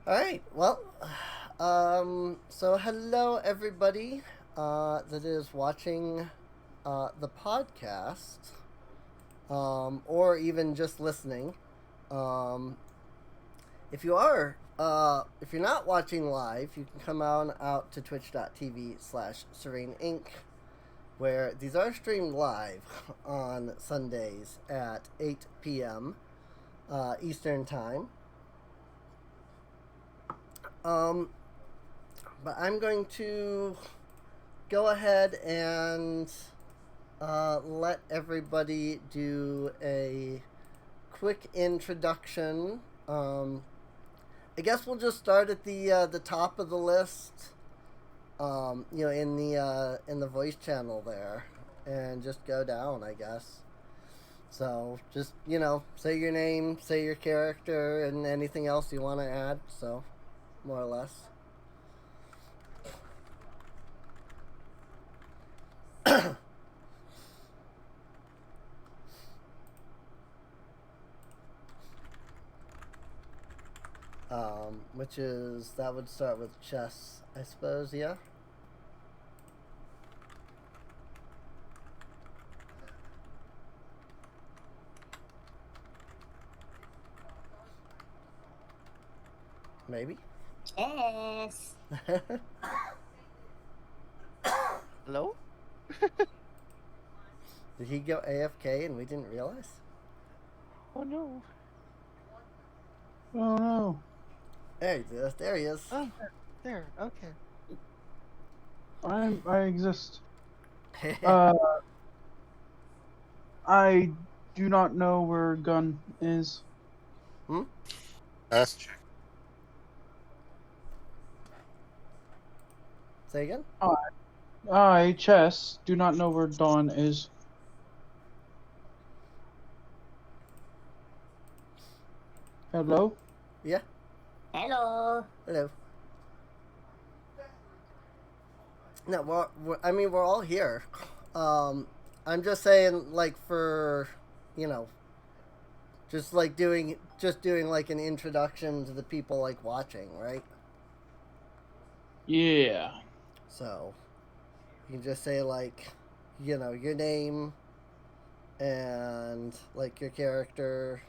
All right. Well, so hello everybody that is watching the podcast, or even just listening. Um, if you're not watching live, you can come on out to twitch.tv/Serene Inc., where these are streamed live on Sundays at 8 p.m. Eastern Time. Um, but I'm going to go ahead and let everybody do a quick introduction. I guess we'll just start at the top of the list. In the voice channel there, and just go down, I guess. So just say your name, say your character, and anything else you want to add. So, more or less. Which is that would start with chess, I suppose. Yeah. Maybe. Yes. Hello? Did he go AFK and we didn't realize? Oh no. Oh no. There he is. There he is. Oh, there. Okay. I exist. I do not know where Gun is. Say again? I, Chess, do not know where Dawn is. Hello? Yeah. Hello. Hello. No, we're all here. I'm just saying, like, for, just doing like an introduction to the people like watching, right? Yeah. So you can just say like, your name and like your character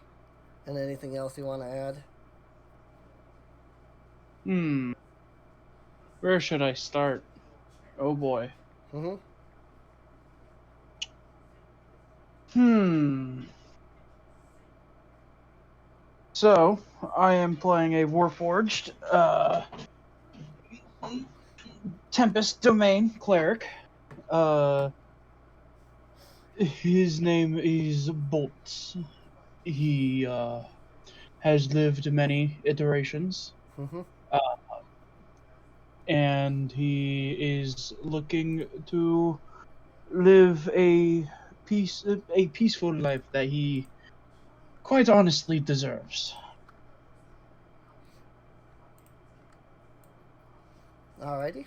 and anything else you want to add. Where should I start? Oh boy. So, I am playing a Warforged, Tempest Domain Cleric. His name is Bolts. He, has lived many iterations. And he is looking to live a peaceful life that he quite honestly deserves. Alrighty.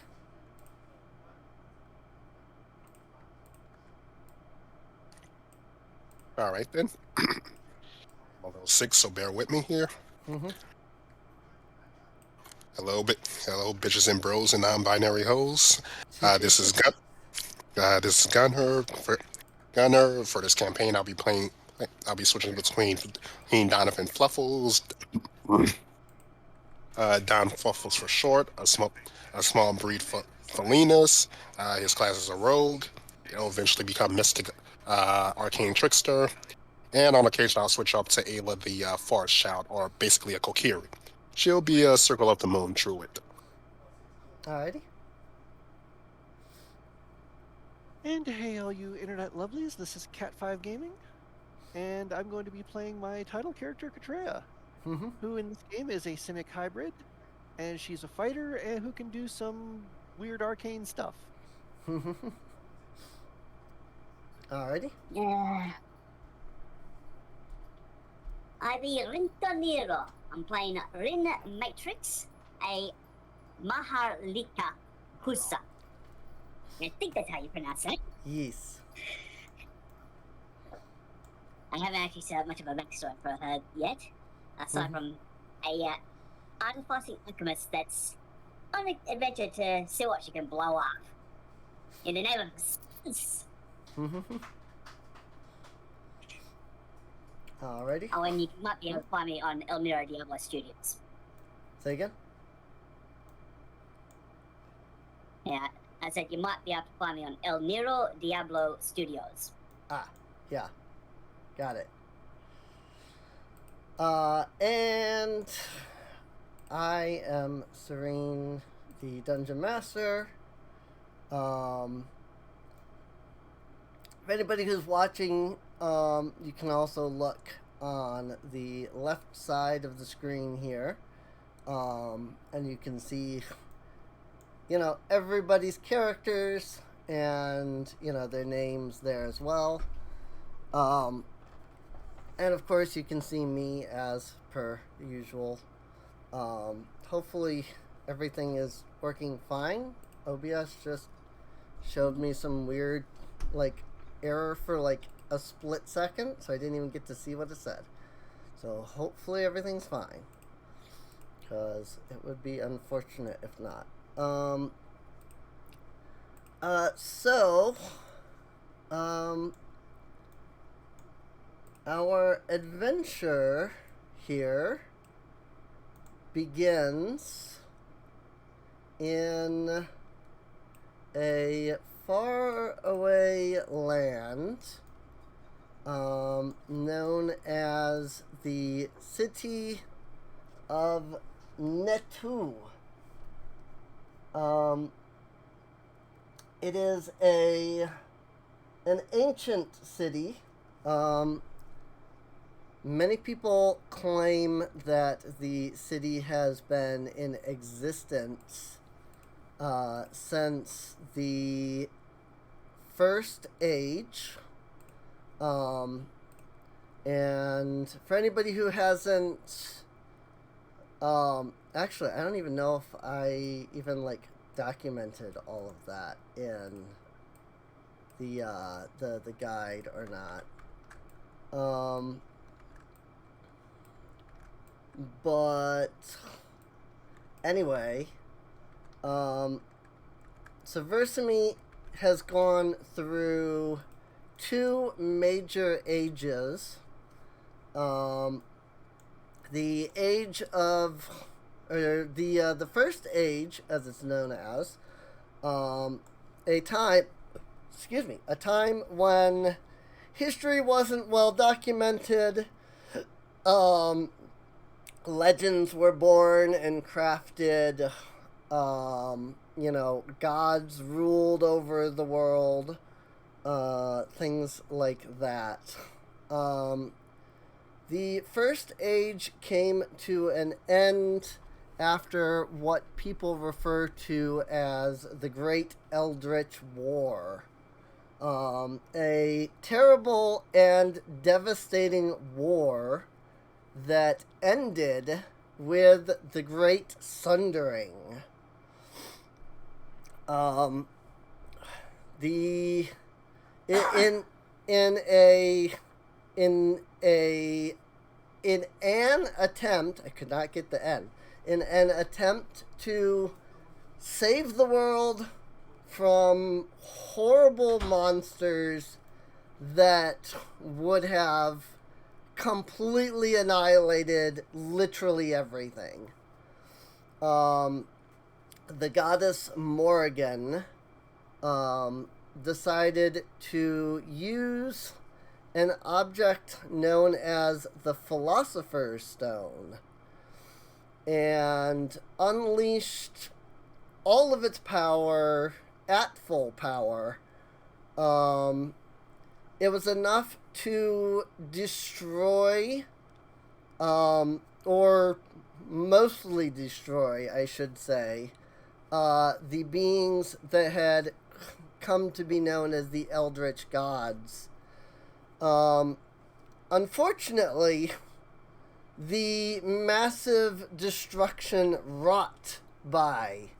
All right then. I'm a little sick, so bear with me here. Hello, bitches and bros and non-binary hoes. This is Gunner. For this campaign, I'll be switching between Donovan Fluffles. Don Fluffles for short. A small breed for Felinas. His class is a rogue. He'll eventually become Mystic Arcane Trickster. And on occasion, I'll switch up to Ayla the Forest Shout, or basically a Kokiri. She'll be a Circle of the Moon Druid. Alrighty. And hey, all you internet lovelies, this is Cat5 Gaming, and I'm going to be playing my title character, Katreya, who in this game is a Simic hybrid, and she's a fighter and who can do some weird arcane stuff. Alrighty. Yeah. I be Rintoniro. I'm playing Rin Matrix, a Maharlika Husa. I think that's how you pronounce it. Yes. I haven't actually set up much of a backstory for her yet, aside from a unfussy alchemist that's on an adventure to see what she can blow up. In the name of science. Alrighty. Oh, and you might be able to find me on El Nero Diablo Studios. Say again? Yeah, I said you might be able to find me on El Nero Diablo Studios. Ah, yeah. Got it. And I am Serene, the Dungeon Master. For anybody who's watching, you can also look on the left side of the screen here. And you can see, everybody's characters and, their names there as well. And of course you can see me as per usual. Hopefully everything is working fine. OBS just showed me some weird, error for, a split second, so I didn't even get to see what it said. So hopefully everything's fine, because it would be unfortunate if not. Our adventure here begins in a faraway land known as the City of Nethu. It is an ancient city. Many people claim that the city has been in existence since the First Age. And for anybody who hasn't, actually, I don't even know if I even documented all of that in the guide or not. But anyway, so Versumi has gone through two major ages. The age of, or the first age, as it's known as, a time when history wasn't well documented. Legends were born and crafted. Gods ruled over the world. Things like that. The First Age came to an end after what people refer to as the Great Eldritch War. A terrible and devastating war that ended with the Great Sundering. In an attempt, I could not get the N, in an attempt to save the world from horrible monsters that would have completely annihilated literally everything. The goddess Morrigan decided to use an object known as the Philosopher's Stone and unleashed all of its power at full power. It was enough to destroy, or mostly destroy, I should say, the beings that had come to be known as the Eldritch Gods. Unfortunately, the massive destruction wrought by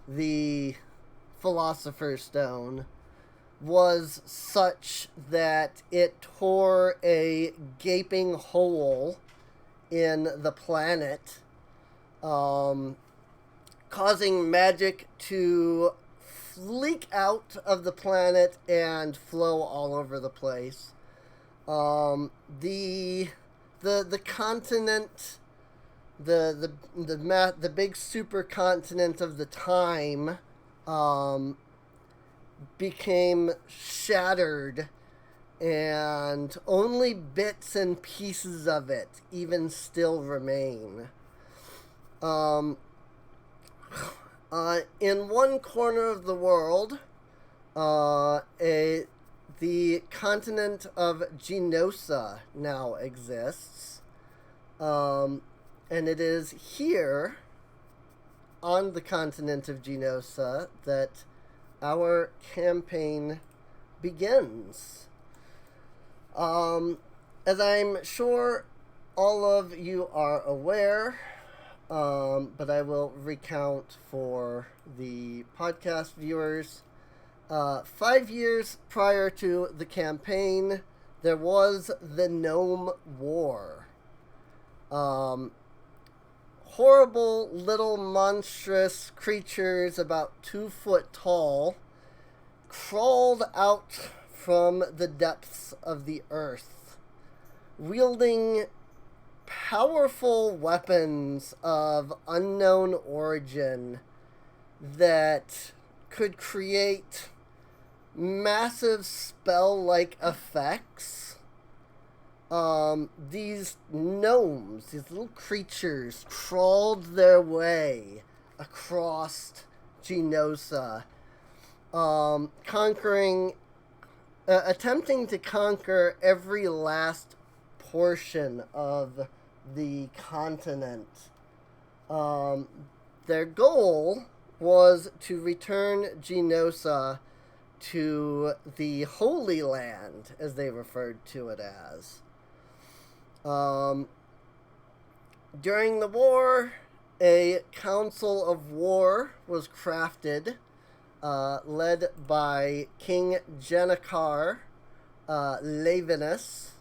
the Philosopher's Stone was such that it tore a gaping hole in the planet, causing magic to leak out of the planet and flow all over the place. The continent, the big supercontinent of the time, became shattered, and only bits and pieces of it even still remain. In one corner of the world, the continent of Genosa now exists. And it is here, on the continent of Genosa, that our campaign begins. As I'm sure all of you are aware, but I will recount for the podcast viewers. 5 years prior to the campaign, there was the Gnome War. Horrible little monstrous creatures about 2 foot tall crawled out from the depths of the earth, wielding powerful weapons of unknown origin that could create massive spell-like effects. These gnomes, these little creatures, crawled their way across Genosa, attempting to conquer every last portion of the continent. Their goal was to return Genosa to the Holy Land, as they referred to it as. During the war, a council of war was crafted, led by King Genakar Lavinus.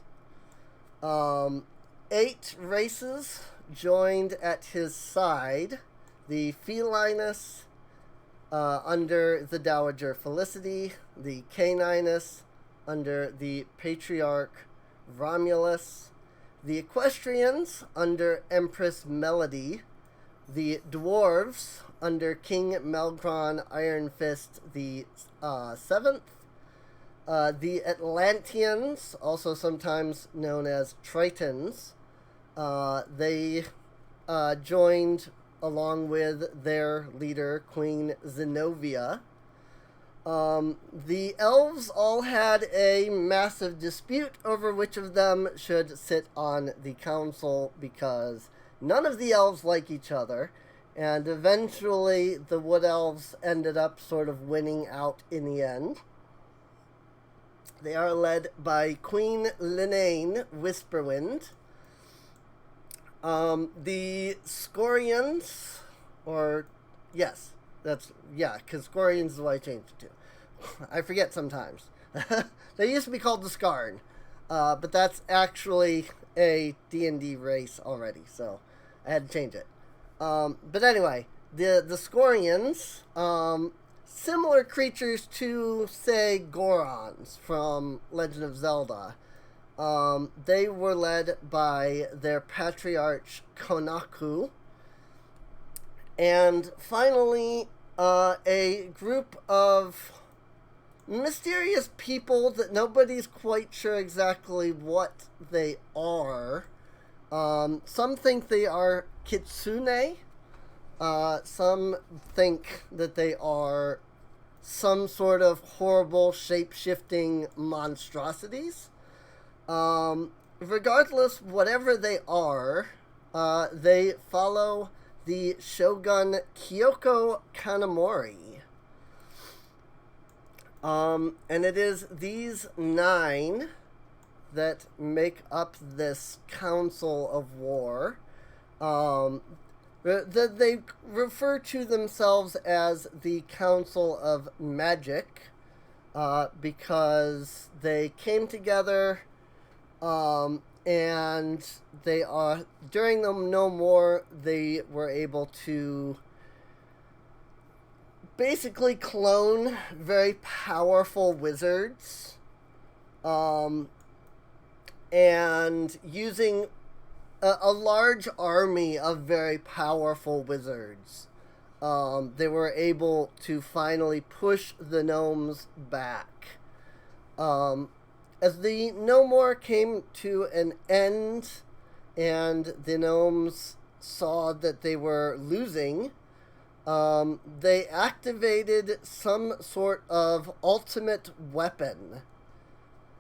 8 races joined at his side: the Felinus, under the Dowager Felicity; the Caninus, under the Patriarch Romulus; the Equestrians, under Empress Melody; the Dwarves, under King Melgron Ironfist the 7th; the Atlanteans, also sometimes known as Tritons, they joined along with their leader, Queen Zenobia. The elves all had a massive dispute over which of them should sit on the council, because none of the elves like each other, and eventually the wood elves ended up sort of winning out in the end. They are led by Queen Linane Whisperwind. The Scorians, because Scorians is what I changed it to. I forget sometimes. They used to be called the Skarn, but that's actually a D&D race already, so I had to change it. But anyway, the Scorians, similar creatures to, say, Gorons from Legend of Zelda. They were led by their patriarch Konaku. And finally, a group of mysterious people that nobody's quite sure exactly what they are. Some think they are kitsune. Some think that they are some sort of horrible shape-shifting monstrosities. Regardless, whatever they are, they follow the Shogun Kyoko Kanamori. And it is these 9 that make up this Council of War. They refer to themselves as the Council of Magic, because they came together and they are, during the No More, they were able to basically clone very powerful wizards, and using a large army of very powerful wizards, they were able to finally push the gnomes back. As the No More came to an end and the gnomes saw that they were losing, they activated some sort of ultimate weapon.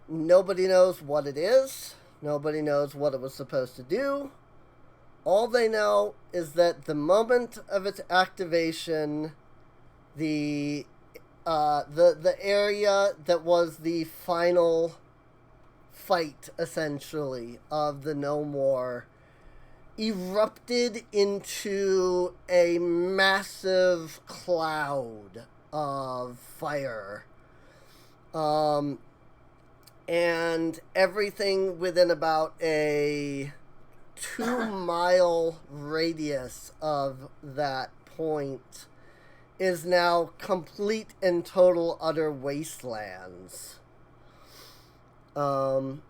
Nobody knows what it is. Nobody knows what it was supposed to do. All they know is that the moment of its activation, the area that was the final fight, essentially, of the No More erupted into a massive cloud of fire. And everything within about a 2-mile radius of that point is now complete and total utter wastelands. Again,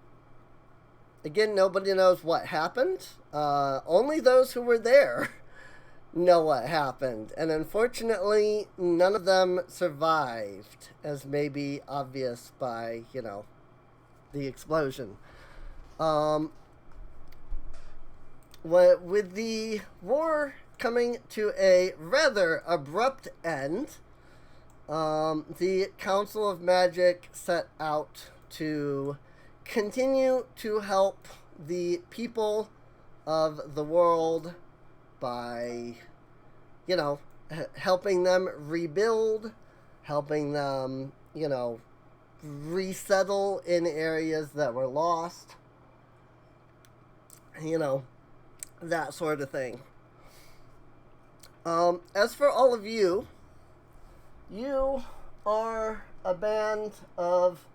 nobody knows what happened. Only those who were there know what happened. And unfortunately, none of them survived, as may be obvious by, the explosion. With the war coming to a rather abrupt end, the Council of Magic set out to continue to help the people of the world by, helping them rebuild, helping them, resettle in areas that were lost, that sort of thing. As for all of you, you are a band of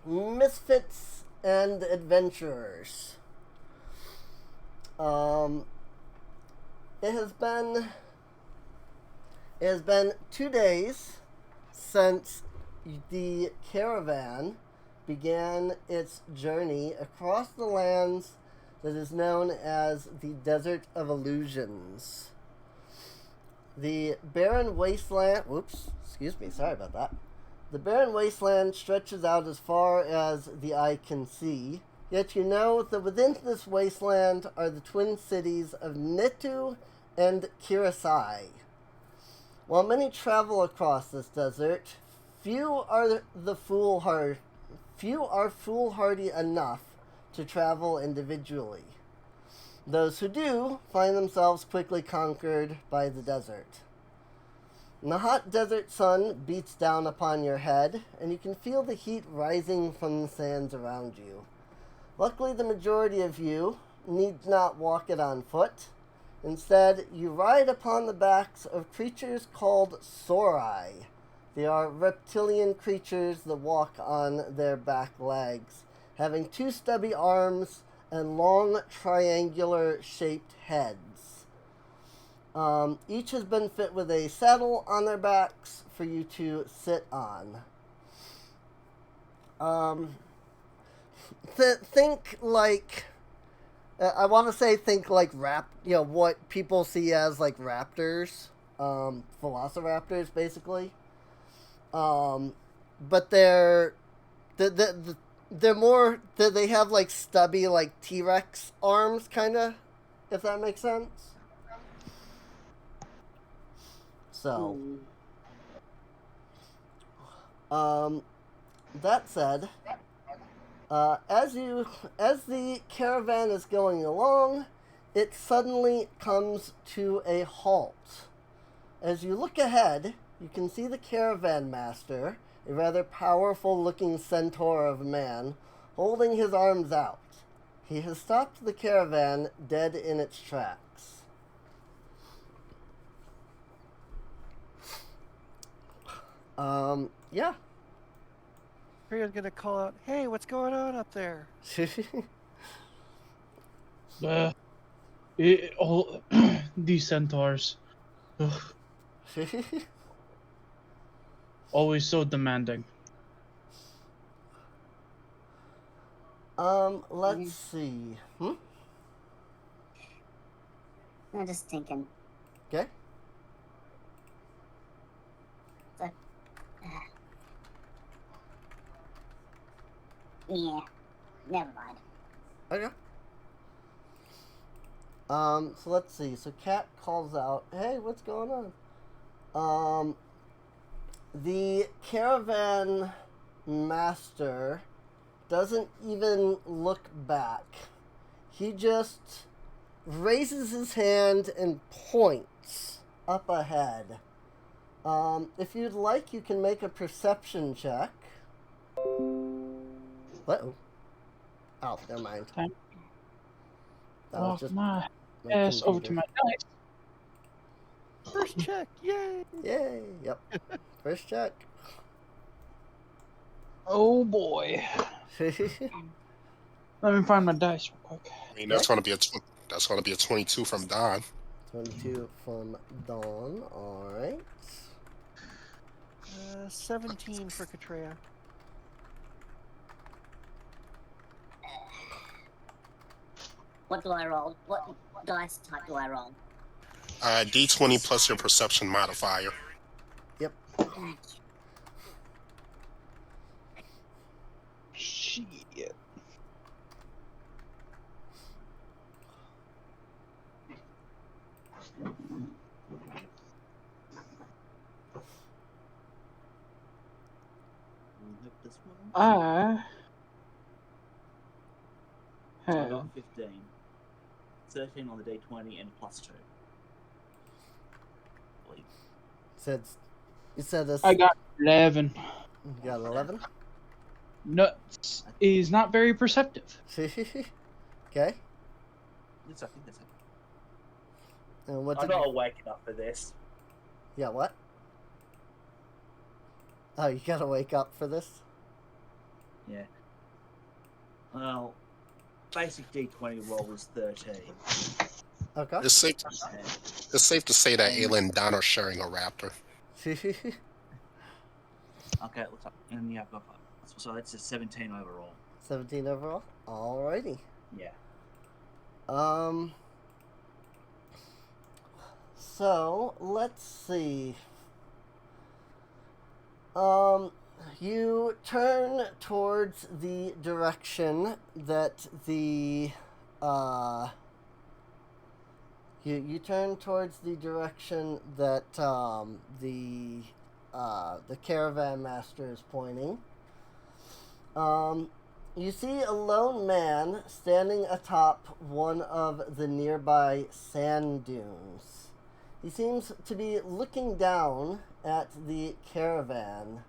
misfits and adventurers. It has been 2 days since the caravan began its journey across the lands that is known as the Desert of Illusions. The Barren Wasteland... sorry about that. The Barren Wasteland stretches out as far as the eye can see, yet you know that within this wasteland are the twin cities of Netu and Kirasai. While many travel across this desert, few are foolhardy enough to travel individually. Those who do find themselves quickly conquered by the desert. And the hot desert sun beats down upon your head, and you can feel the heat rising from the sands around you. Luckily, the majority of you need not walk it on foot. Instead, you ride upon the backs of creatures called Sorai. They are reptilian creatures that walk on their back legs, having 2 stubby arms and long triangular-shaped heads. Each has been fit with a saddle on their backs for you to sit on. Think like... I want to say think like what people see as like raptors, velociraptors, basically. But they're more, they have like stubby like T-Rex arms, kind of, if that makes sense. So, that said, as the caravan is going along, it suddenly comes to a halt. As you look ahead, you can see the caravan master, a rather powerful-looking centaur of a man, holding his arms out. He has stopped the caravan dead in its tracks. Rio's gonna call out, "Hey, what's going on up there?" All these centaurs, ugh, always so demanding. Let's see. I'm just thinking. Okay. Yeah, never mind. Okay. So let's see. So Cat calls out, "Hey, what's going on?" The caravan master doesn't even look back. He just raises his hand and points up ahead. If you'd like, you can make a perception check. What? Oh, never mind. Time. That was Walk just my my ass over computer. to my dice. First check, yay! Yay! Yep. First check. Oh boy. Let me find my dice real quick. I mean, that's gonna be a 22 from Don. 22 from Dawn. All right. 17 for Katrea. What do I roll? What dice type do I roll? D20 plus your perception modifier. Yep. Shit. This one. I I have got 15. 13 on the D20 and plus 2. You said this. I got 11. You got 11. Nuts is not very perceptive. Okay. Yes, I think that's it. And what's I'm not awake enough for this. Yeah. What? Oh, you gotta wake up for this. Yeah. Well, basic D20 roll is 13. Okay. It's safe to say that Ayla and Don are sharing a raptor. Okay, it looks like, and yeah, I've got so that's a 17 overall. 17 overall. Alrighty. Yeah. So let's see. You turn towards the direction that the you turn towards the direction that the caravan master is pointing. You see a lone man standing atop one of the nearby sand dunes. He seems to be looking down at the caravan.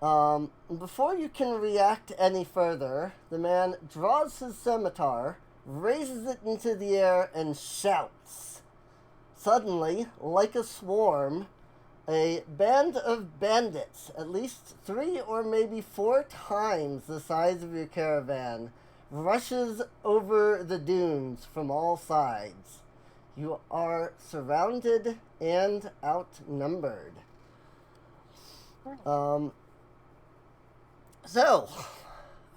Before you can react any further, the man draws his scimitar, raises it into the air, and shouts. Suddenly, like a swarm, a band of bandits, at least 3 or maybe 4 times the size of your caravan, rushes over the dunes from all sides. You are surrounded and outnumbered. So,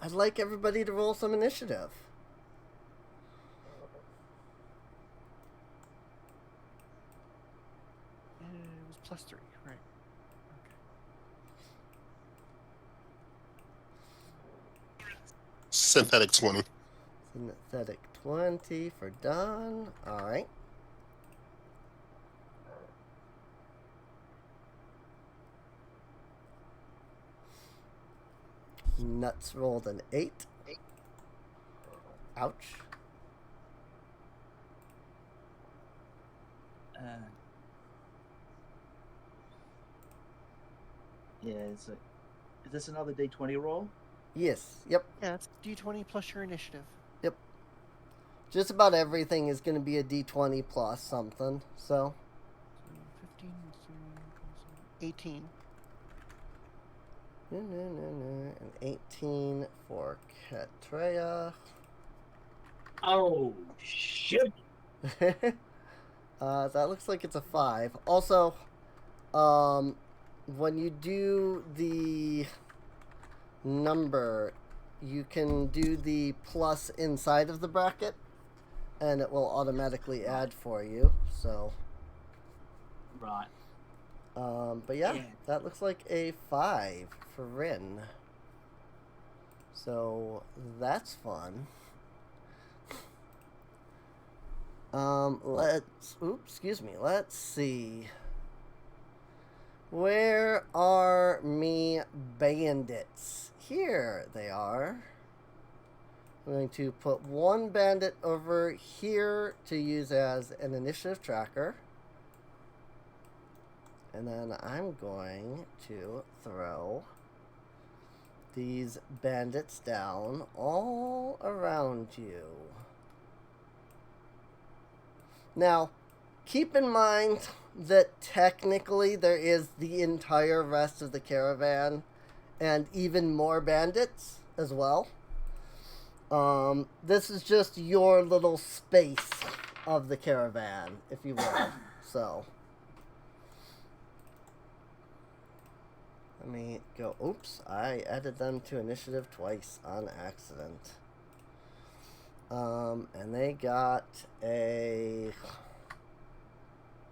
I'd like everybody to roll some initiative. It was plus 3, right? Okay. Synthetic 20. Synthetic 20 for Don. Alright. Nuts rolled an 8. Ouch. Yeah, so is this another D20 roll? Yes. Yep. Yeah, it's D20 plus your initiative. Yep. Just about everything is going to be a D20 plus something. So. 15, 18. An 18 for Katrea. Oh, shit. That looks like it's a 5. Also, when you do the number, you can do the plus inside of the bracket, and it will automatically add for you. So, Right. but yeah, that looks like a 5 for Rin. So that's fun. Let's see. Where are me bandits? Here they are. I'm going to put one bandit over here to use as an initiative tracker. And then I'm going to throw these bandits down all around you. Now, keep in mind that technically there is the entire rest of the caravan and even more bandits as well. This is just your little space of the caravan, if you will. So, let me go. Oops, I added them to initiative twice on accident. And they got a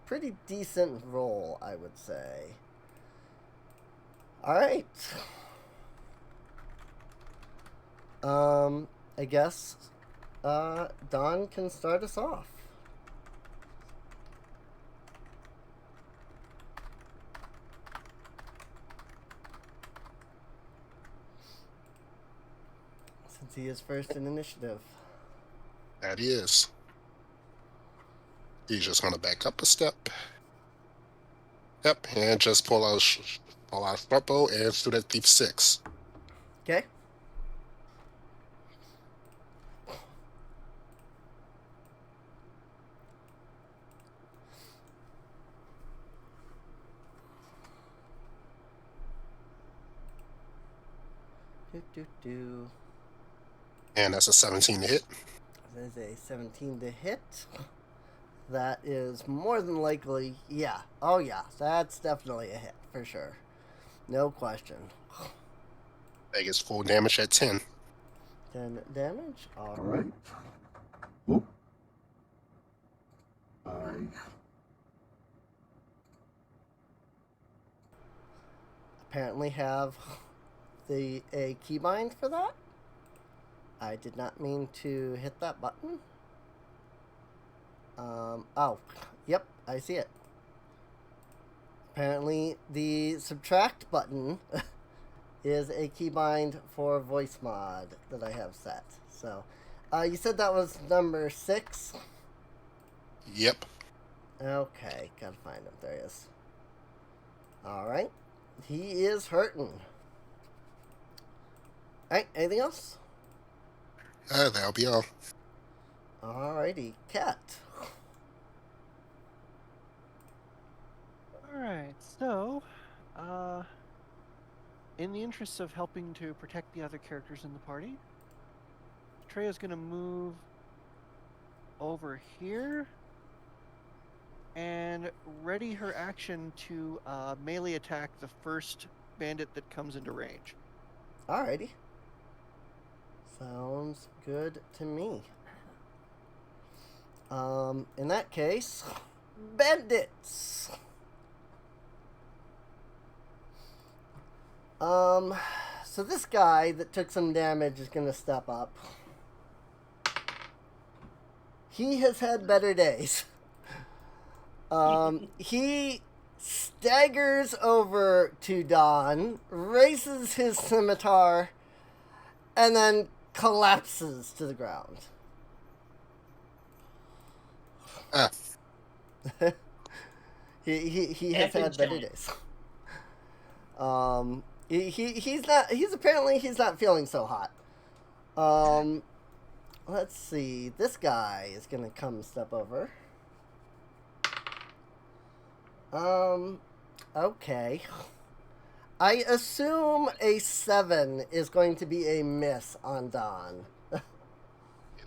pretty decent roll, I would say. Alright. I guess, Don can start us off. Since he is first in initiative. That is. He's just gonna back up a step. Yep, and just pull out short bow and shoot at thief 6. Okay. And that's a 17 to hit. That is a 17 to hit. That is more than likely, yeah. Oh yeah, that's definitely a hit, for sure. No question. That gets full damage at 10. 10 damage? Alright. Whoop. Apparently have a keybind for that. I did not mean to hit that button. Oh, yep, I see it. Apparently the subtract button is a keybind for voice mod that I have set. So, you said that was number 6? Yep. Okay, gotta find him. There he is. Alright. He is hurting. Alright, anything else? That'll be all. Alrighty, Cat. Alright, so, in the interest of helping to protect the other characters in the party, Treya's gonna move over here and ready her action to melee attack the first bandit that comes into range. Alrighty. Sounds good to me. In that case, bandits. So this guy that took some damage is gonna step up. He has had better days. He staggers over to Don, raises his scimitar, and then collapses to the ground. He has had better days. He's not feeling so hot. Let's see. This guy is gonna come step over. Okay. I assume a 7 is going to be a miss on Don.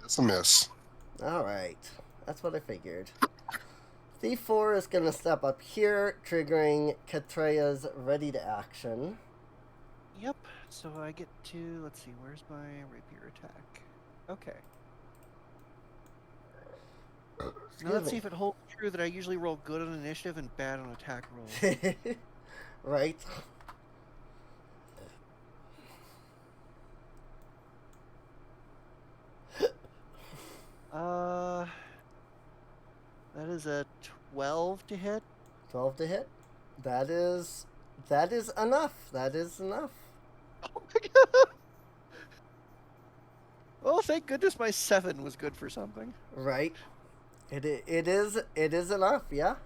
It's a miss. Alright. That's what I figured. Thief 4 is going to step up here, triggering Katrea's ready to action. Yep. So I get to, let's see, where's my rapier attack? Okay. Now let's see if it holds true that I usually roll good on initiative and bad on attack rolls. Right. That is a 12 to hit. 12 to hit. That is enough. That is enough. Oh my god. Oh, thank goodness my 7 was good for something. Right. It is enough, yeah.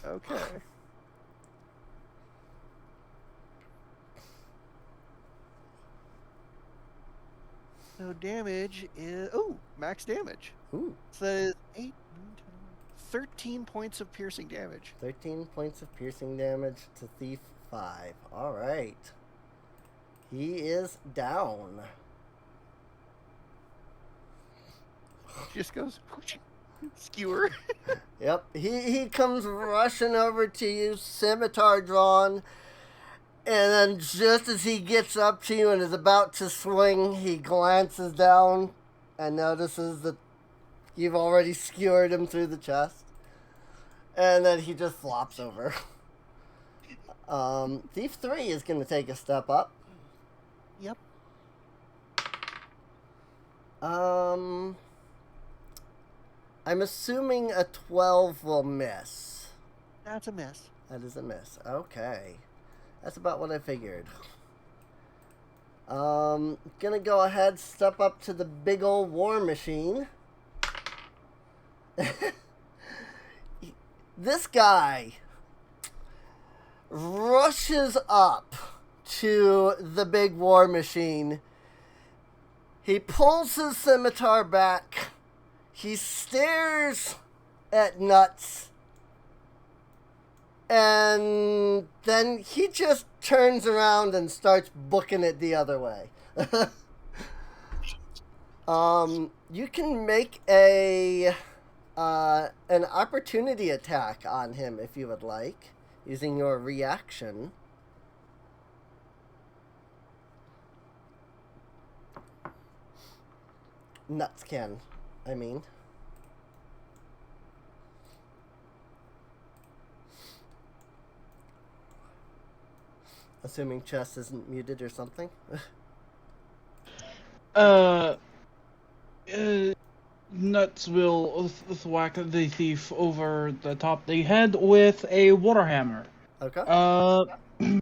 Okay. So damage is max damage. Ooh. So that is 8, 9, 10, 13 points of piercing damage. 13 points of piercing damage to Thief 5. All right. He is down. She just goes skewer. Yep. He comes rushing over to you, scimitar drawn. And then just as he gets up to you and is about to swing, he glances down and notices that you've already skewered him through the chest. And then he just flops over. Thief 3 is going to take a step up. Yep. I'm assuming a 12 will miss. That's a miss. That is a miss. Okay. That's about what I figured. Gonna go ahead, step up to the big old war machine. This guy rushes up to the big war machine. He pulls his scimitar back. He stares at Nuts. And then he just turns around and starts booking it the other way. You can make an opportunity attack on him if you would like, using your reaction. Nuts can, I mean. Assuming Chess isn't muted or something. Nuts will thwack the thief over the top of the head with a water hammer. Okay.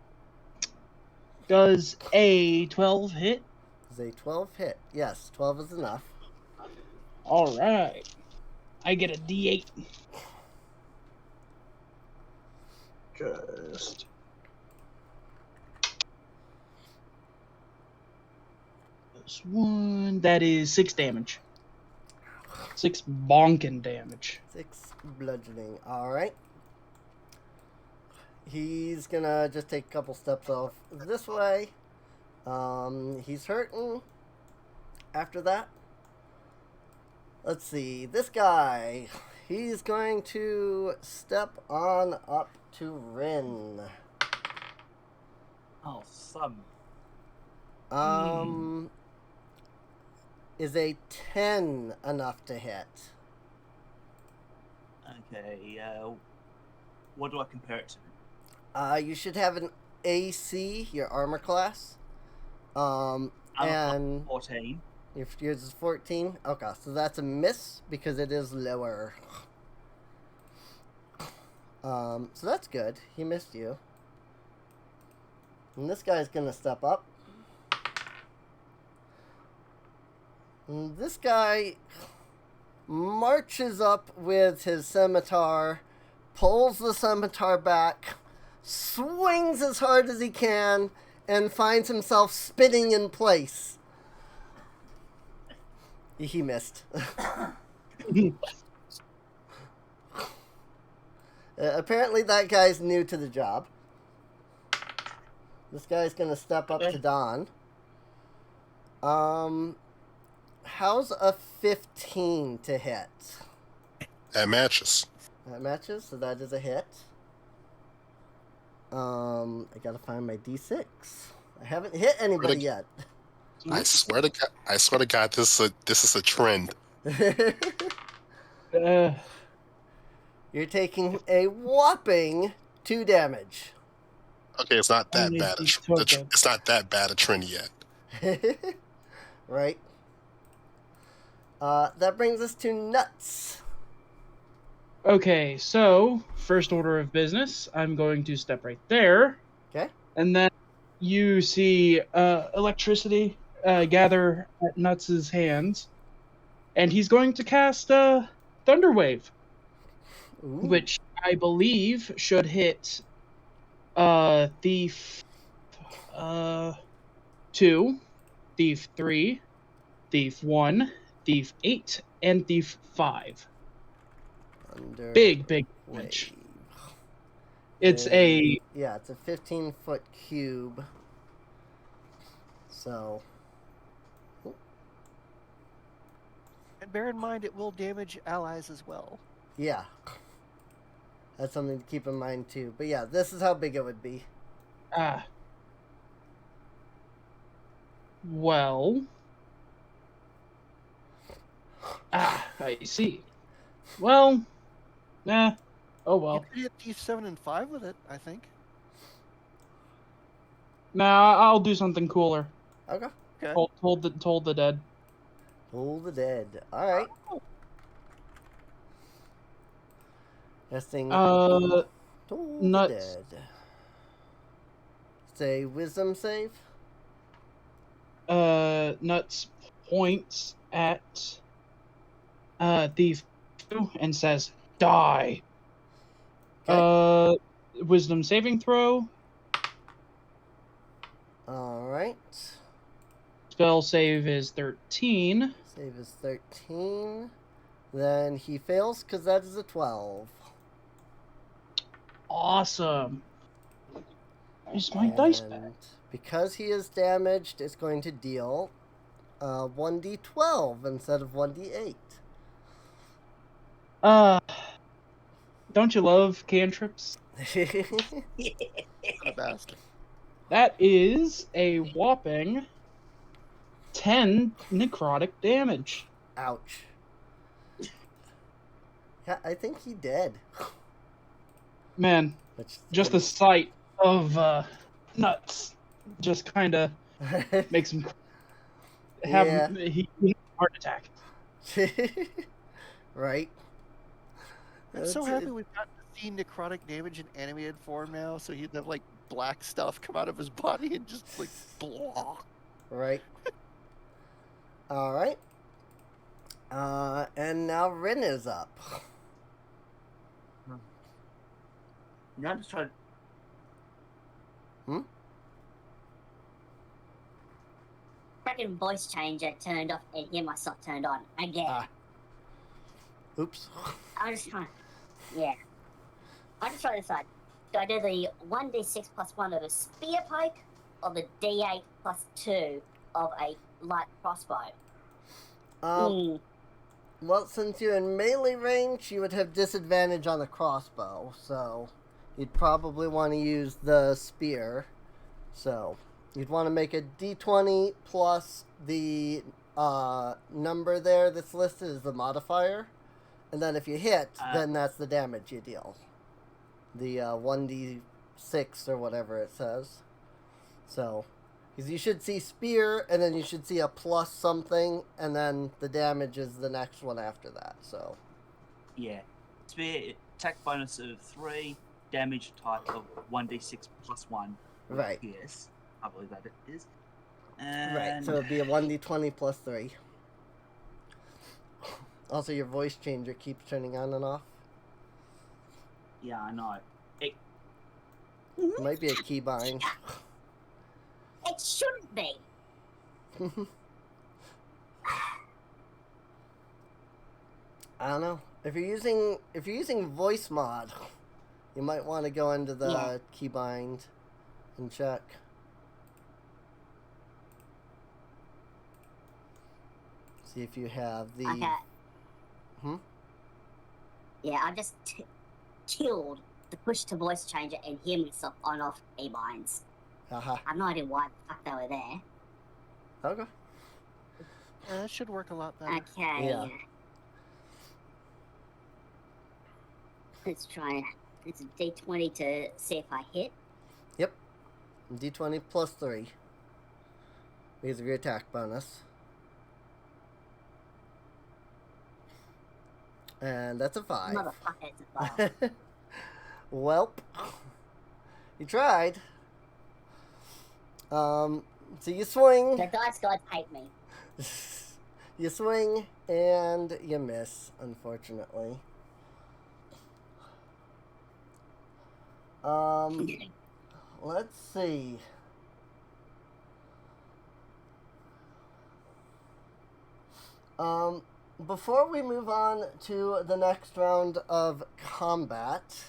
Does a 12 hit? Does a 12 hit? Yes, 12 is enough. Alright. I get a D8. Just... this one, that is 6 damage. 6 bonking damage. 6 bludgeoning. Alright. He's gonna just take a couple steps off this way. He's hurting. After that, let's see. This guy, he's going to step on up to Rin. Oh, son. Is a 10 enough to hit? Okay, what do I compare it to? You should have an AC, your armor class. And 14. yours is 14? Okay, so that's a miss because it is lower. So that's good. He missed you. And this guy's gonna step up. And this guy marches up with his scimitar, pulls the scimitar back, swings as hard as he can, and finds himself spinning in place. He missed. Apparently that guy's new to the job. This guy's gonna step up to Don. how's a 15 to hit? That matches. That matches, so that is a hit. I gotta find my D6. I haven't hit anybody yet. I swear to God, this is a trend. You're taking a whopping 2 damage. Okay, it's not that Only bad. if you took it. It's not that bad a trend yet. Right. That brings us to Nuts. Okay, so first order of business, I'm going to step right there. Okay. And then you see electricity gather at Nuts' hands, and he's going to cast Thunderwave, Ooh. which I believe should hit Thief 2, Thief 3, Thief 1, Thief 8, and Thief 5. Big damage. Wave. It's a... Yeah, it's a 15-foot cube. So... And bear in mind, it will damage allies as well. Yeah. That's something to keep in mind, too. But yeah, this is how big it would be. Well... I see. Well... Oh well. You could hit Thief 7 and 5 with it, I think. Nah, I'll do something cooler. Okay. Told the dead. Toll the dead. Alright. Testing. Toll Nuts. the dead. Say wisdom save. Nuts points at Thief 2 and says, "Die." Okay. Wisdom saving throw. Alright. Spell save is 13. Save is 13. Then he fails because that is a 12. Awesome. Where's my dice back? And because he is damaged, it's going to deal 1d12 instead of 1d8. Don't you love cantrips? The best. That is a whopping 10 necrotic damage. Ouch. Yeah, I think he dead. Man, just the sight of Nuts just kind of makes him have he has a heart attack. Right. I'm so happy we've gotten to see necrotic damage in animated form now, so he'd have like black stuff come out of his body and just like blah. Right. Alright. And now Rin is up. Now I'm just trying. Freaking voice changer turned off and hear myself turned on again. Oops. I'm just trying. Yeah. I'm just trying to decide. Do I do the 1d6 plus 1 of a spear poke or the d8 plus 2 of a light crossbow? Well, since you're in melee range, you would have disadvantage on the crossbow, so you'd probably want to use the spear. So you'd want to make a d20 plus the number there that's listed as the modifier. And then if you hit, then that's the damage you deal. The 1d6 or whatever it says. So, because you should see spear, and then you should see a plus something, and then the damage is the next one after that, so. Yeah. Spear, attack bonus of 3, damage type of 1d6 plus 1. Right. Yes, I believe that it is. Right, so it'd be a 1d20 plus 3. Also, your voice changer keeps turning on and off. Yeah, I know. It might be a keybind. It shouldn't be. I don't know. If you're using voice mod, you might want to go into the keybind and check. See if you have the... Okay. Yeah, I just killed the push to voice changer and hear myself on off keybinds. I have no idea why the fuck they were there. Okay. Yeah, that should work a lot better. Okay. Yeah. Let's try it. It's a D20 to see if I hit. Yep. D20 plus 3. Because of your attack bonus. And that's a 5. Motherfucker, it's a 5. Welp. You tried. So you swing. The dice gods hate me. You swing and you miss, unfortunately. Let's see. Before we move on to the next round of combat,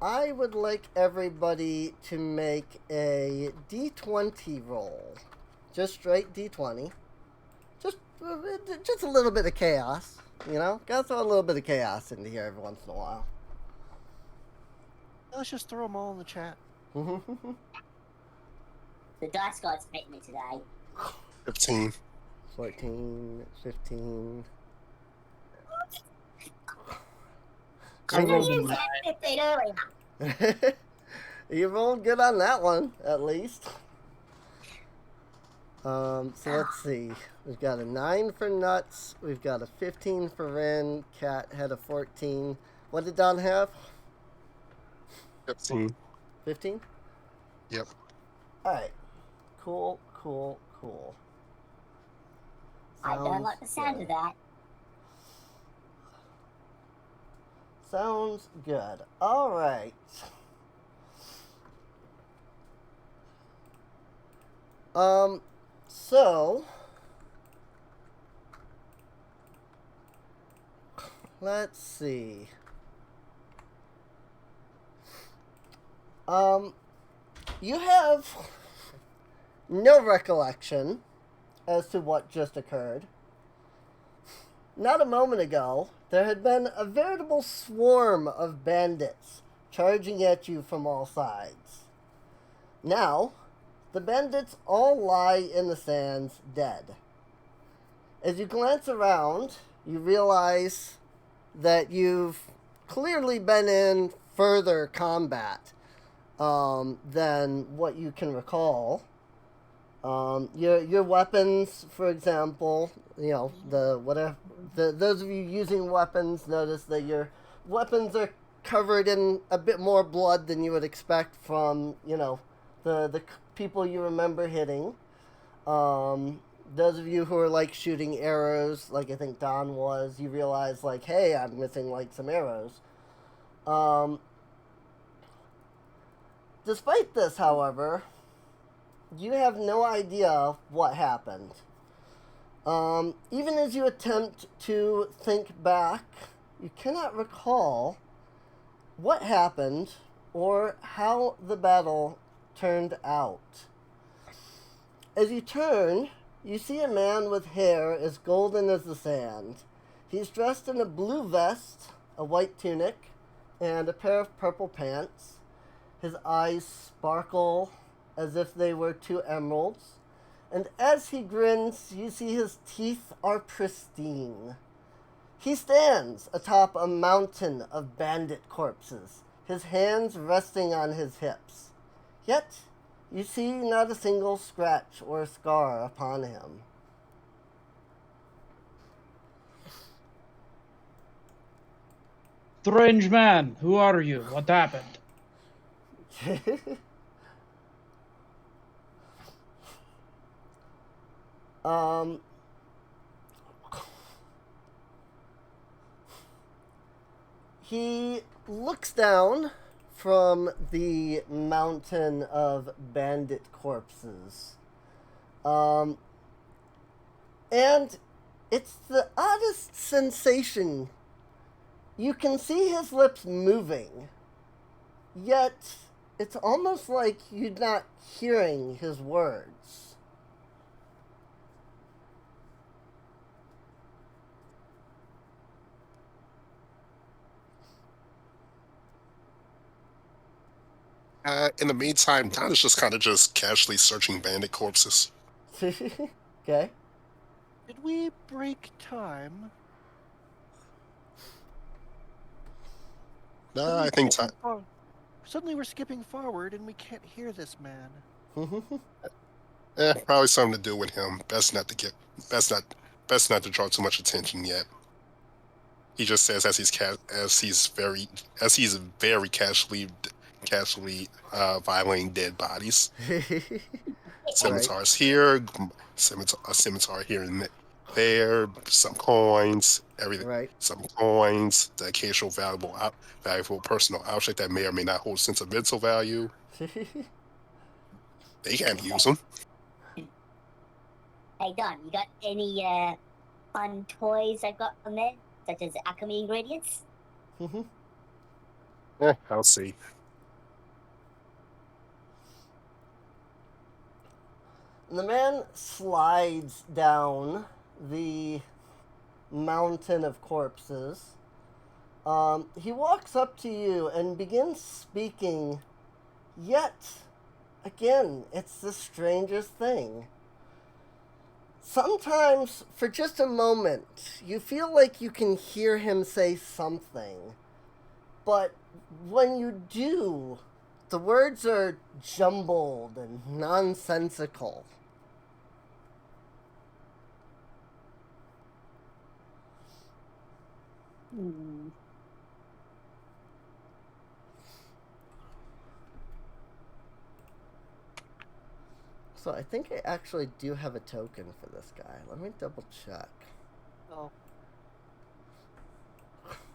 I would like everybody to make a D20 roll. Just straight D20. Just a little bit of chaos, you know? Gotta throw a little bit of chaos into here every once in a while. Let's just throw them all in the chat. The dice gods hate me today. 15. 14, 15. I knew you said 15 earlier. You rolled good on that one, at least. So let's see. We've got a 9 for Nuts. We've got a 15 for Ren. Cat had a 14. What did Don have? 15. 15? Yep. Alright. Cool. I don't like the sound of that. Sounds good. Alright. So let's see. You have no recollection as to what just occurred. Not a moment ago, there had been a veritable swarm of bandits charging at you from all sides. Now, the bandits all lie in the sands dead. As you glance around, you realize that you've clearly been in further combat than what you can recall. Your weapons, for example, you know, those of you using weapons notice that your weapons are covered in a bit more blood than you would expect from, you know, the people you remember hitting. Those of you who are like shooting arrows, like I think Don was, you realize like, hey, I'm missing like some arrows. Despite this, however, you have no idea what happened. Even as you attempt to think back, you cannot recall what happened or how the battle turned out. As you turn, you see a man with hair as golden as the sand. He's dressed in a blue vest, a white tunic, and a pair of purple pants. His eyes sparkle as if they were two emeralds. And as he grins, you see his teeth are pristine. He stands atop a mountain of bandit corpses, his hands resting on his hips. Yet, you see not a single scratch or scar upon him. Strange man, who are you? What happened? He looks down from the mountain of bandit corpses. And it's the oddest sensation. You can see his lips moving, yet it's almost like you're not hearing his words. In the meantime, Don is just kind of just casually searching bandit corpses. Okay. Did we break time? No, I think time. Suddenly we're skipping forward and we can't hear this man. Probably something to do with him. Best not to draw too much attention yet. He just says as he's very casually violating dead bodies. Scimitars here, a scimitar here and there, some coins, everything. Right. Some coins, the occasional valuable personal object that may or may not hold sentimental value. They can't use them. Hey Don, you got any fun toys I've got from there, such as alchemy ingredients? I'll see. The man slides down the mountain of corpses. He walks up to you and begins speaking, yet again, it's the strangest thing. Sometimes, for just a moment, you feel like you can hear him say something. But when you do, the words are jumbled and nonsensical. So I think I actually do have a token for this guy. Let me double check. Oh.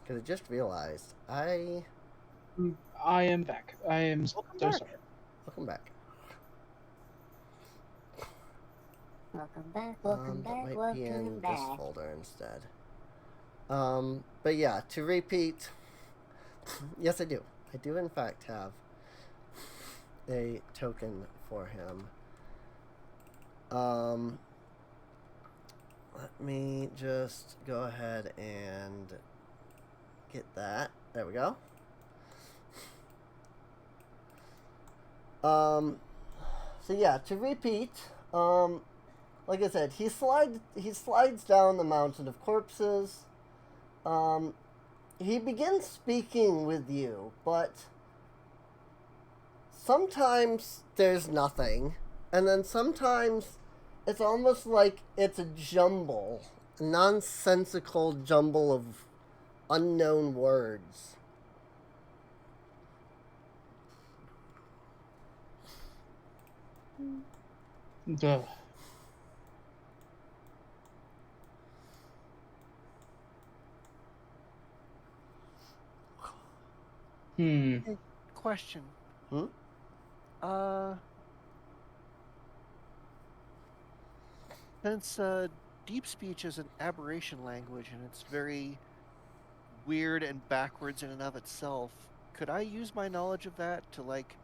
Because I just realized I am back. I am so sorry. Welcome back. Welcome back, welcome back, that might be in welcome this back. folder instead. But yeah, to repeat, yes I do. I do in fact have a token for him. Let me just go ahead and get that. There we go. So yeah, to repeat, like I said, he slides down the mountain of corpses. He begins speaking with you, but sometimes there's nothing, and then sometimes it's almost like it's a jumble, a nonsensical jumble of unknown words. Duh. Question. Since deep speech is an aberration language and it's very weird and backwards in and of itself, could I use my knowledge of that to like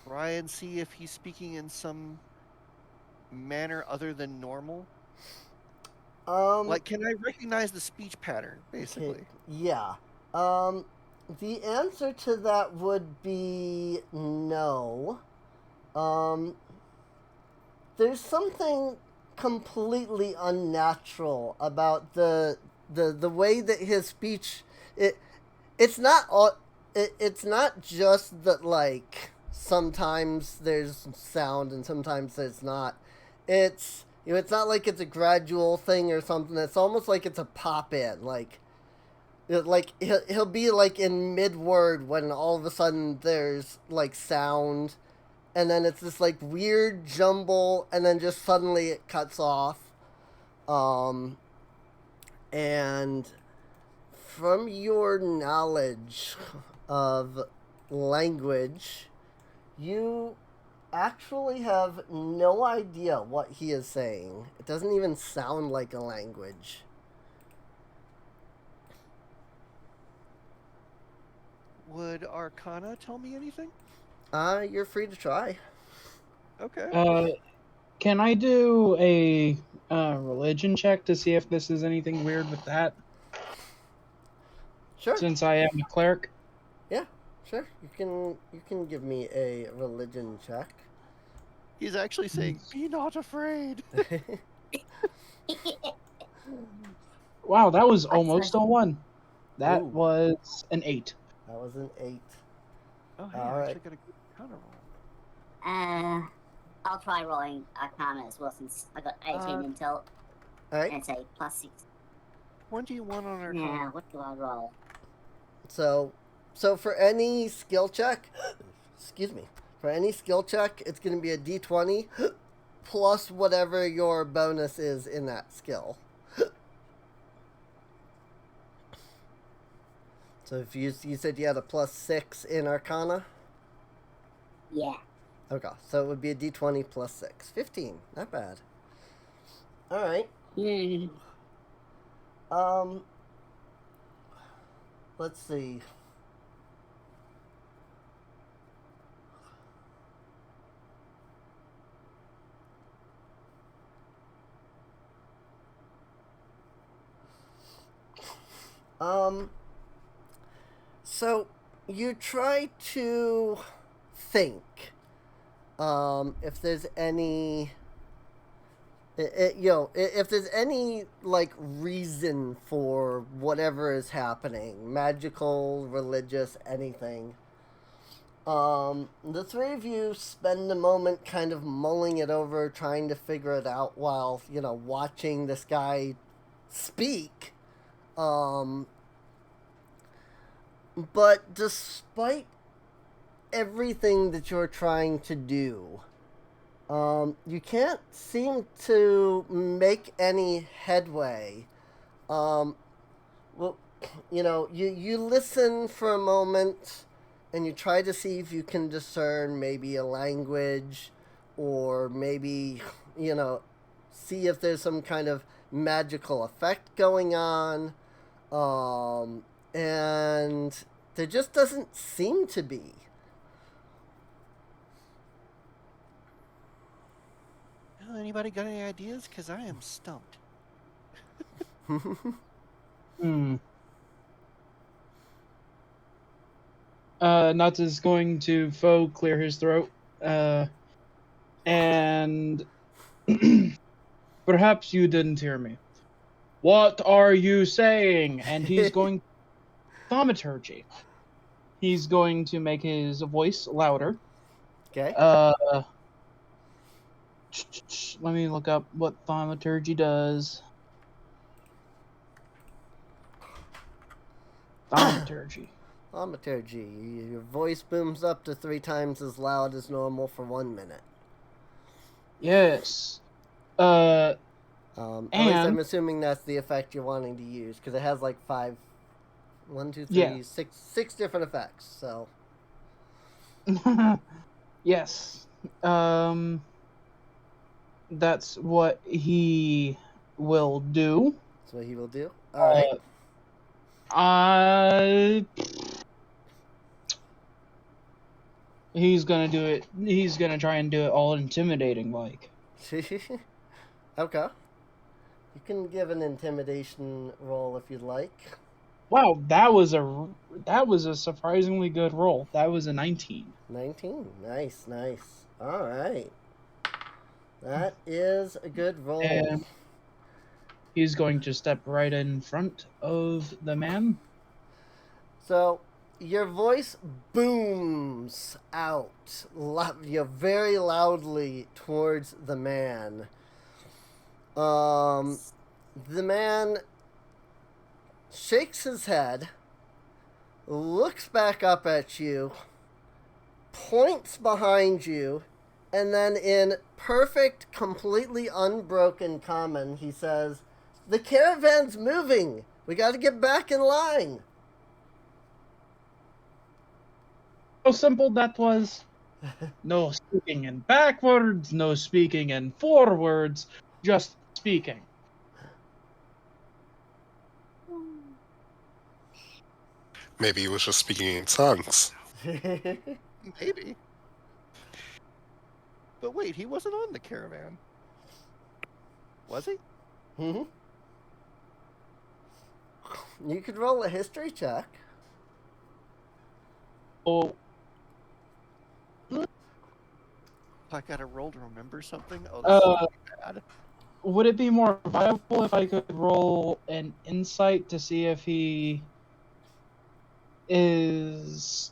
try and see if he's speaking in some manner other than normal? Like, can I recognize the speech pattern, basically? Okay, yeah. The answer to that would be no. There's something completely unnatural about the way that his speech it's not just that like sometimes there's sound and sometimes there's not. It's it's not like it's a gradual thing or something. It's almost like it's a pop in. Like he'll be like in mid word when all of a sudden there's like sound, and then it's this like weird jumble, and then just suddenly it cuts off. And from your knowledge of language, you actually have no idea what he is saying. It doesn't even sound like a language. Would Arcana tell me anything? You're free to try. Okay. Can I do a religion check to see if this is anything weird with that? Sure. Since I am a cleric? Yeah. Sure, you can give me a religion check. He's actually saying, "Be not afraid." Wow, that was almost a 1. That Ooh. was an 8. That was an 8. Oh, hey, All I right. actually got a good counter roll. I'll try rolling Arcana as well since I got 18 intel. All right. And say +6. 21 on Arcana. Now, what do I roll? So for any skill check, excuse me, for any skill check, it's going to be a D20 plus whatever your bonus is in that skill. So if you said you had a +6 in Arcana? Yeah. Okay, so it would be a D20 plus 6. 15, not bad. All right. Let's see. So you try to think, if there's any, if there's any, like, reason for whatever is happening, magical, religious, anything. The three of you spend a moment kind of mulling it over, trying to figure it out while, watching this guy speak. But despite everything that you're trying to do, you can't seem to make any headway. Well, you listen for a moment and you try to see if you can discern maybe a language or maybe, see if there's some kind of magical effect going on. And there just doesn't seem to be. Well, anybody got any ideas? Because I am stumped. Nuts is going to faux clear his throat. And perhaps you didn't hear me. What are you saying? And he's going thaumaturgy. He's going to make his voice louder. Okay. Let me look up what thaumaturgy does. Thaumaturgy. Thaumaturgy. Your voice booms up to 3 times as loud as normal for 1 minute. Yes. At least I'm assuming that's the effect you're wanting to use, because it has like 5, 1, 2, 3, yeah. 6 different effects, so. Yes. That's what he will do. That's what he will do? Alright. He's gonna do it. He's gonna try and do it all intimidating like. Okay. You can give an intimidation roll if you'd like. Wow, that was a surprisingly good roll. That was a 19. 19. Nice. Alright. That is a good roll. And he's going to step right in front of the man. So, your voice booms out very loudly towards the man. The man shakes his head, looks back up at you, points behind you, and then in perfect, completely unbroken common, he says, "The caravan's moving! We gotta get back in line!" How simple that was. No speaking in backwards, no speaking in forwards, just speaking. Maybe he was just speaking in tongues. Maybe. But wait, he wasn't on the caravan. Was he? Mm-hmm. You could roll a history check. Oh, I gotta roll to remember something. Oh, this uh, is bad. would it be more viable if I could roll an insight to see if he is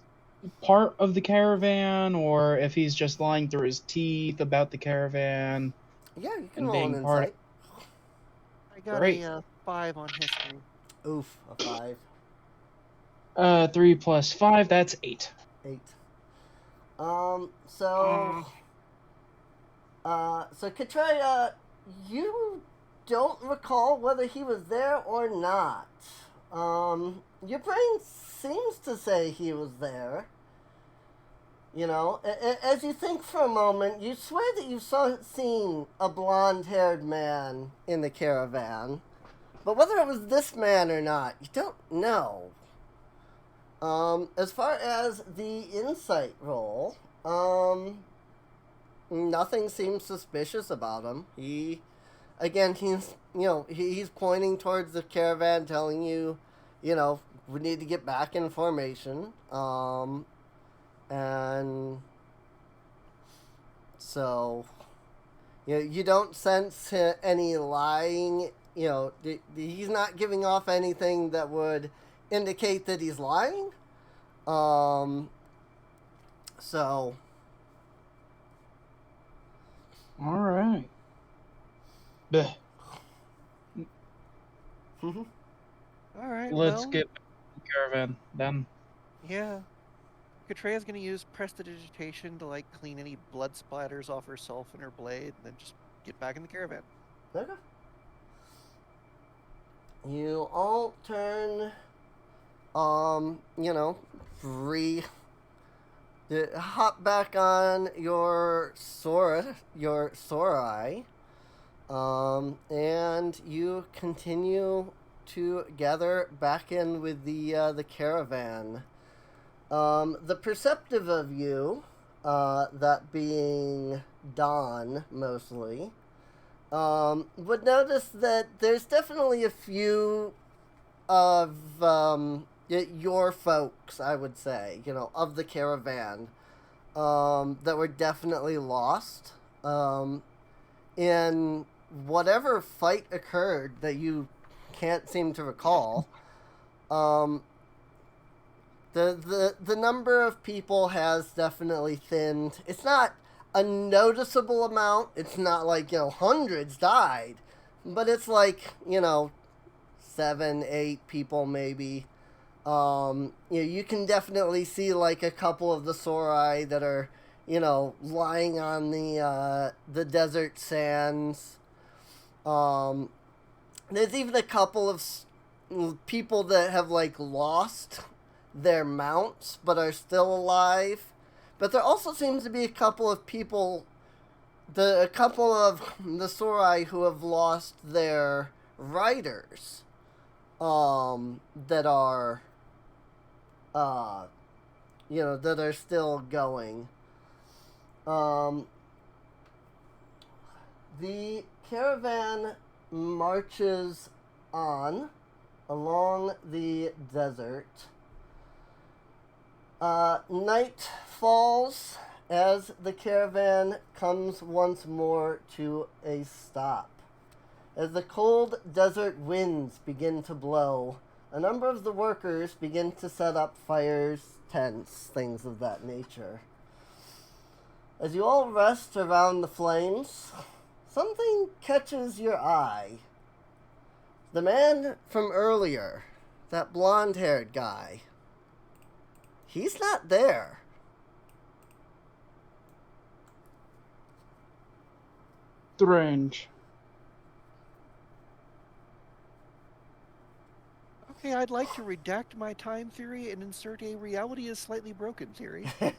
part of the caravan or if he's just lying through his teeth about the caravan Yeah, you can and roll an being part of insight. I got Great. a 5 on history. Oof, a 5. 3 plus 5, that's 8. 8. So Katreya, you don't recall whether he was there or not. Your brain seems to say he was there. You know, as you think for a moment, you swear that you seen a blonde-haired man in the caravan. But whether it was this man or not, you don't know. As far as the insight roll, nothing seems suspicious about him. He's pointing towards the caravan, telling you, we need to get back in formation. And so, you don't sense any lying. He's not giving off anything that would indicate that he's lying. So. All right. Bleh. All right. Let's well, get back to the caravan then. Yeah. Katreya's gonna use prestidigitation to clean any blood splatters off herself and her blade, and then just get back in the caravan. Okay. You all turn, hop back on your Sorai, and you continue to gather back in with the caravan. The perceptive of you, that being Dawn mostly, would notice that there's definitely a few of your folks, I would say, of the caravan, that were definitely lost in whatever fight occurred that you can't seem to recall. The number of people has definitely thinned. It's not a noticeable amount. It's not like, hundreds died. But it's like, 7, 8 people maybe. You can definitely see like a couple of the Sorai that are, lying on the desert sands. There's even a couple of people that have lost their mounts but are still alive. But there also seems to be a couple of people, a couple of the Sorai who have lost their riders, that are, that are still going. The caravan marches on along the desert. Night falls as the caravan comes once more to a stop. As the cold desert winds begin to blow, a number of the workers begin to set up fires, tents, things of that nature. As you all rest around the flames, something catches your eye. The man from earlier, that blonde-haired guy, he's not there. Strange. Okay, I'd like to redact my time theory and insert a reality is slightly broken theory. I'm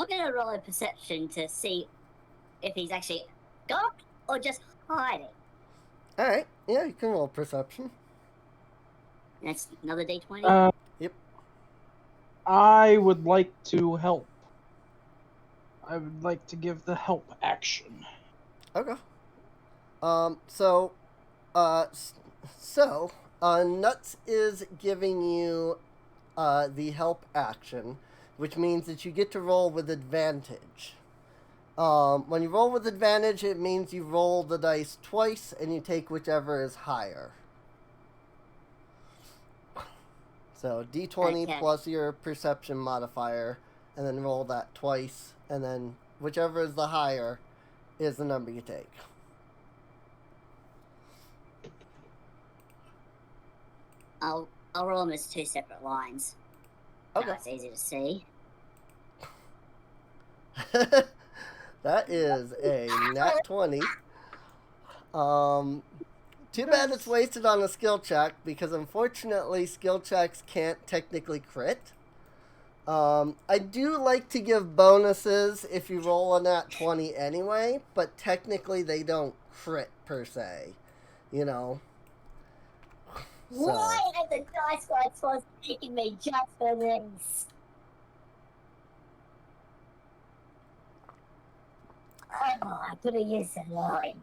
going to roll a perception to see if he's actually gone or just hiding. Alright, yeah, you can roll perception. That's another D20? Yep. I would like to help. I would like to give the help action. Okay. Nuts is giving you the help action, which means that you get to roll with advantage. When you roll with advantage, it means you roll the dice twice and you take whichever is higher. So D20 plus your perception modifier, and then roll that twice, and then whichever is the higher is the number you take. I'll roll them as 2 separate lines. Okay. That's easy to see. That is a nat 20. Too bad it's wasted on a skill check, because unfortunately skill checks can't technically crit. I do like to give bonuses if you roll a nat 20 anyway, but technically they don't crit per se, you know. So. Why are the dice gods supposed to be taking me just for this? Oh, I could have used a line.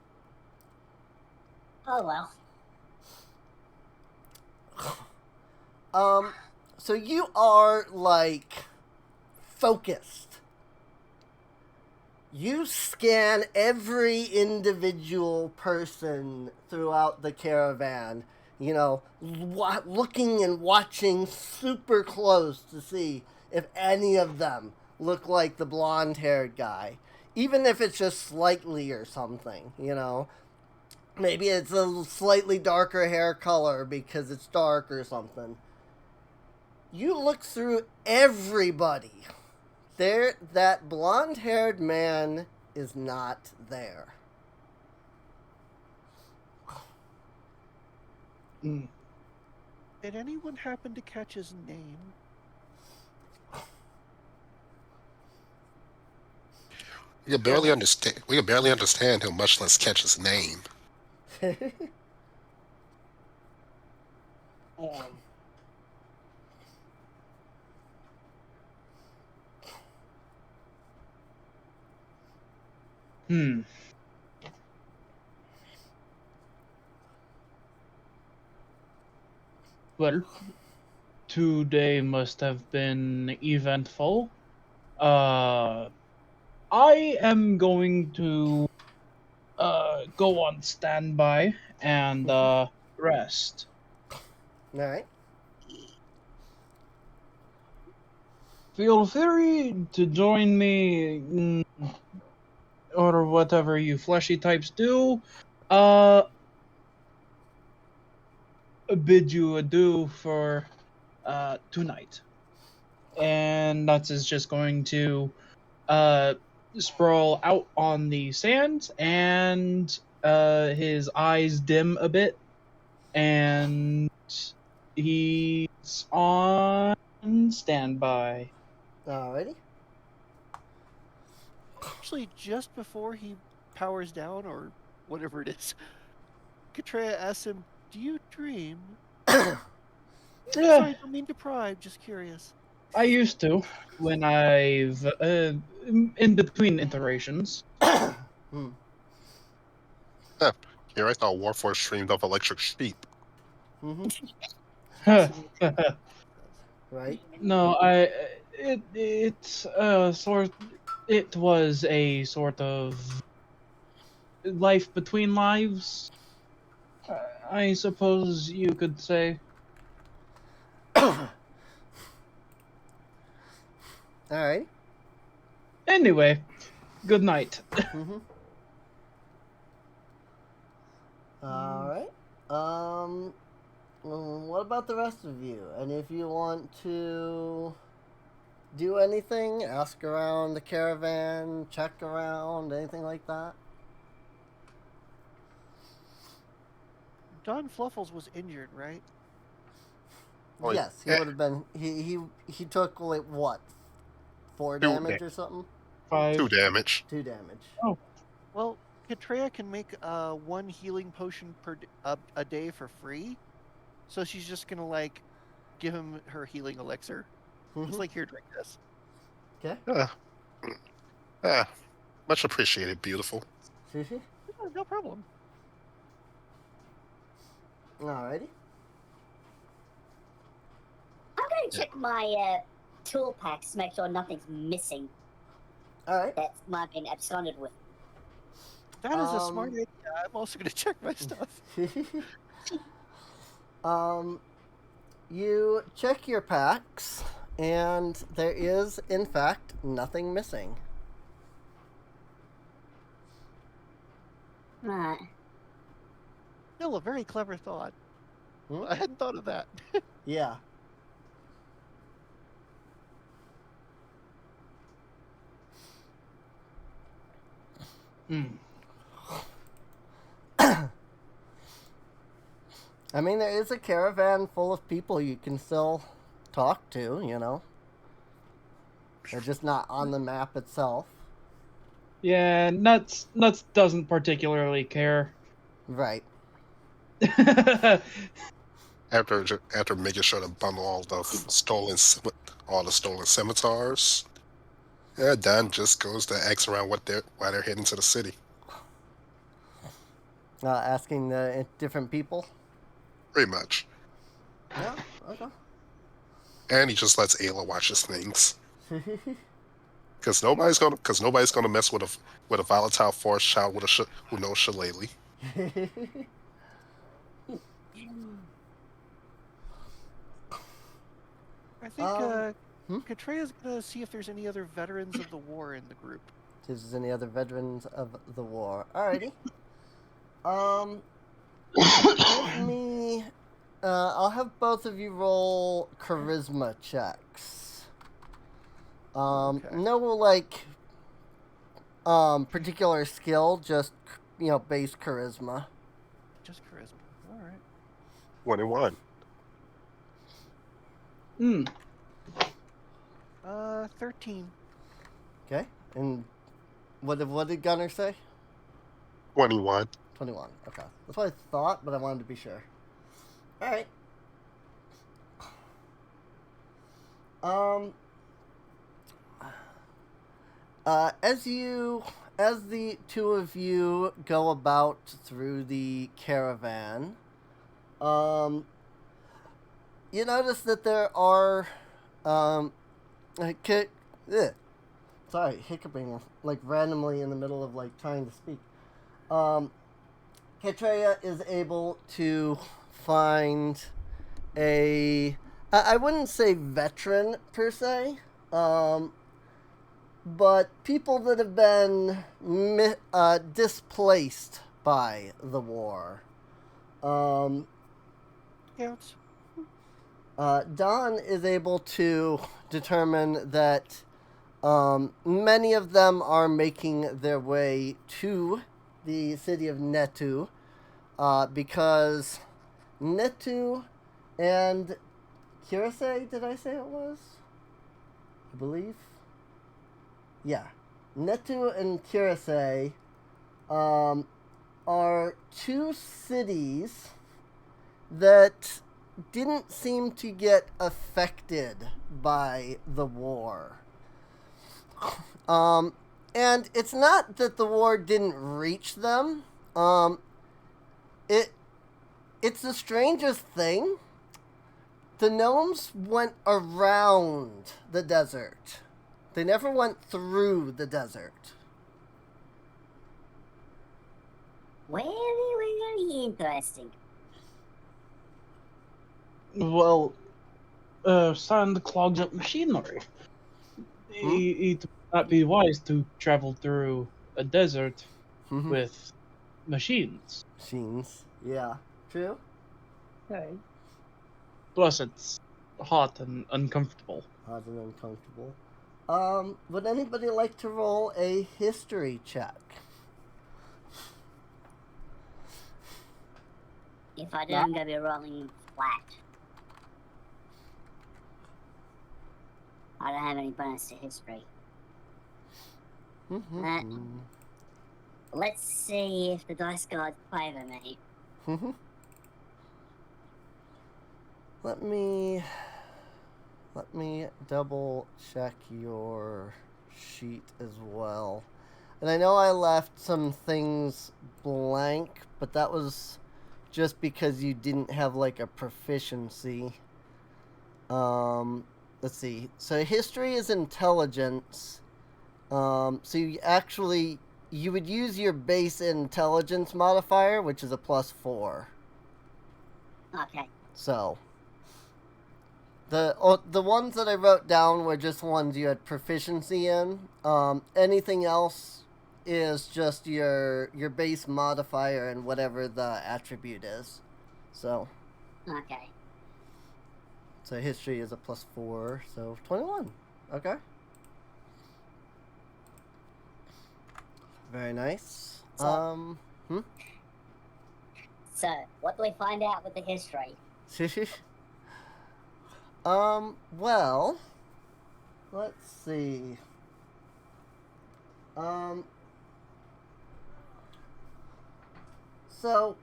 Oh well. So you are, like, focused. You scan every individual person throughout the caravan, you know, looking and watching super close to see if any of them look like the blonde-haired guy. Even if it's just slightly or something, you know. Maybe it's a slightly darker hair color because it's dark or something. You look through everybody. That blonde-haired man is not there. Did anyone happen to catch his name? We can barely understand him, much less catch his name. Well, today must have been eventful. I am going to go on standby and rest. Alright. Feel free to join me, or whatever you fleshy types do. Bid you adieu for tonight. And Nuts is just going to sprawl out on the sand, and his eyes dim a bit, and he's on standby. Alrighty. Actually, just before he powers down, or whatever it is, Katreya asks him, "Do you dream?" Sorry, I don't mean to pry, just curious. I used to, when I've, in between iterations. Yeah, here I thought Warforce streamed of electric sheep. Right? No, it was a sort of life between lives, I suppose you could say. Alright. Anyway, good night. Alright. What about the rest of you? And if you want to do anything, ask around the caravan, check around, anything like that? Don Fluffles was injured, right? Oh, Yes, he would have been. He took, like, what? 4 damage or something? 5. 2 damage. 2 damage. Oh. Well, Katreya can make 1 healing potion a day for free. So she's just gonna, like, give him her healing elixir. Just like, here, drink this. Okay. Much appreciated, beautiful. No problem. Alrighty. check my tool packs to make sure nothing's missing. Alright. That might have been absconded with. That is a smart idea. I'm also going to check my stuff. You check your packs, and there is, in fact, nothing missing. Right. Still a very clever thought. I hadn't thought of that. Yeah. I mean, there is a caravan full of people you can still talk to, you know. They're just not on the map itself. Yeah, Nuts doesn't particularly care. Right. After making sure to bundle all the stolen scimitars, Don just goes to ask around why they're heading to the city. Asking the different people. Pretty much. Yeah. Okay. And he just lets Ayla watch his things. Because nobody's gonna mess with a volatile forest child who knows shillelagh. I think Katrea's going to see if there's any other veterans of the war in the group. If there's any other veterans of the war. Alrighty. Give me... I'll have both of you roll charisma checks. Okay. No, like, particular skill, just, base charisma. Just charisma. All right. 21. 13. Okay. And what did Gunner say? 21. 21. Okay. That's what I thought, but I wanted to be sure. Alright. As the two of you go about through the caravan, you notice that there are, sorry, hiccuping, like, randomly in the middle of, like, trying to speak. Katreya is able to find I wouldn't say veteran, per se, but people that have been displaced by the war. Counts. Don is able to determine that many of them are making their way to the city of Netu, because Netu and Kirase, did I say it was? I believe. Yeah. Netu and Kirase are two cities that didn't seem to get affected by the war. And it's not that the war didn't reach them. It's the strangest thing. The gnomes went around the desert. They never went through the desert. Very interesting. Well, sand clogs up machinery. It would not be wise to travel through a desert with machines. Machines, yeah. True? Okay. Plus, it's hot and uncomfortable. Hot and uncomfortable. Would anybody like to roll a history check? If I do, I'm going to be rolling flat. I don't have any bonus to history. Let's see if the dice gods favor me. Let me double check your sheet as well. And I know I left some things blank, but that was just because you didn't have like a proficiency. Let's see. So history is intelligence. So you would use your base intelligence modifier, which is a +4. Okay. So the ones that I wrote down were just ones you had proficiency in. Anything else is just your base modifier and whatever the attribute is. So. Okay. So history is a +4, so 21. Okay. Very nice. So, what do we find out with the history? Well, let's see. So,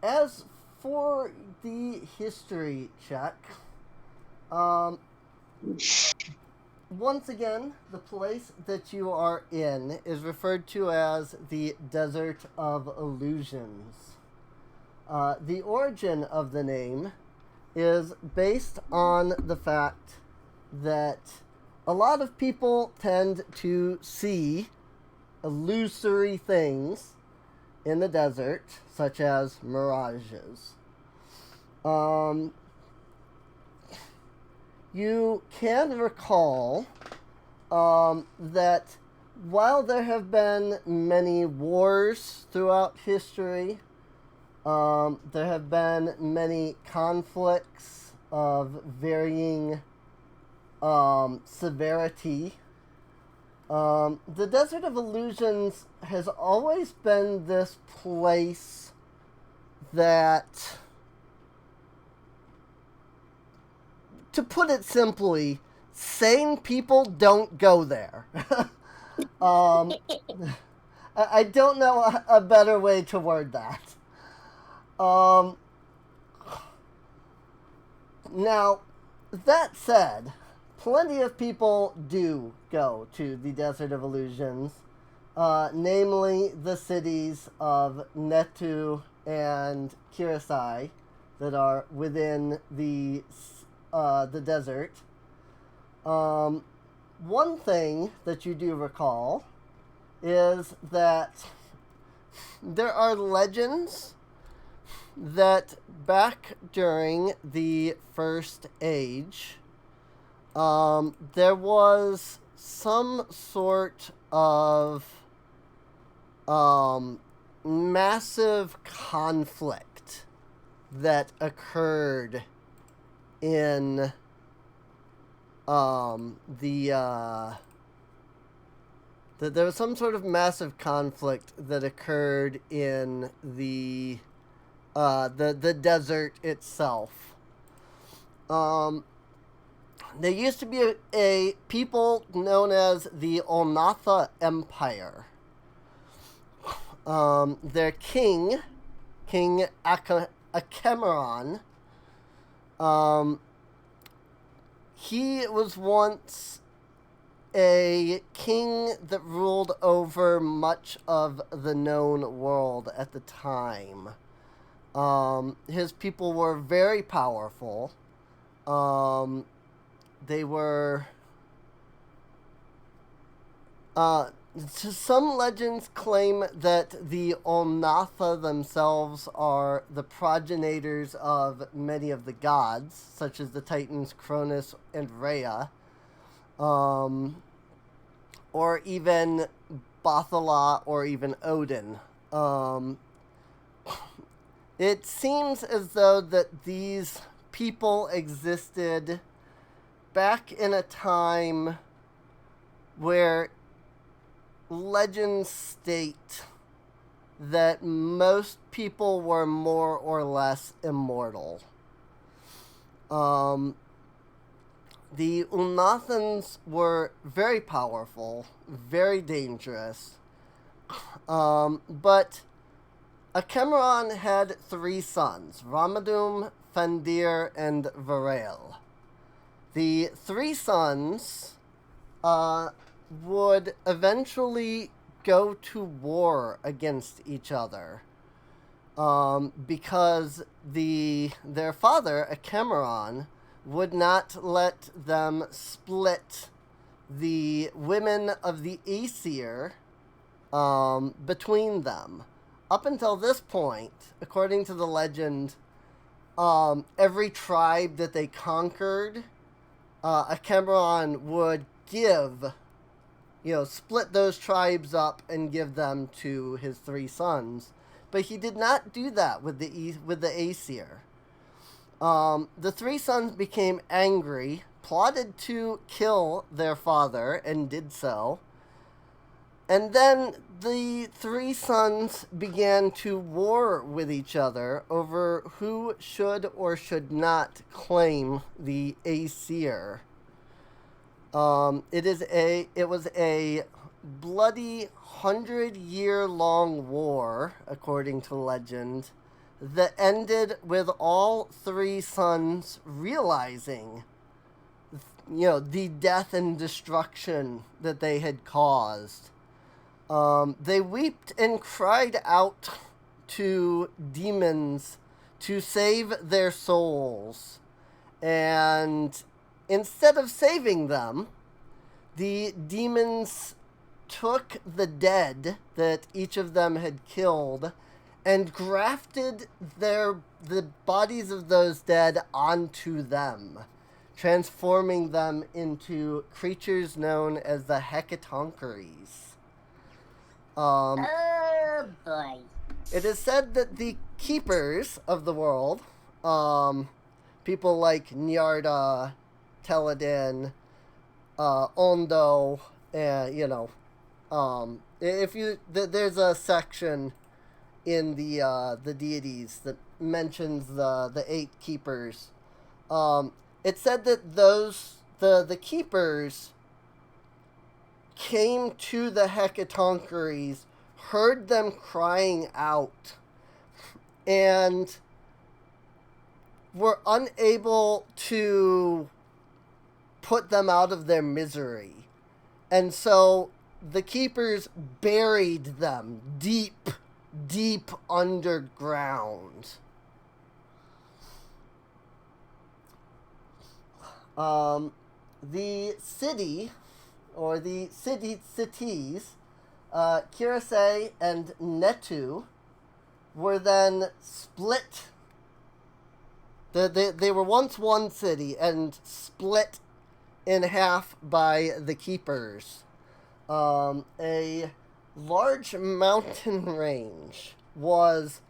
as for the history check, once again, the place that you are in is referred to as the Desert of Illusions. The origin of the name is based on the fact that a lot of people tend to see illusory things in the desert, such as mirages. You can recall that while there have been many wars throughout history, there have been many conflicts of varying severity. The Desert of Illusions has always been this place that, to put it simply, sane people don't go there. I don't know a better way to word that. Now, that said, plenty of people do go to the Desert of Illusions, namely the cities of Netu and Kirasai that are within the desert. One thing that you do recall is that there are legends that back during the First Age, there was some sort of massive conflict that occurred in there was some sort of massive conflict that occurred in the desert itself. There used to be a people known as the Olnatha Empire. Their king Achemeron, he was once a king that ruled over much of the known world at the time. His people were very powerful. They were... some legends claim that the Olnatha themselves are the progenitors of many of the gods, such as the Titans Cronus and Rhea, or even Bathala, or even Odin. It seems as though that these people existed back in a time where legends state that most people were more or less immortal. The Unathans were very powerful, very dangerous, but Achemeron had 3 sons, Ramadum, Fendir, and Varel. The 3 sons would eventually go to war against each other, because their father, Achemeron, would not let them split the women of the Aesir between them. Up until this point, according to the legend, every tribe that they conquered, Achemeron would give, split those tribes up and give them to his 3 sons. But he did not do that with the Aesir. The 3 sons became angry, plotted to kill their father, and did so. And then the 3 sons began to war with each other over who should or should not claim the Aesir. It was a bloody 100-year-long war, according to legend, that ended with all 3 sons realizing, the death and destruction that they had caused. They wept and cried out to demons to save their souls. And instead of saving them, the demons took the dead that each of them had killed and grafted the bodies of those dead onto them, transforming them into creatures known as the Hecatoncheires. Oh boy. It is said that the keepers of the world, people like Nyarda, Teledin, Ondo, and there's a section in the deities that mentions the 8 keepers. It said that the keepers came to the Hecatoncheires, heard them crying out, and were unable to put them out of their misery. And so the keepers buried them deep, deep underground. The city, or the cities, Kirase and Netu, were then split. They were once one city and split in half by the keepers. A large mountain range was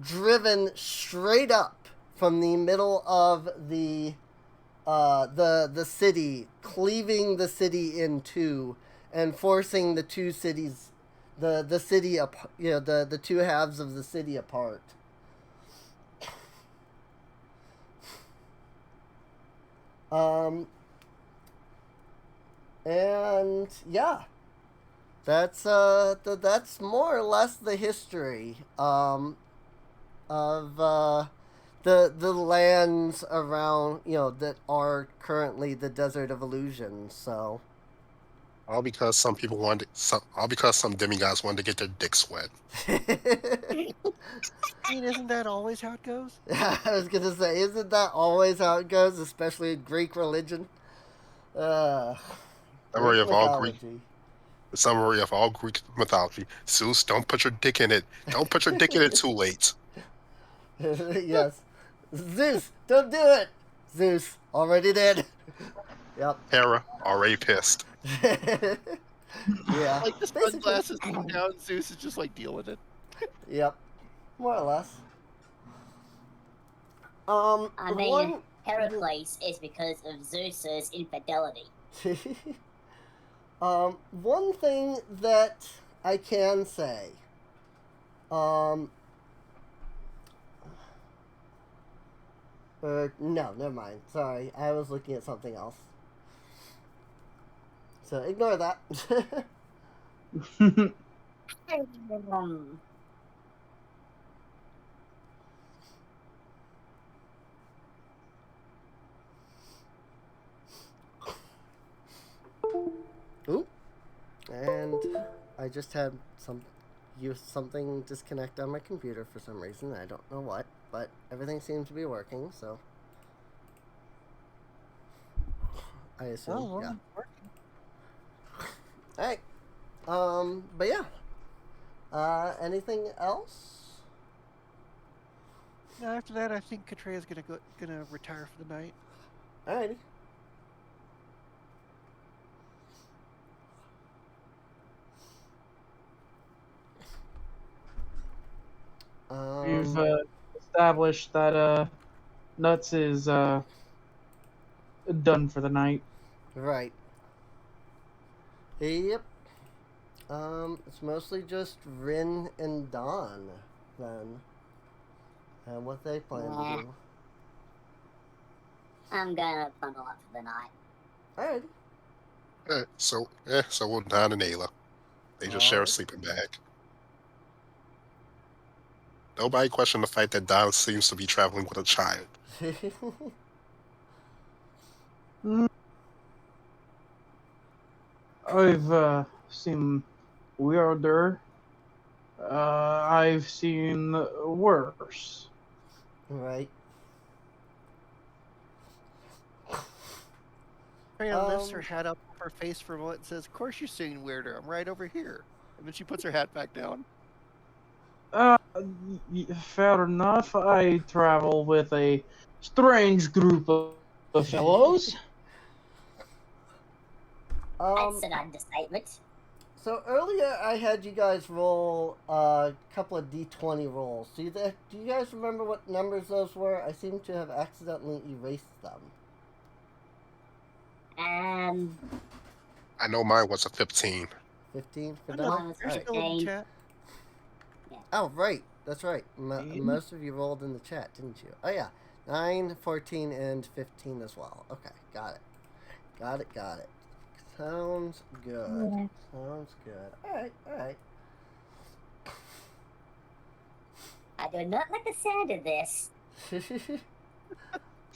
driven straight up from the middle of the city, cleaving the city in two, and forcing the 2 cities, the city the 2 halves of the city apart. And yeah, that's more or less the history of the lands around, that are currently the Desert of Illusion. So All because some demigods wanted to get their dicks wet. I mean, isn't that always how it goes? I was gonna say, isn't that always how it goes, especially in Greek religion? Summary of all Greek mythology. Zeus, don't put your dick in it. Don't put your dick in it too late. Yes. Zeus, don't do it. Zeus, already did. Yep. Hera, already pissed. Yeah. Like the sunglasses come down, Zeus is just like, deal with it. Yep. More or less. I mean, Heracles is because of Zeus's infidelity. One thing that I can say, no, never mind. Sorry, I was looking at something else. So ignore that. Ooh. And I just had something disconnect on my computer for some reason. I don't know what, but everything seems to be working, so. I assume. Oh, well, Yeah. working. All right. But yeah. Anything else? No, after that, I think Katrea's gonna retire for the night. Alrighty. We've established that Nuts is done for the night. Right. Yep. It's mostly just Rin and Dawn, then. And what they plan to do. I'm gonna bundle up for the night. Alright. So will Don and Ayla. They just share a sleeping bag. Nobody questioned the fact that Don seems to be traveling with a child. I've seen weirder. I've seen worse. Right. Katrea lifts her hat up her face for a moment and says, "Of course you're seeing weirder. I'm right over here." And then she puts her hat back down. Fair enough. I travel with a strange group of fellows. That's an understatement. So earlier I had you guys roll a couple of d20 rolls. Do you guys remember what numbers those were? I seem to have accidentally erased them. I know mine was a 15. 15 for I Don? know. There's Alright. still in the chat. Oh, right. That's right. Most of you rolled in the chat, didn't you? Oh, yeah. 9, 14, and 15 as well. Okay, got it. Sounds good. Yeah. Sounds good. Alright. I do not like the sound of this.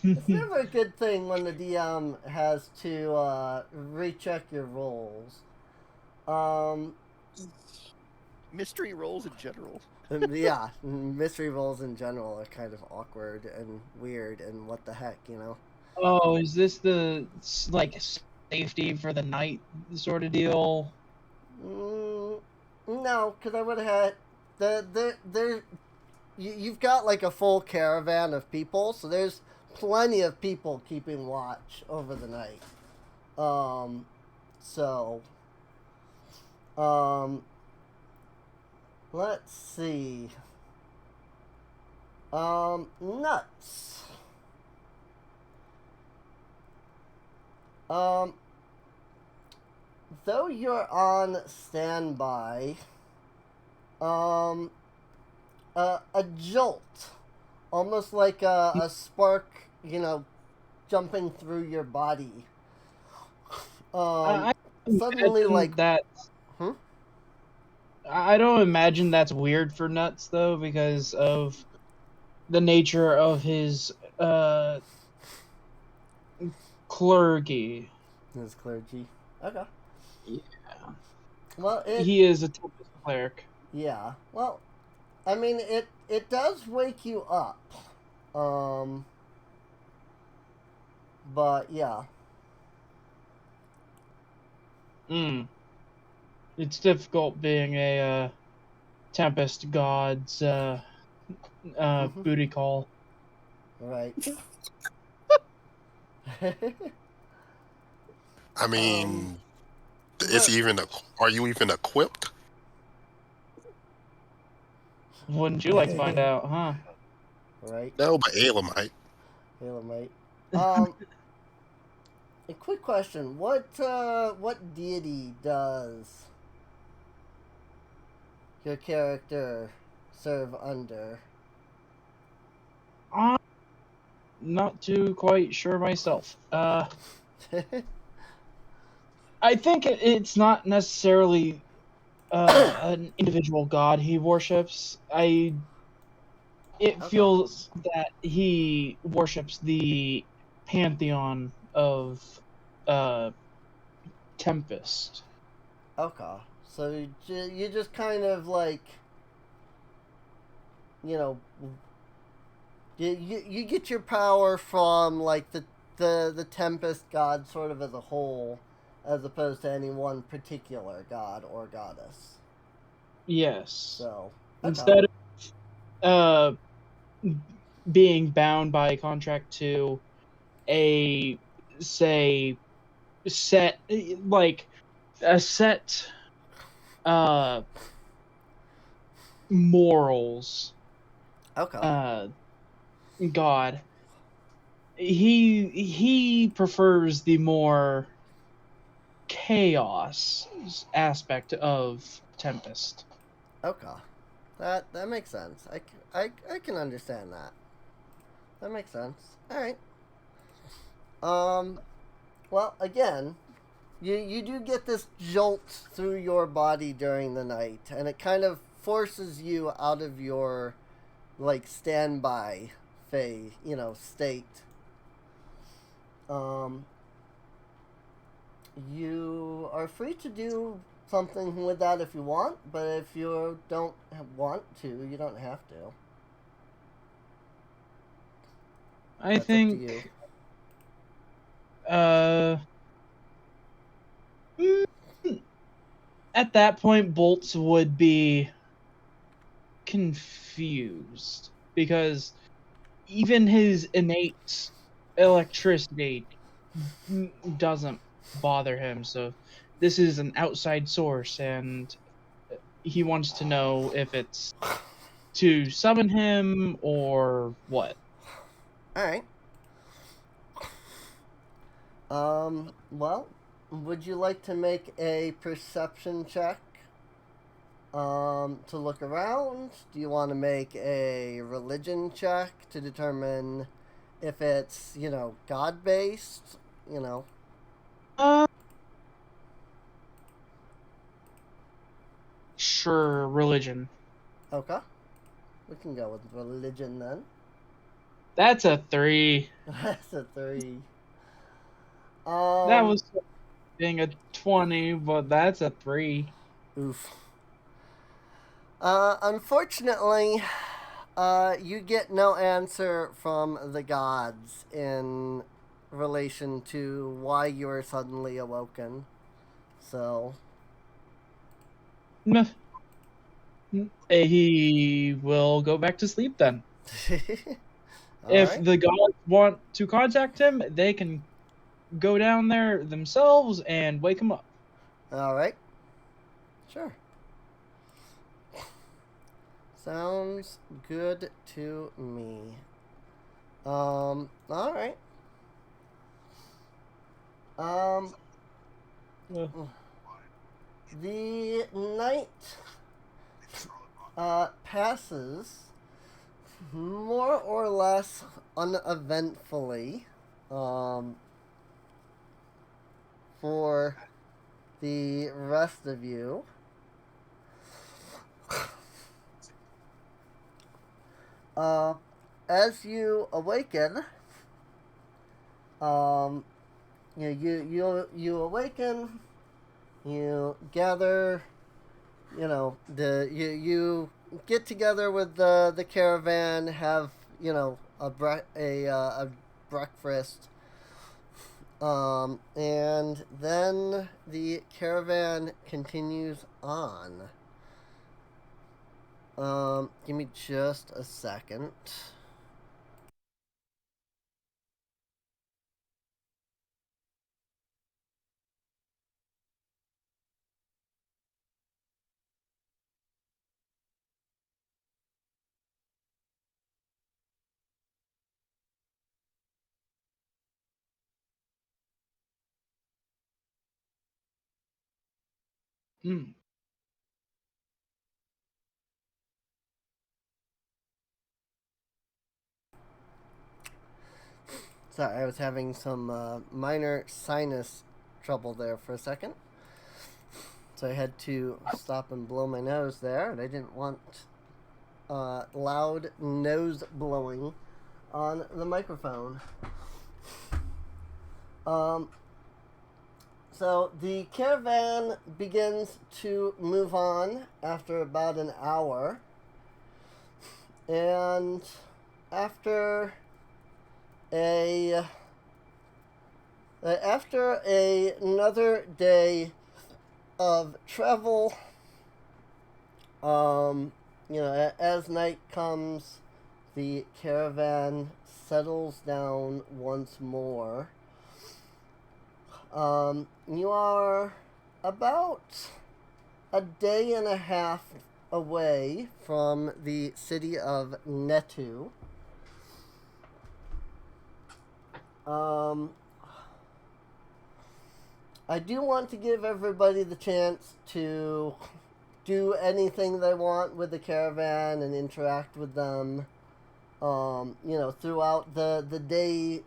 It's never a good thing when the DM has to recheck your rolls. Mystery rolls in general. Yeah, mystery rolls in general are kind of awkward and weird and what the heck, you know? Oh, is this the like safety for the night sort of deal? No, because I would have had you've got like a full caravan of people, so there's plenty of people keeping watch over the night. Let's see. Nuts. Though you're on standby, a jolt, almost like a spark, jumping through your body. Suddenly, like that. I don't imagine that's weird for Nuts though, because of the nature of his clergy. His clergy. Okay. Yeah. Well, he is a Tempest cleric. Yeah. Well, I mean, it does wake you up. But yeah. It's difficult being a Tempest god's booty call. Right. I mean, are you even equipped? Wouldn't you like to find out, huh? Right. No, but Ayla might. Ayla might. A quick question: what deity does your character serve under? I'm not too quite sure myself. I think it's not necessarily an individual god he worships. It feels that he worships the pantheon of Tempest. Okay, so you just kind of like, you get your power from like the the Tempest god sort of as a whole, as opposed to any one particular god or goddess. Yes. So instead of being bound by a contract to a set morals god, he prefers the more chaos aspect of Tempest. Okay. That makes sense. I can understand that. That makes sense. All right. Well, again, you do get this jolt through your body during the night, and it kind of forces you out of your like standby phase, state. You are free to do something with that if you want, but if you don't want to, you don't have to. I That's think up to you. At that point, Bolts would be confused because even his innate electricity doesn't bother him. So this is an outside source, and he wants to know if it's to summon him or what. All right. Well, would you like to make a perception check? To look around? Do you want to make a religion check to determine if it's, God-based? Sure, religion. Okay. We can go with religion then. That's a 3. That's a 3. That was being a 20, but that's a 3. Oof. Unfortunately, you get no answer from the gods in relation to why you are suddenly awoken. So. He will go back to sleep then. If right. the gods want to contact him, they can go down there themselves and wake him up. All right. Sure. Sounds good to me. All right. The night passes more or less uneventfully for the rest of you. As you awaken, you awaken. You gather. You get together with the caravan. Have a breakfast. And then the caravan continues on. Give me just a second. Mm. Sorry, I was having some minor sinus trouble there for a second. So I had to stop and blow my nose there, and I didn't want loud nose blowing on the microphone. So the caravan begins to move on after about an hour. And after a After another day of travel, as night comes, the caravan settles down once more. You are about a day and a half away from the city of Netu. I do want to give everybody the chance to do anything they want with the caravan and interact with them, throughout the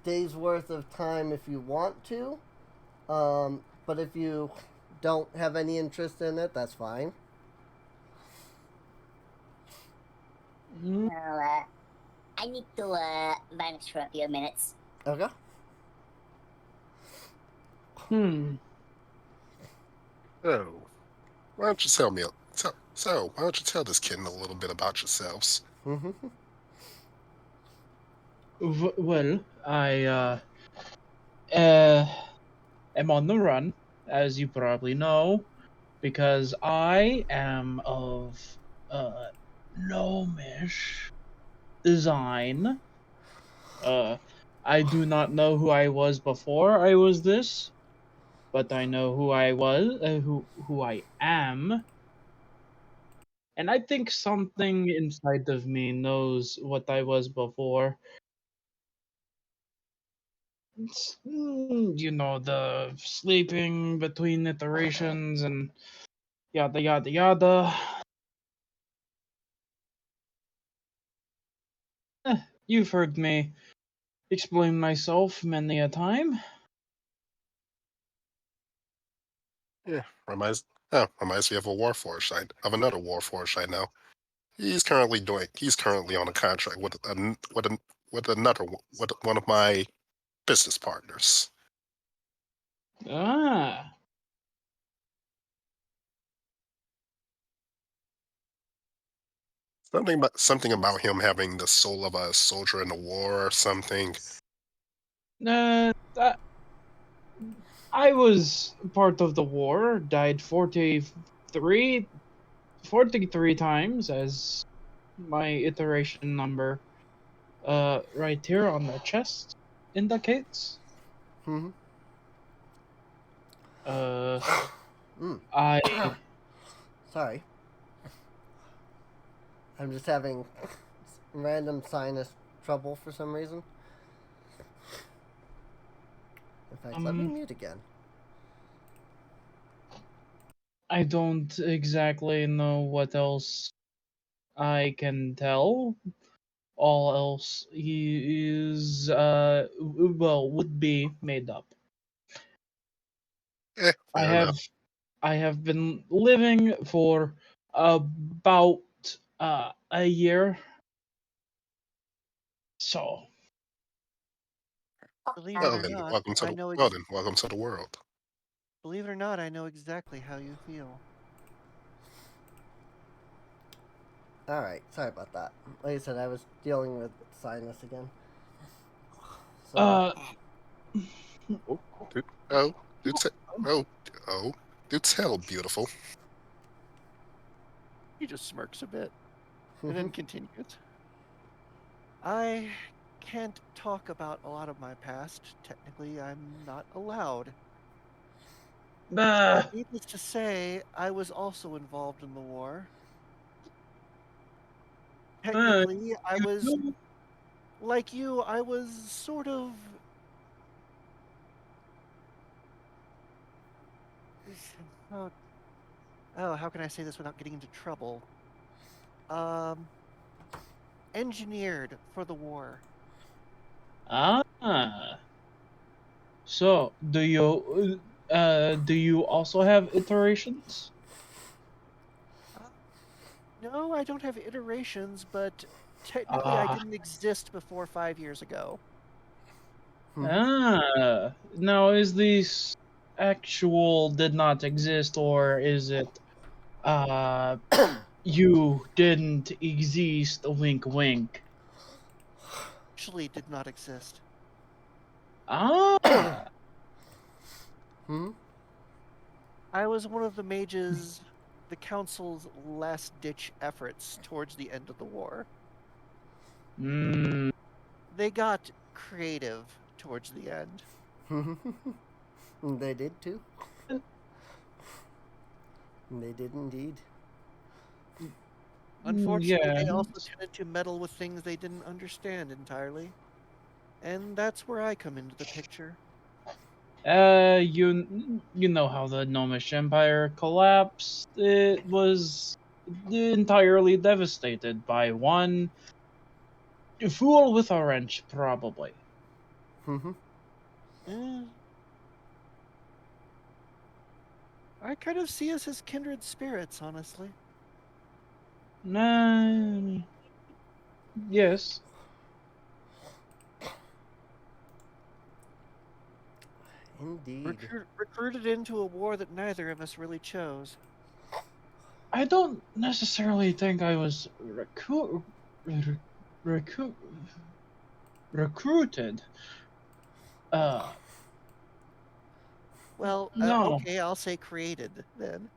day's worth of time if you want to. But if you don't have any interest in it, that's fine. Well, I need to vanish for a few minutes. Okay. Oh, why don't you tell me? So, why don't you tell this kitten a little bit about yourselves? Well, I am on the run, as you probably know, because I am of gnomish design. I do not know who I was before I was this, but I know who I was, who I am. And I think something inside of me knows what I was before. The sleeping between iterations and yada yada yada. You've heard me explain myself many a time. Yeah, reminds me of another Warforged I know. He's currently on a contract with one of my business partners. Ah. Something about him having the soul of a soldier in the war or something. I was part of the war, died 43 times as my iteration number right here on the chest indicates. I Sorry. I'm just having random sinus trouble for some reason. In fact, let me mute again. I don't exactly know what else I can tell. All else is would be made up. Fair enough. I have been living for about a year. So Believe it Well or then, not, welcome to I the know. welcome to the world. Believe it or not, I know exactly how you feel. Alright, sorry about that. Like I said, I was dealing with sinus again. So, Do tell, beautiful. He just smirks a bit and then continues. I can't talk about a lot of my past. Technically, I'm not allowed. Needless to say, I was also involved in the war. Technically, I was like you. I was sort of. How can I say this without getting into trouble? Engineered for the war. So do you also have iterations? No, I don't have iterations, but technically I didn't exist before 5 years ago. Now is this actual did not exist, or is it you didn't exist, wink wink? Actually did not exist. was one of the mages, the council's last-ditch efforts towards the end of the war. Mm, They got creative towards the end. They did too. They did indeed. Unfortunately, yeah. they also tended to meddle with things they didn't understand entirely. And that's where I come into the picture. You know how the Gnomish Empire collapsed. It was entirely devastated by one fool with a wrench, probably. Eh, I kind of see us as kindred spirits, honestly. Yes. Indeed. Recruited into a war that neither of us really chose. I don't necessarily think I was recruited. Well, No. okay, I'll say created then.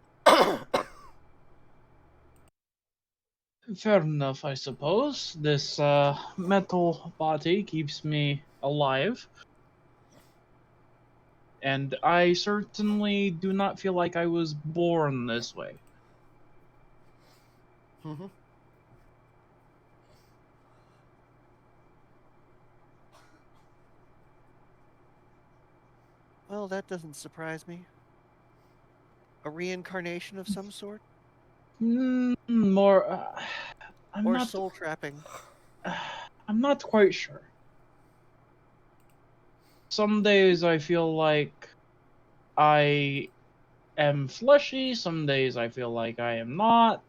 Fair enough, I suppose. This metal body keeps me alive. And I certainly do not feel like I was born this way. Well, that doesn't surprise me. A reincarnation of some sort? More. I'm Or not. soul trapping? I'm not quite sure. Some days I feel like I am fleshy. Some days I feel like I am not.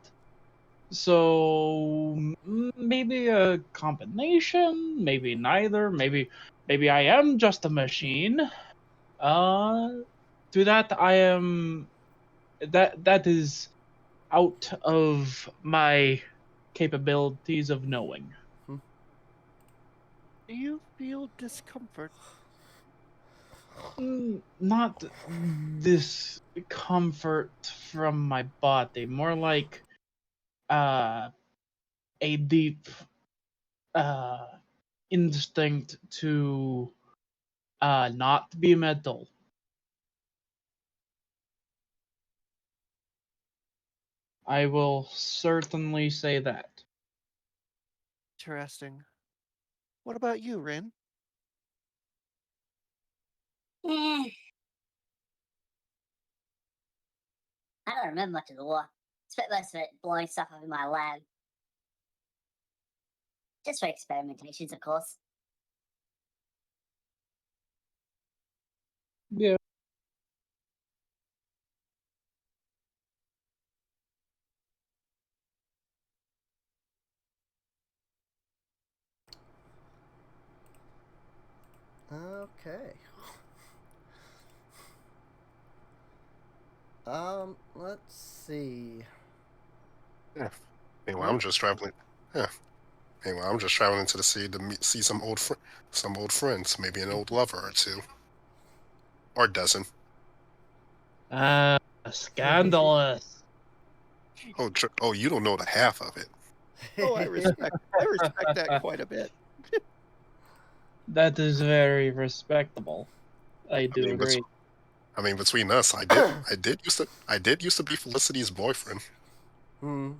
So maybe a combination. Maybe neither. Maybe I am just a machine. To that I am. That is out of my capabilities of knowing. Do you feel discomfort? Not discomfort from my body, more like uh, a deep uh, instinct to not be metal. I will certainly say that. Interesting. What about you, Rin? Eh, I don't remember much of the war. Spent most of it blowing stuff up in my lab. Just for experimentations, of course. Yeah. Okay. Let's see. Yeah. Anyway, Hmm? I'm just traveling. Yeah. Anyway, I'm just traveling to the city to see some old friends, maybe an old lover or two, or a dozen. Scandalous. Oh, you don't know the half of it. Oh, I respect that quite a bit. That is very respectable. I I do mean, agree. between us, I did used to be Felicity's boyfriend. Hmm.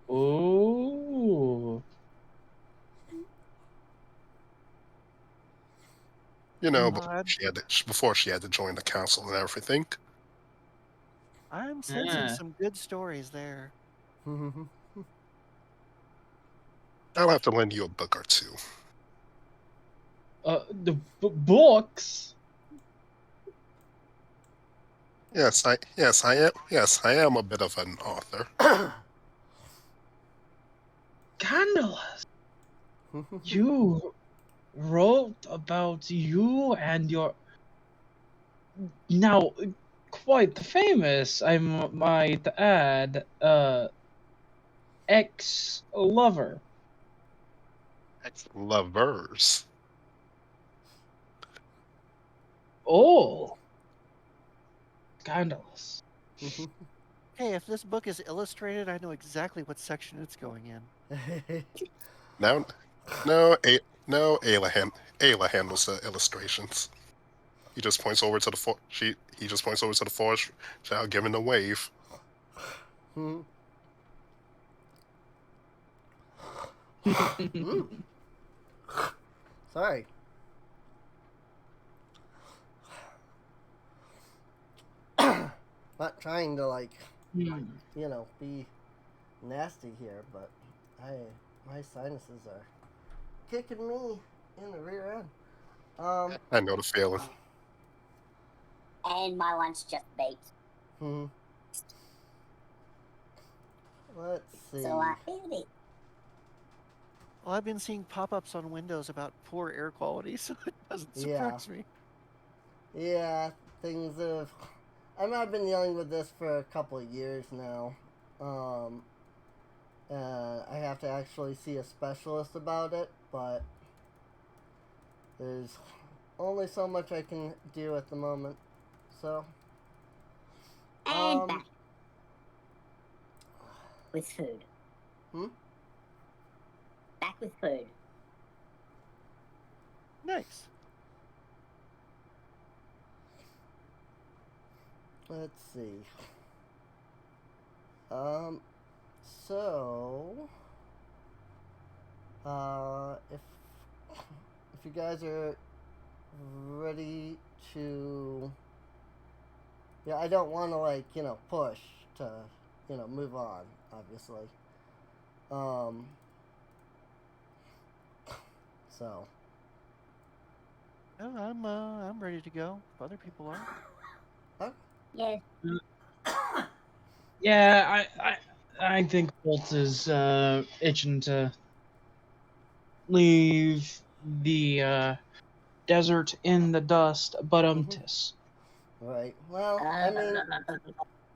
Ooh. You know, Odd. before she had to join the council and everything. I'm sensing Yeah. some good stories there. I'll have to lend you a book or two. The books. Yes, I am a bit of an author. Scandalous. You wrote about you and your now quite famous, I might add, ex-lover. Lovers. Oh, scandalous. Hey, if this book is illustrated, I know exactly what section it's going in. No, Ayla handles the illustrations. He just points over to the he just points over to the forest child giving the wave. Sorry. Not trying to be nasty here, but my sinuses are kicking me in the rear end. I know the feeling. And my lunch just baked. Let's see. So I ate it. Well, I've been seeing pop-ups on Windows about poor air quality, so it doesn't surprise me. Yeah, things have... I've been dealing with this for a couple of years now. I have to actually see a specialist about it, but there's only so much I can do at the moment. So... And back. With food. Back with food. Nice. Let's see. So, if you guys are ready to, I don't want to push to, move on, obviously. So. Oh, I'm ready to go. If other people are. Huh? Yeah. Yeah, I think Bolt is itching to leave the desert in the dust, but Right. Well, I mean,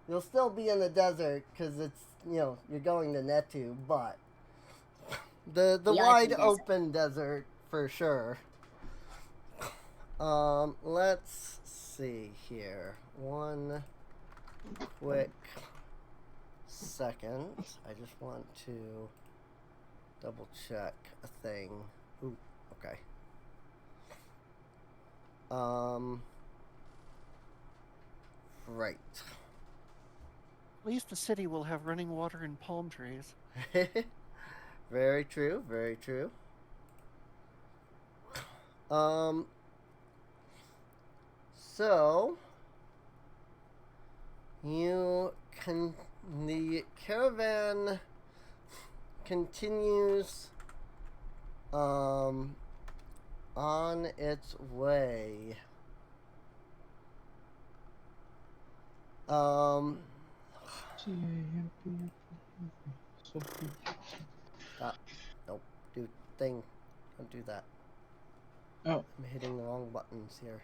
you'll still be in the desert because it's you're going to Netu, but the wide open desert for sure. Let's see here. One quick second. I just want to double check a thing. Ooh, okay. Right. At least the city will have running water and palm trees. Very true, very true. So the caravan continues on its way. Nope. Thing. Don't do that. Oh. I'm hitting the wrong buttons here.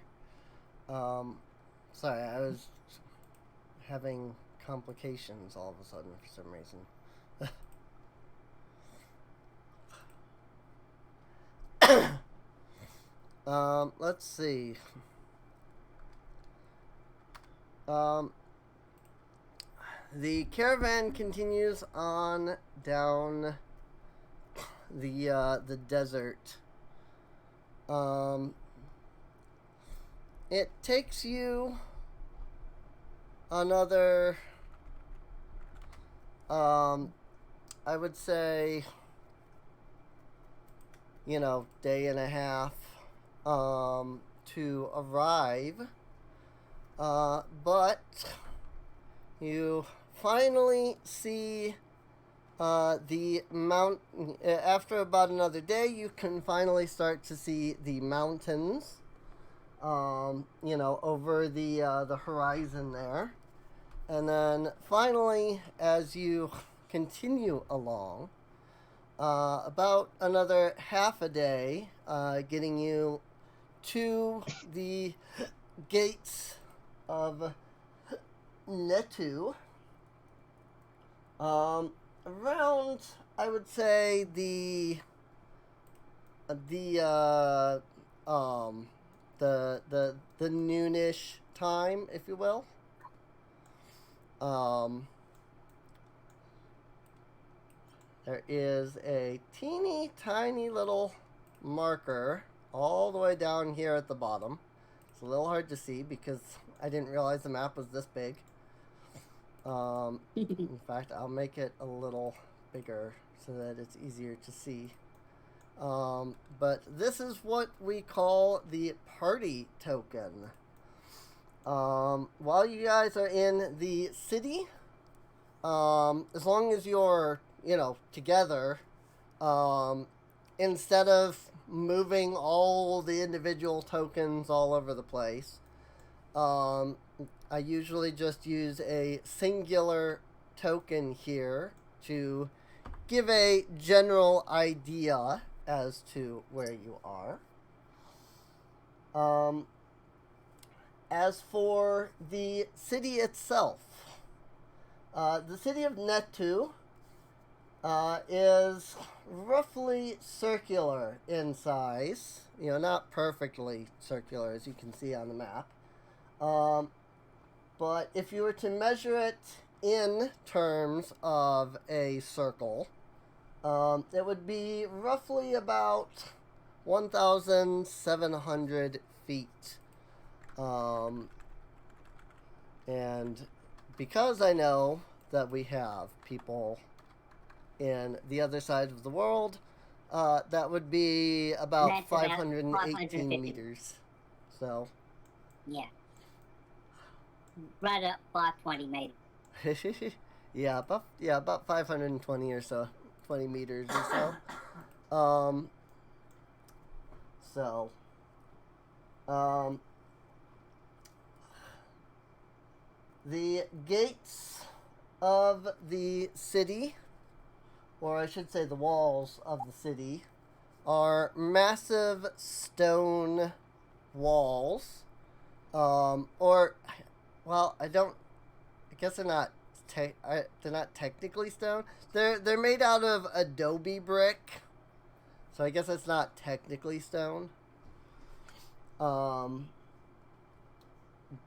Sorry, I was having complications all of a sudden for some reason. Let's see. The caravan continues on down the desert. It takes you another I would say day and a half to arrive, but you finally see the mount. After about another day, you can finally start to see the mountains. Over the horizon there, and then finally, as you continue along, about another half a day, getting you to the gates of Netu. Around, I would say the noonish time, if you will. There is a teeny tiny little marker all the way down here at the bottom. It's a little hard to see because I didn't realize the map was this big. In fact, I'll make it a little bigger so that it's easier to see. But this is what we call the party token. While you guys are in the city, as long as you're, together, instead of moving all the individual tokens all over the place, I usually just use a singular token here to give a general idea as to where you are. As for the city itself, the city of Netu is roughly circular in size. Not perfectly circular, as you can see on the map. But if you were to measure it in terms of a circle, it would be roughly about 1,700 feet. And because I know that we have people in the other side of the world, that would be about That's 518 about 550. meters. So, Yeah. Right up 520 meters. yeah, about 520 or so, 20 meters or so. The gates of the city, or I should say the walls of the city, are massive stone walls. I guess they're not. They're not technically stone. They're made out of adobe brick, so I guess it's not technically stone.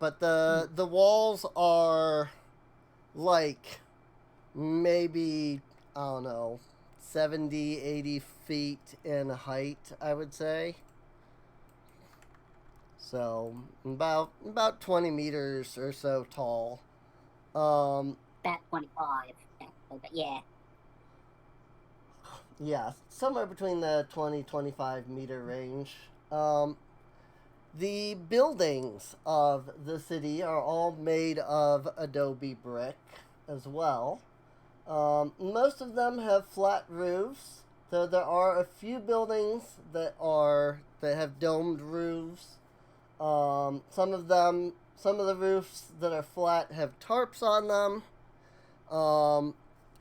But the walls are like maybe, I don't know, 70, 80 feet in height, I would say. So about 20 meters or so tall. About 25. But yeah. Yeah, somewhere between the 20-25 meter range. The buildings of the city are all made of adobe brick as well. Most of them have flat roofs, though there are a few buildings that have domed roofs. Some of the roofs that are flat have tarps on them.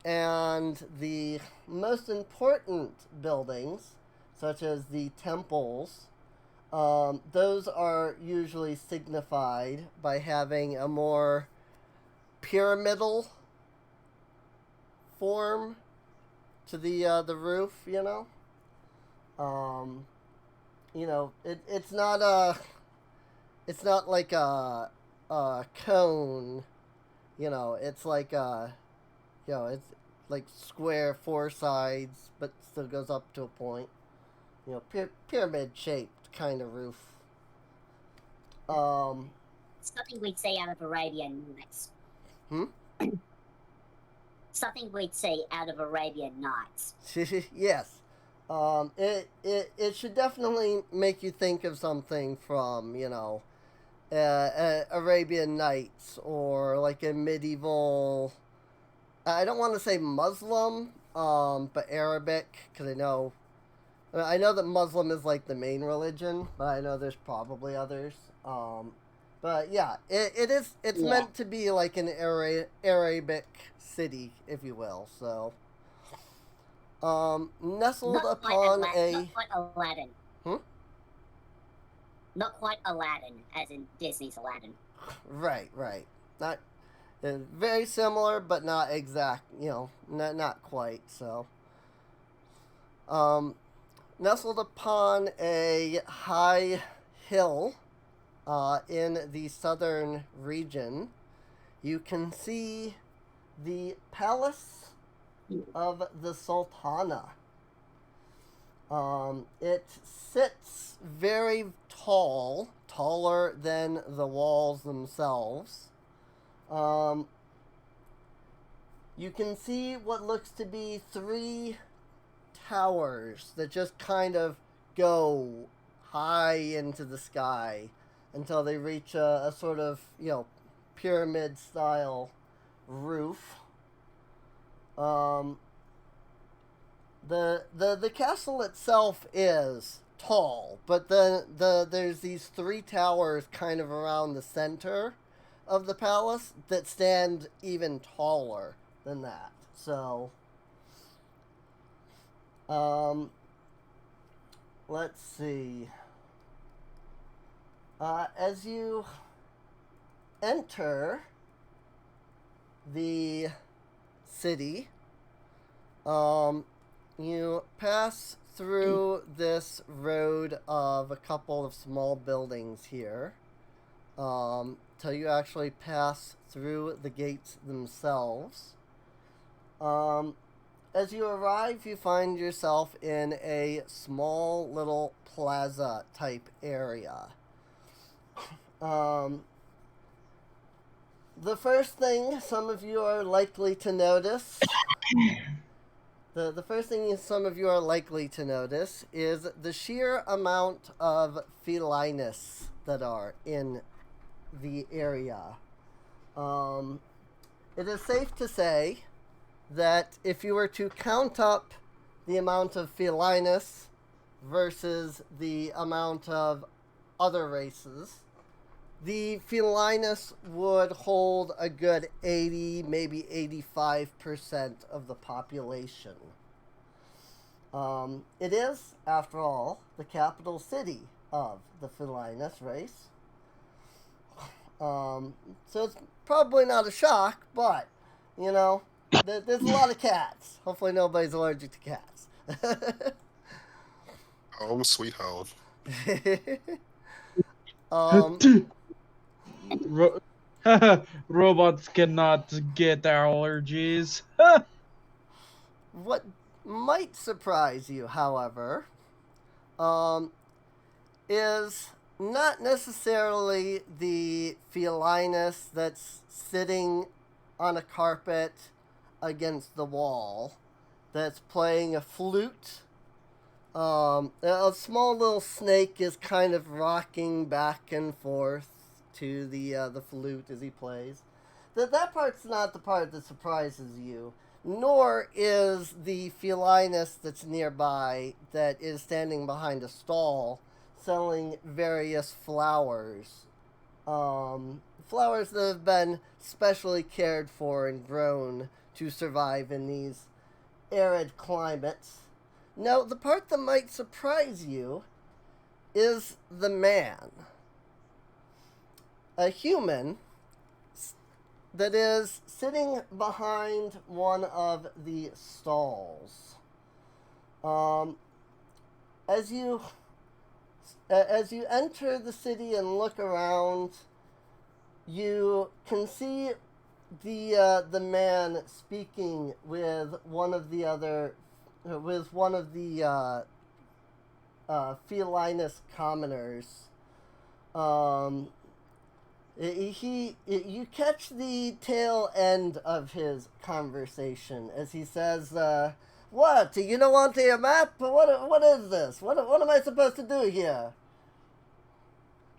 And the most important buildings, such as the temples, those are usually signified by having a more pyramidal form to the roof. It's not like a cone. It's like it's like square, 4 sides, but still goes up to a point. Pyramid shaped kind of roof. Something we'd see out of Arabian Nights. Something we'd see out of Arabian Nights. Yes. It should definitely make you think of something from, Arabian Nights, or like a medieval, I don't want to say Muslim, but Arabic, because I know that Muslim is like the main religion, but I know there's probably others. But yeah, it's meant to be like an Arabic city, if you will. So, nestled Not upon Not quite Aladdin. Hmm? Not quite Aladdin, as in Disney's Aladdin. Right. Not very similar, but not exact. Not quite. So, nestled upon a high hill in the southern region you can see the palace of the Sultana. It sits very tall, taller than the walls themselves. You can see what looks to be 3 towers that just kind of go high into the sky until they reach a sort of, pyramid style roof. The castle itself is tall, but there's these 3 towers kind of around the center of the palace that stand even taller than that. So, let's see. As you enter the city, you pass through this road of a couple of small buildings here, till you actually pass through the gates themselves. As you arrive, you find yourself in a small little plaza type area. The first thing some of you are likely to notice The first thing some of you are likely to notice is the sheer amount of felinus that are in the area. It is safe to say that if you were to count up the amount of felinus versus the amount of other races, the felinus would hold a good 80, maybe 85% of the population. It is, after all, the capital city of the felinus race. So it's probably not a shock, but, there's a lot of cats. Hopefully nobody's allergic to cats. Home sweet home. Robots cannot get allergies. What might surprise you, however, is not necessarily the felinus that's sitting on a carpet against the wall that's playing a flute. A small little snake is kind of rocking back and forth to the flute as he plays. That part's not the part that surprises you, nor is the felinus that's nearby that is standing behind a stall selling various flowers. Flowers that have been specially cared for and grown to survive in these arid climates. Now, the part that might surprise you is the man. A human that is sitting behind one of the stalls. As you enter the city and look around, you can see the man speaking with one of the felinus commoners. You catch the tail end of his conversation as he says, "What? You don't want a map? What is this? What am I supposed to do here?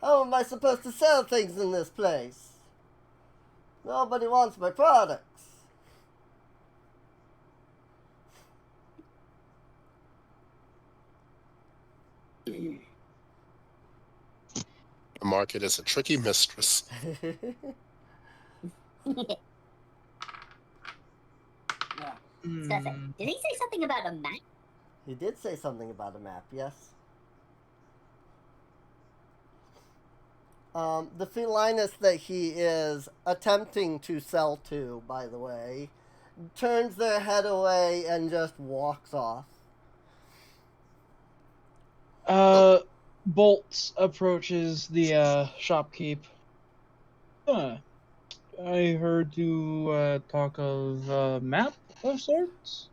How am I supposed to sell things in this place? Nobody wants my products." The market is a tricky mistress. Yeah. Did he say something about a map? He did say something about a map, yes. The felinus that he is attempting to sell to, by the way, turns their head away and just walks off. Bolts approaches the shopkeep. I heard you talk of a map of sorts.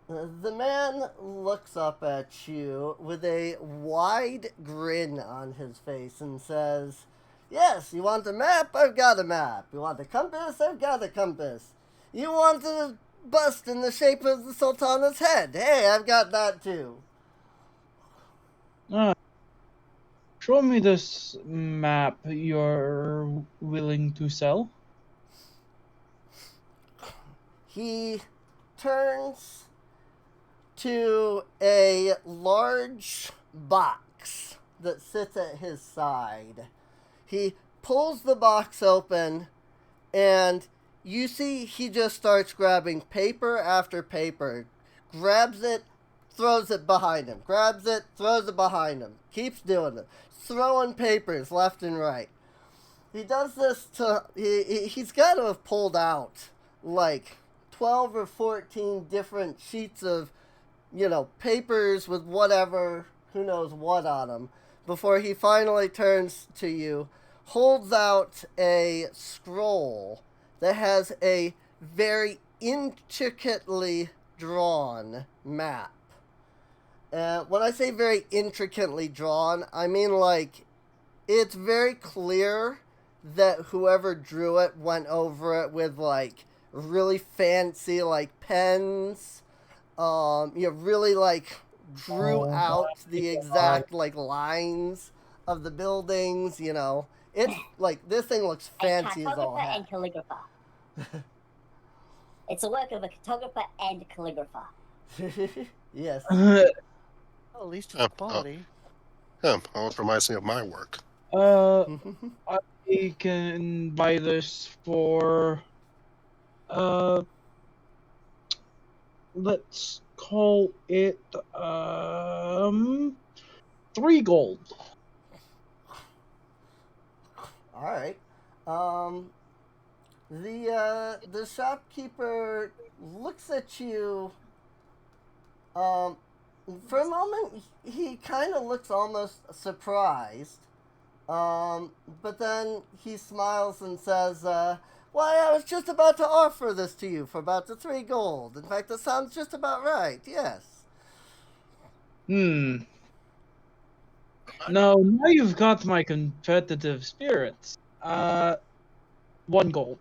The man looks up at you with a wide grin on his face and says, "Yes, you want a map? I've got a map. You want a compass? I've got a compass. You want a bust in the shape of the Sultana's head? Hey, I've got that too." Show me this map you're willing to sell. He turns to a large box that sits at his side. He pulls the box open, and you see he just starts grabbing paper after paper, grabs it, throws it behind him, grabs it, throws it behind him, keeps doing it, throwing papers left and right. He does this to, he's got to have pulled out like 12 or 14 different sheets of, papers with whatever, who knows what on them, before he finally turns to you, holds out a scroll that has a very intricately drawn map. When I say very intricately drawn, I mean like it's very clear that whoever drew it went over it with like really fancy like pens. Really like drew out the exact like lines of the buildings. It's like this thing looks fancy as all cartographer heck. and calligrapher. It's a work of a cartographer and calligrapher. Yes. Well, at least it's quality. Almost reminds me of my work. I can buy this for let's call it 3 gold. All right. The shopkeeper looks at you. For a moment, he kind of looks almost surprised. But then he smiles and says, "Why, I was just about to offer this to you for about the 3 gold. In fact, that sounds just about right. Yes." No, now you've got my competitive spirits. 1 gold.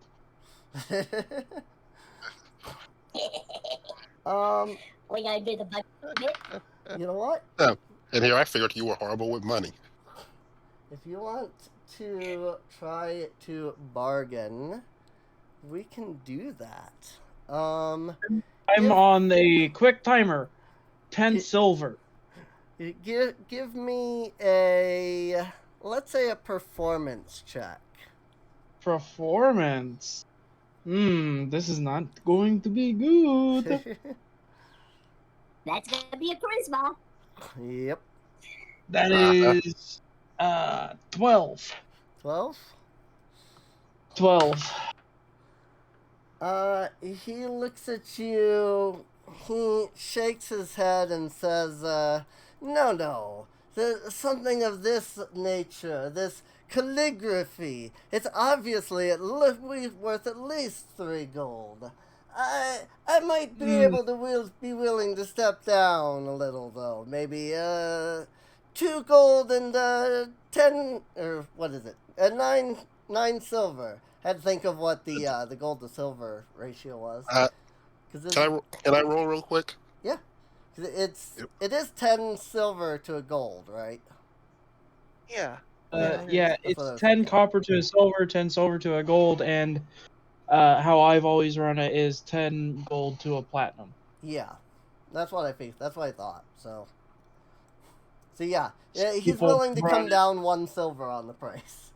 We gonna do the budget bit? You know what? And here I figured you were horrible with money. If you want to try to bargain, we can do that. I'm on a quick timer. 10 silver. Give me let's say a performance check. Performance. This is not going to be good. That's gonna be a charisma. Yep. That is 12. 12? 12. He looks at you, he shakes his head and says, no, there's something of this nature, this calligraphy. It's obviously worth at least 3 gold. I might be able to be willing to step down a little, though. Maybe 2 gold and 10, or what is it? 9 silver. Had to think of what the gold to silver ratio was. Can I roll real quick? Yeah, it is 10 silver to a gold, right? Yeah. Yeah, it's 10 copper to a silver, 10 silver to a gold, and how I've always run it is 10 gold to a platinum. Yeah, that's what I think. That's what I thought. So yeah, he's willing to come down 1 silver on the price.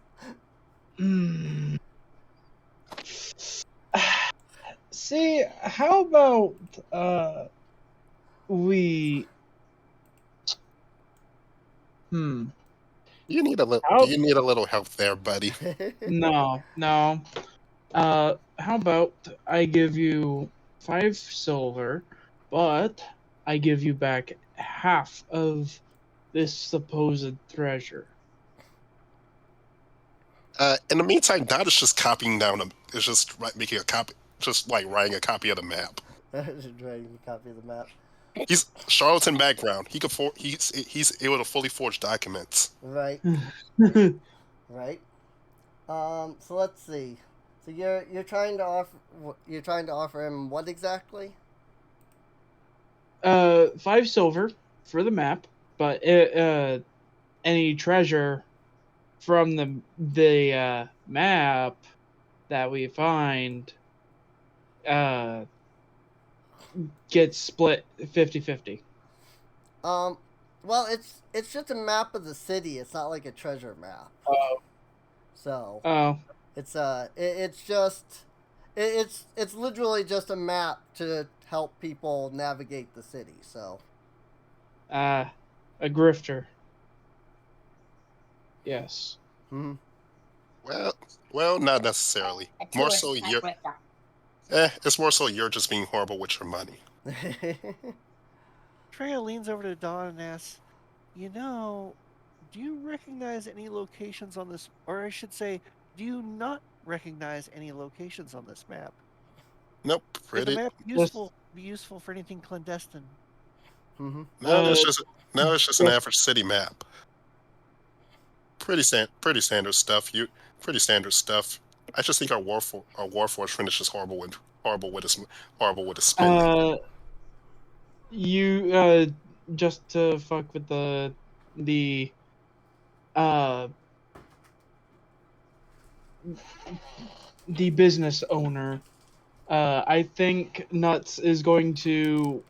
See, how about we? You need a little help there, buddy. No. How about I give you 5 silver, but I give you back half of this supposed treasure. In the meantime, Dot is just copying down. It's just making a copy, just like writing a copy of the map. Just writing a copy of the map. He's charlatan background. He's able to fully forge documents. Right. Right. So let's see. So you're trying to offer him what exactly? 5 silver for the map, but any treasure from the map that we find gets split 50-50. Well, it's just a map of the city. It's not like a treasure map. Oh. So Oh. it's literally just a map to help people navigate the city. So. A grifter. Yes. Hmm. Well, not necessarily. A More tourist so, type rector. it's more so you're just being horrible with your money. Treya leans over to Dawn and asks, do you recognize any locations on this, or I should say, do you not recognize any locations on this map? Nope, Is pretty. the map be useful for anything clandestine? Mm-hmm. No, it's just an average city map. Pretty standard stuff. Pretty standard stuff. I just think our Warforged friend is just horrible with his spending. You just to fuck with the business owner. I think Nuts is going to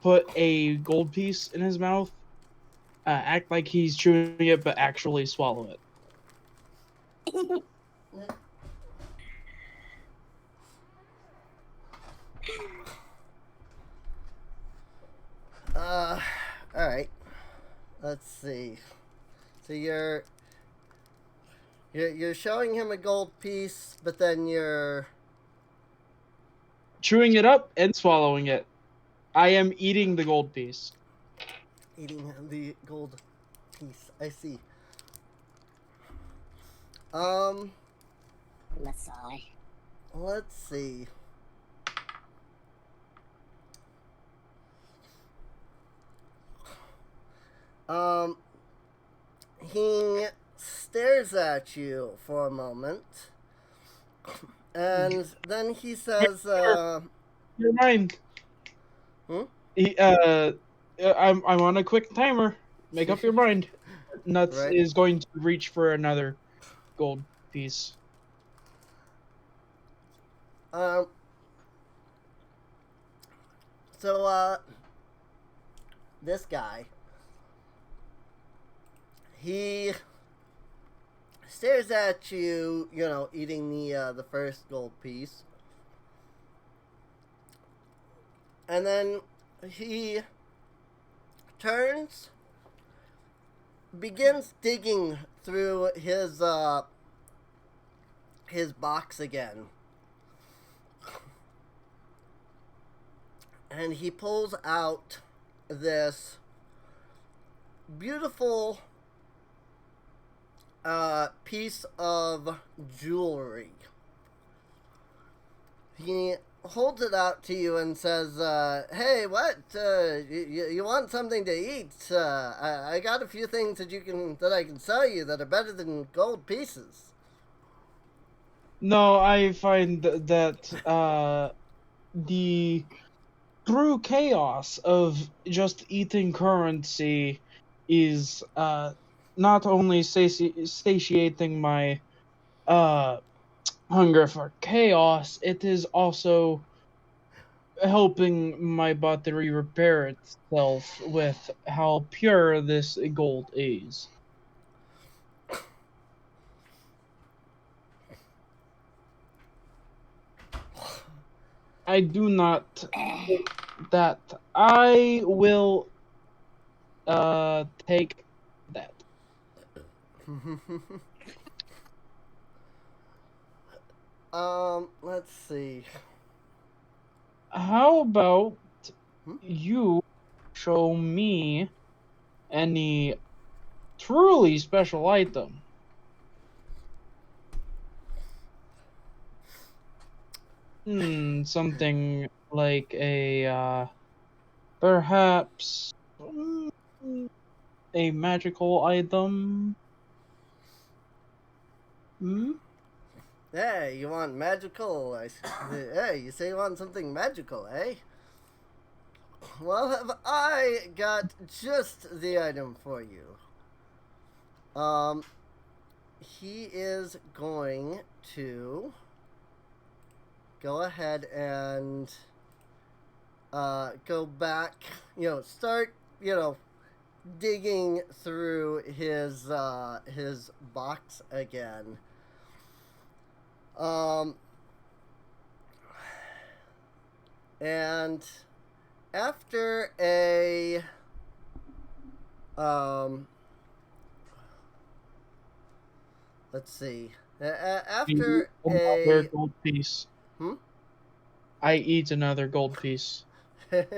put a gold piece in his mouth, act like he's chewing it, but actually swallow it. All right. Let's see. So you're showing him a gold piece, but then you're chewing it up and swallowing it. I am eating the gold piece. Eating the gold piece. I see. Masai. Let's see. He stares at you for a moment, and then he says, Your mind. Hmm? I'm on a quick timer. Make up your mind. Nuts Right. is going to reach for another gold piece. So, this guy, he stares at you, eating the first gold piece. And then he turns, begins digging through his box again. And he pulls out this beautiful piece of jewelry. He holds it out to you and says, hey, what? You want something to eat? I got a few things that I can sell you that are better than gold pieces. No, I find that the true chaos of just eating currency is not only satiating my hunger for chaos, it is also helping my body repair itself with how pure this gold is. I do not think that I will take that. Let's see. How about you show me any truly special item? Something like perhaps a magical item. Hmm? Hey, you want magical? Hey, you say you want something magical, eh? Well, have I got just the item for you. He is going to go ahead and go back, start, digging through his box again. And after a let's see. After Another a gold piece. hmm? I eat another gold piece. It's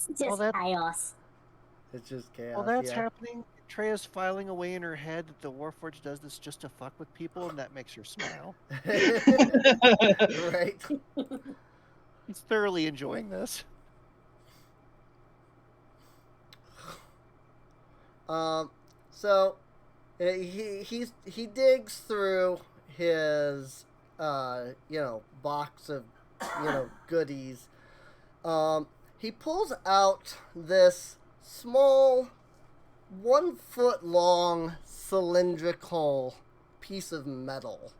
just Well, that- chaos. It's just chaos. While that's yeah. happening, Treya's filing away in her head that the Warforged does this just to fuck with people, and that makes her smile. Right. He's thoroughly enjoying this. So he digs through his box of goodies. He pulls out this small 1 foot long cylindrical piece of metal.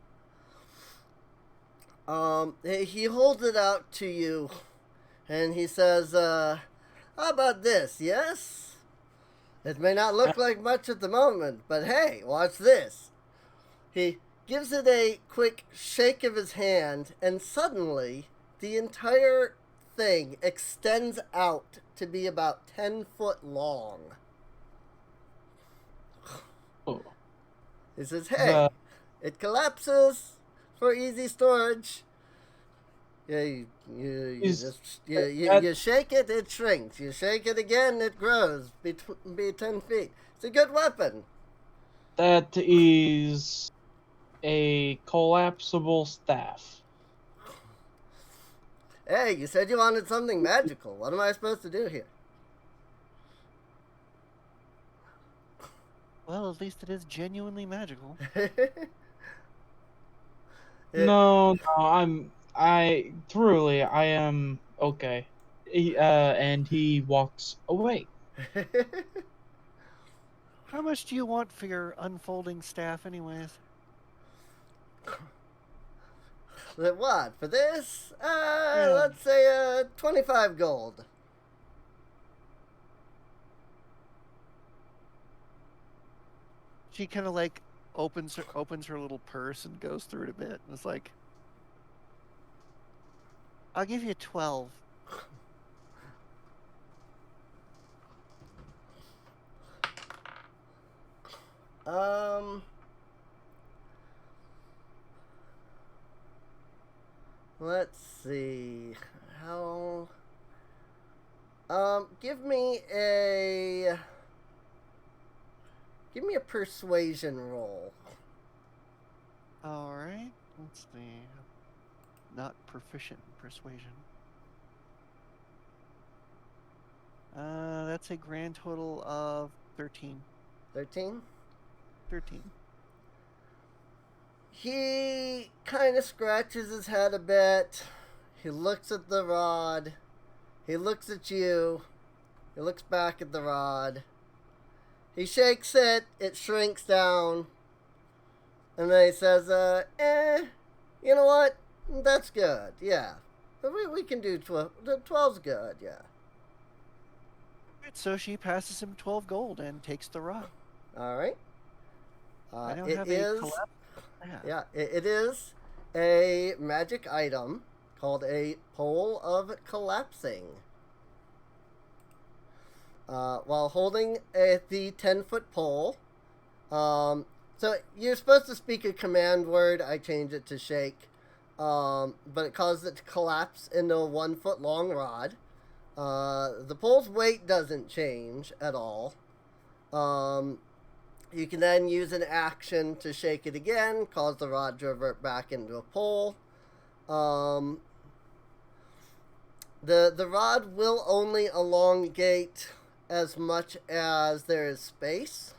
He holds it out to you and he says, how about this, yes? It may not look like much at the moment, but hey, watch this. He gives it a quick shake of his hand, and suddenly the entire thing extends out to be about 10 foot long. Oh. He says, hey, it collapses for easy storage. Yeah, you shake it, it shrinks. You shake it again, it grows. Be 10 feet. It's a good weapon. That is a collapsible staff. Hey, you said you wanted something magical. What am I supposed to do here? Well, at least it is genuinely magical. No, I am okay. And he walks away. How much do you want for your unfolding staff, anyways? What, for this? Let's say 25 gold. She kind of like opens her little purse and goes through it a bit. And it's like, I'll give you 12. Let's see. How... give me a persuasion roll. Alright, let's see. Not proficient in persuasion. That's a grand total of 13. 13? 13. He kind of scratches his head a bit. He looks at the rod. He looks at you. He looks back at the rod. He shakes it. It shrinks down. And then he says, you know what? That's good, yeah. But we can do 12. 12's good, yeah. So she passes him 12 gold and takes the rod. All right. I don't it have is, a collapse. Yeah, it is a magic item called a Pole of Collapsing. While holding the 10-foot pole, so you're supposed to speak a command word. I changed it to shake, but it causes it to collapse into a 1 foot long rod. The pole's weight doesn't change at all. You can then use an action to shake it again, cause the rod to revert back into a pole. The rod will only elongate as much as there is space.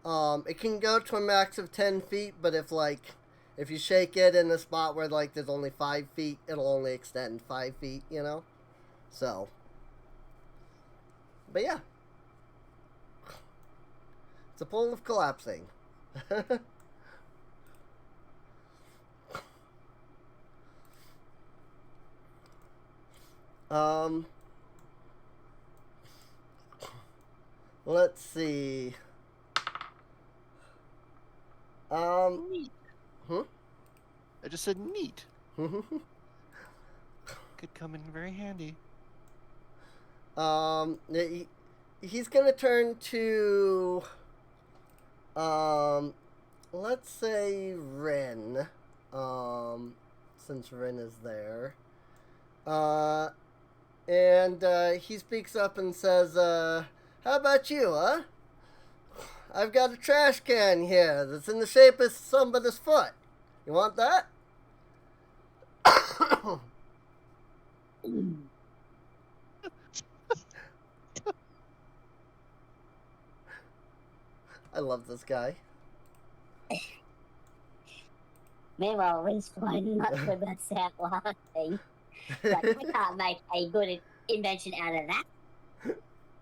It can go to a max of 10 feet, but if you shake it in a spot where there's only 5 feet, it'll only extend 5 feet, So, but yeah, it's a pull of collapsing. Let's see. Neat. Hmm? I just said neat. Could come in very handy. He's gonna turn to, let's say Ren, since Ren is there. And he speaks up and says, how about you, huh? I've got a trash can here that's in the shape of somebody's foot. You want that? I love this guy. Meanwhile, Respawn not sure about that last thing. But we can't make a good invention out of that.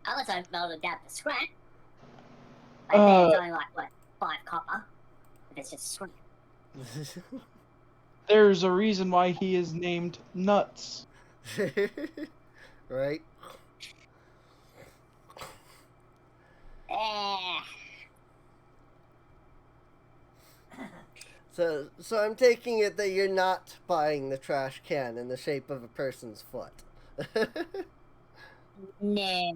Unless I melt it down to scrap. I think it's only 5 copper. If it's just scrap. There's a reason why he is named Nuts. Right? So I'm taking it that you're not buying the trash can in the shape of a person's foot. No.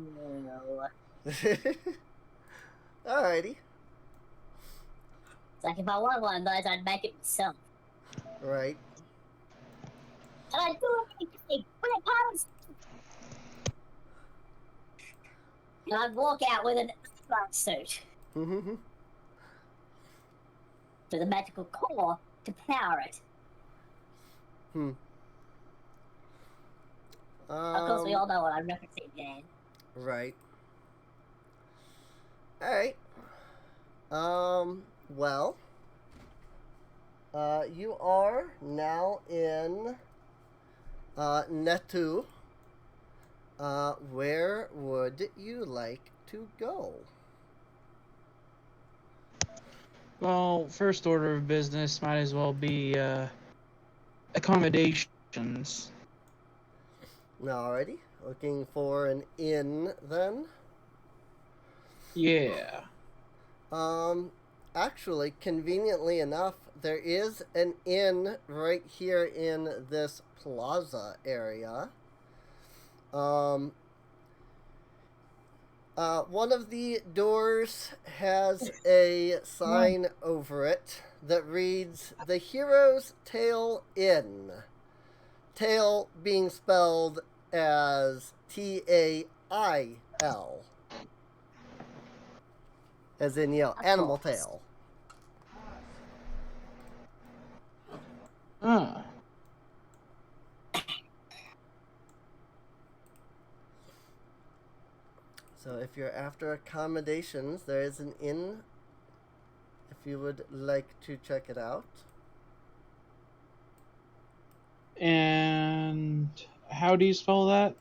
Alrighty. It's like if I wanted one of those, I'd make it myself. Right. And I'd do everything with a power. And I'd walk out with an astronaut suit. With a magical core to power it. Of course, we all know what I'm referencing, Dan. Right. Alright. Well, you are now in Netu. Where would you like to go? Well, first order of business might as well be accommodations. Alrighty. Looking for an inn then? Yeah. Actually, conveniently enough, there is an inn right here in this plaza area. One of the doors has a sign over it that reads, "The Hero's Tale Inn." Tale being spelled as Tail. As in, animal tail. So if you're after accommodations, there is an inn if you would like to check it out. And how do you spell that?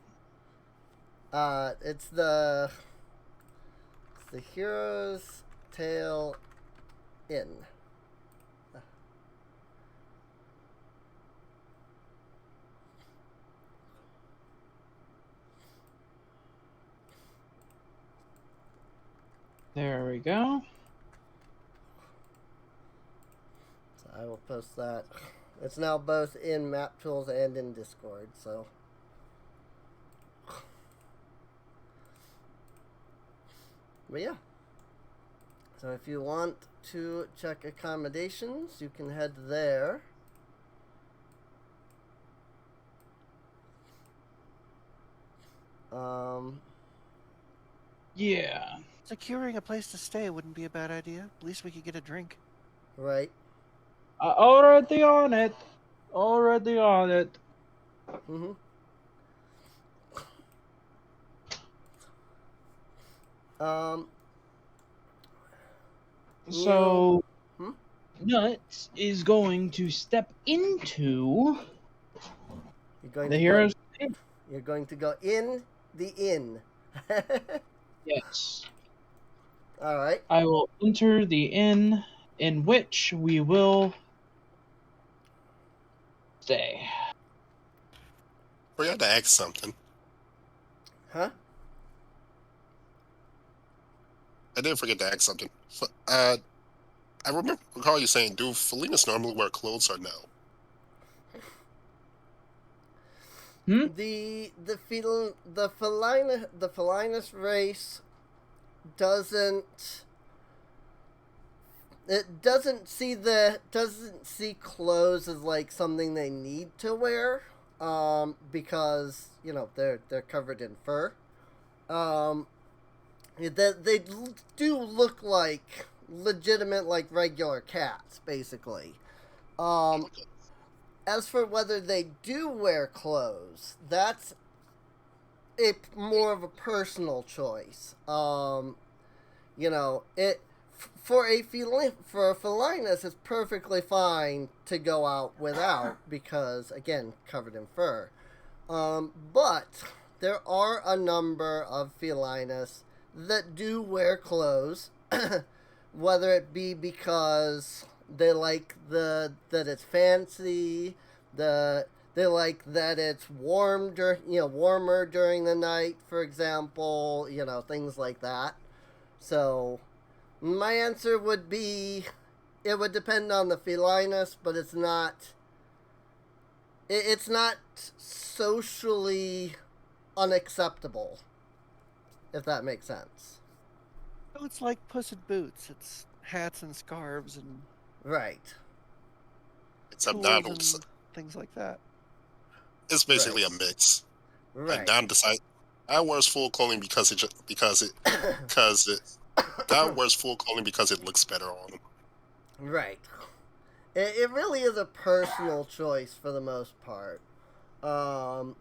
It's the Hero's Tale Inn. There we go. So I will post that. It's now both in Map Tools and in Discord, so. But yeah. So if you want to check accommodations, you can head there. Yeah. Securing a place to stay wouldn't be a bad idea. At least we could get a drink. Right. Already on it. Already on it. Mm-hmm. Um. So, Hmm? Nuts is going to step into You're going the to go. hero's inn. You're going to go in the inn. Yes. All right. I will enter the inn in which we will stay. Forgot to ask something. Huh? I did forget to ask something. I recall you saying, do Felinas normally wear clothes or no? The Felinus race doesn't doesn't see clothes as like something they need to wear, because they're covered in fur. They do look like legitimate, like regular cats, basically. Um, as for whether they do wear clothes, that's more of a personal choice. It for a felinus, it's perfectly fine to go out without because, again, covered in fur. But there are a number of felinus that do wear clothes, whether it be because they like that it's fancy, they like that it's warmer during the night, for example, things like that. So my answer would be it would depend on the felinus, but it's not socially unacceptable, if that makes sense. So it's like Puss in Boots. It's hats and scarves and Right. Except tools Donald, and things like that. it's basically Right. a mix. Like Right. Don decide, I wears full clothing because Don wears full clothing because it looks better on him. Right. It really is a personal choice for the most part. The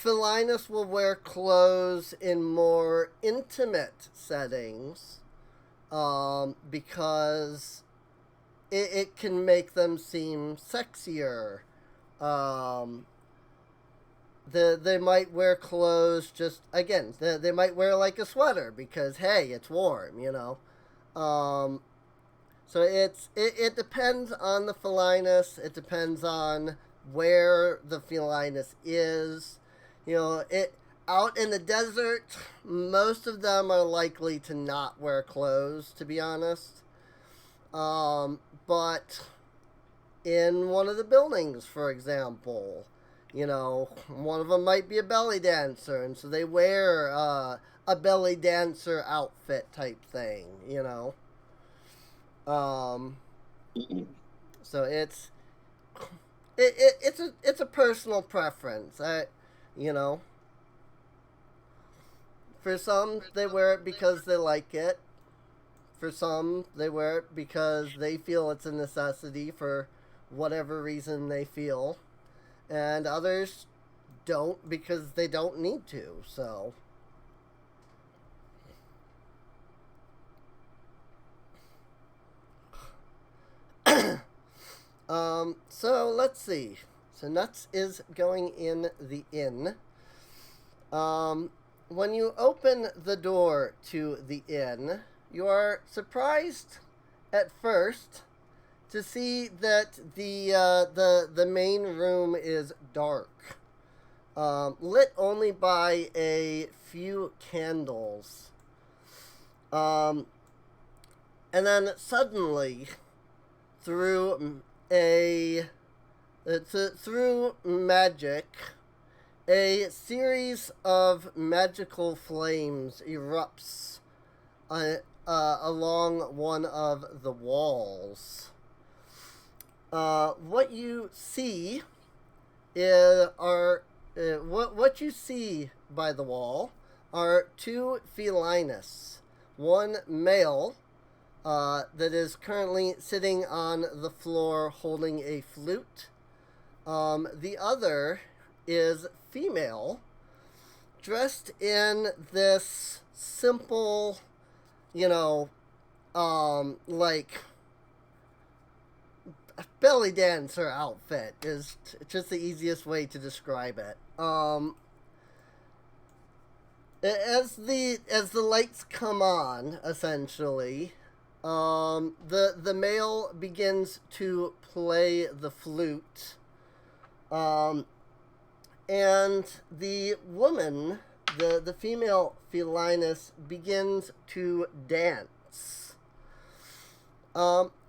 Felinus will wear clothes in more intimate settings, because it can make them seem sexier. Um, they might wear clothes they might wear like a sweater because, hey, it's warm. So it depends on the felinus. It depends on where the felinus is. It out in the desert, most of them are likely to not wear clothes, to be honest. But in one of the buildings, for example, one of them might be a belly dancer, and so they wear a belly dancer outfit type thing. So it's a personal preference. You know, for some they wear it because they like it. For some they wear it because they feel it's a necessity for whatever reason they feel, and others don't because they don't need to. So. So let's see. So Nuts is going in the inn. When you open the door to the inn, you are surprised at first to see that the main room is dark, lit only by a few candles. And then suddenly, through through magic, a series of magical flames erupts along one of the walls. What you see what you see by the wall are two felinus, one male, that is currently sitting on the floor holding a flute. The other is female, dressed in this simple, like belly dancer outfit is just the easiest way to describe it. As the lights come on, essentially, the male begins to play the flute, and the woman, the female Felinus, begins to dance.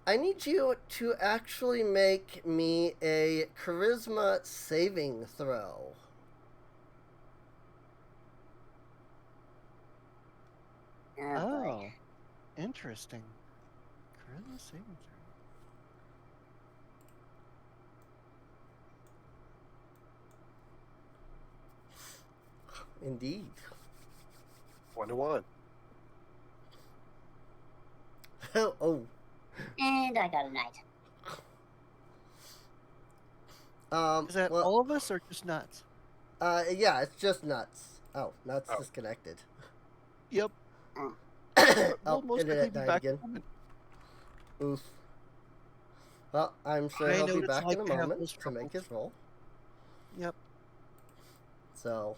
I need you to actually make me a charisma saving throw. Oh, interesting. Charisma saving throw. Indeed. 21. Oh. And I got a 9. Is that all of us or just nuts? Yeah, it's just nuts. Oh, nuts Oh. disconnected. Yep. Oh, most internet likely be died back again. in a moment. Oof. Well, I'm sure I he'll know be what it's back like in a to have moment those to make troubles. his roll. Yep. So,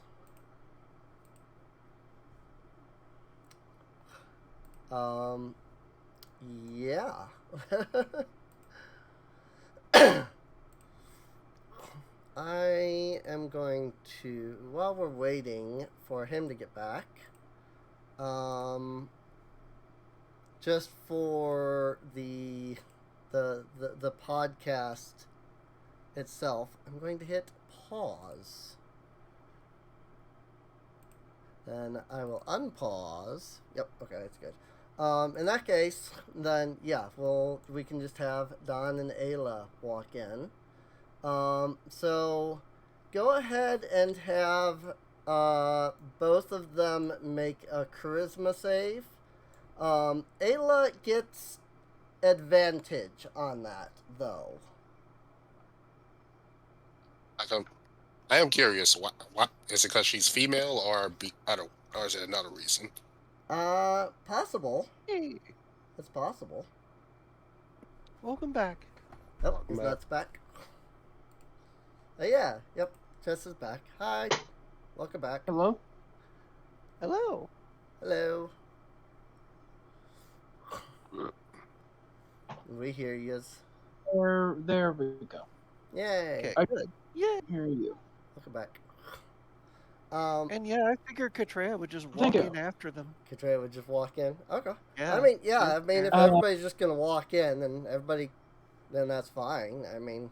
yeah. I am going to, while we're waiting for him to get back, just for the podcast itself, I'm going to hit pause. Then I will unpause. Yep, okay, that's good. In that case, then yeah, we can just have Don and Ayla walk in. So go ahead and have both of them make a charisma save. Ayla gets advantage on that, though. I am curious. What is it? Because she's female, or or is it another reason? Possible. Hey, It's possible. welcome back. Oh, Welcome he's back. nuts back. Oh yeah, yep. Jess is back. Hi. Welcome back. Hello? Hello. Hello. We hear yous. There we go. Yay. Okay. I Good. Yeah. hear you. Welcome back. And yeah, I figured Katreya would just Thank walk you. in after them. Katreya would just walk in. Okay. Yeah. I mean, yeah. Sure. I mean, if Uh, everybody's just gonna walk in, then that's fine. I mean.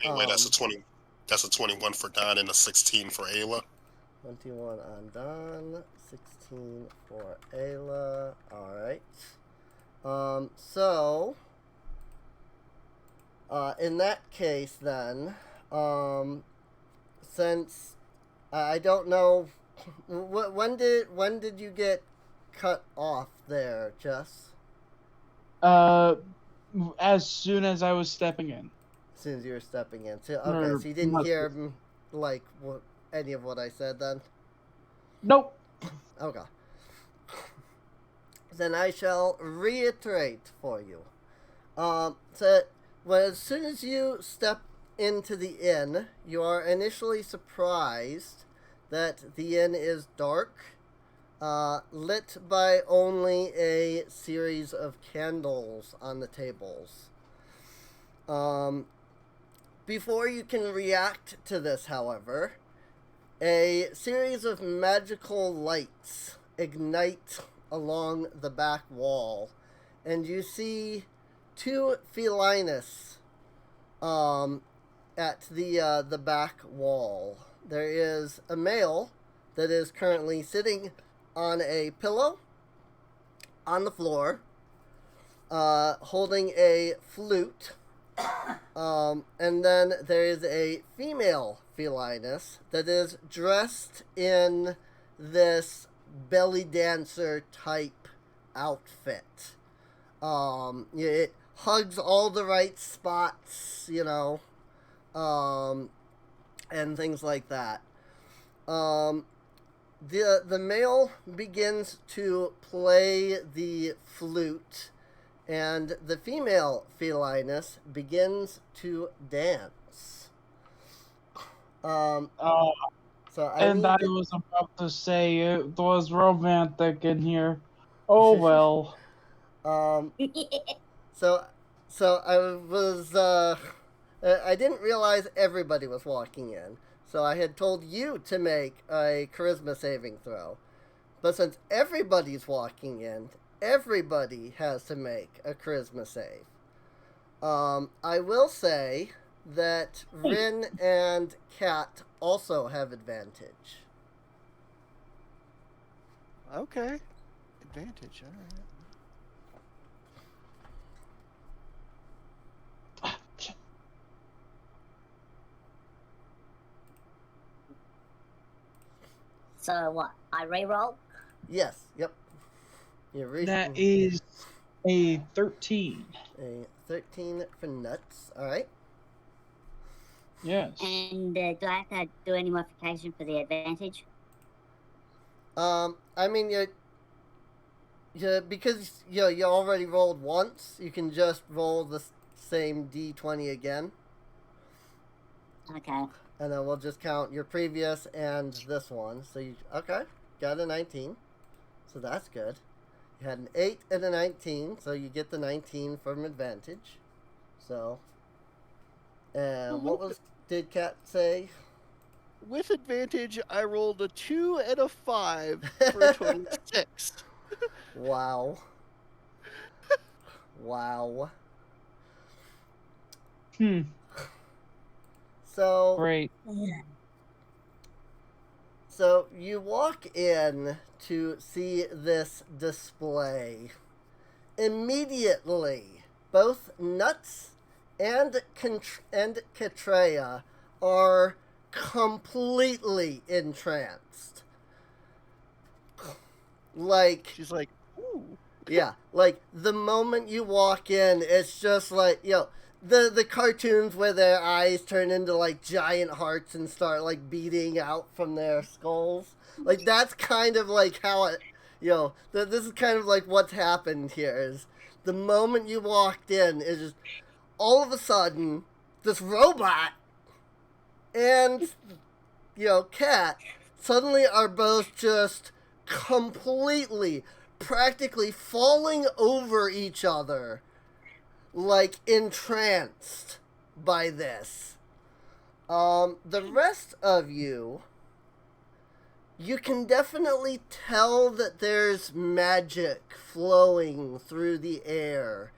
Anyway, that's a 20. That's a 21 for Don and a 16 for Ayla. 21 on Don, 16 for Ayla. Alright. So, in that case then, since I don't know, when did you get cut off there, Jess? As soon as I was stepping in. As soon as you were stepping in. So, okay, so you didn't hear like any of what I said then? Nope. Okay. Then I shall reiterate for you. So, as soon as you step into the inn, you are initially surprised that the inn is dark, lit by only a series of candles on the tables. Before you can react to this, however, a series of magical lights ignite along the back wall, and you see two Felinus at the back wall. There is a male that is currently sitting on a pillow on the floor, holding a flute. And then there is a female Felinus that is dressed in this belly dancer type outfit. It hugs all the right spots, and things like that. The male begins to play the flute, and the female felinus begins to dance. So I And need I to- was about to say it was romantic in here. Oh well. Um, so I was I didn't realize everybody was walking in. So I had told you to make a charisma saving throw. But since everybody's walking in, everybody has to make a charisma save. I will say that Rin and Kat also have advantage. Okay. Advantage, alright. So what? I re-roll? Yes, yep. You're That is a 13. a 13 for nuts. All right. Yes. And do I have to do any modification for the advantage? I mean, because you already rolled once, you can just roll the same d20 again, Okay. and then we'll just count your previous and this one. So you got a 19, so that's good. You had an 8 and a 19, so you get the 19 from advantage. So, and did Kat say? With advantage, I rolled a 2 and a 5 for a total of 6. Wow. Wow. So Great. So you walk in to see this display. Immediately, both Nuts and Katreya are completely entranced. Like, She's like, ooh. yeah, like the moment you walk in, it's just like, the cartoons where their eyes turn into like giant hearts and start like beating out from their skulls. Like that's kind of like how it, this is kind of like what's happened here is the moment you walked in is just all of a sudden this robot and, Cat suddenly are both just completely, practically falling over each other, like entranced by this. The rest of you can definitely tell that there's magic flowing through the air,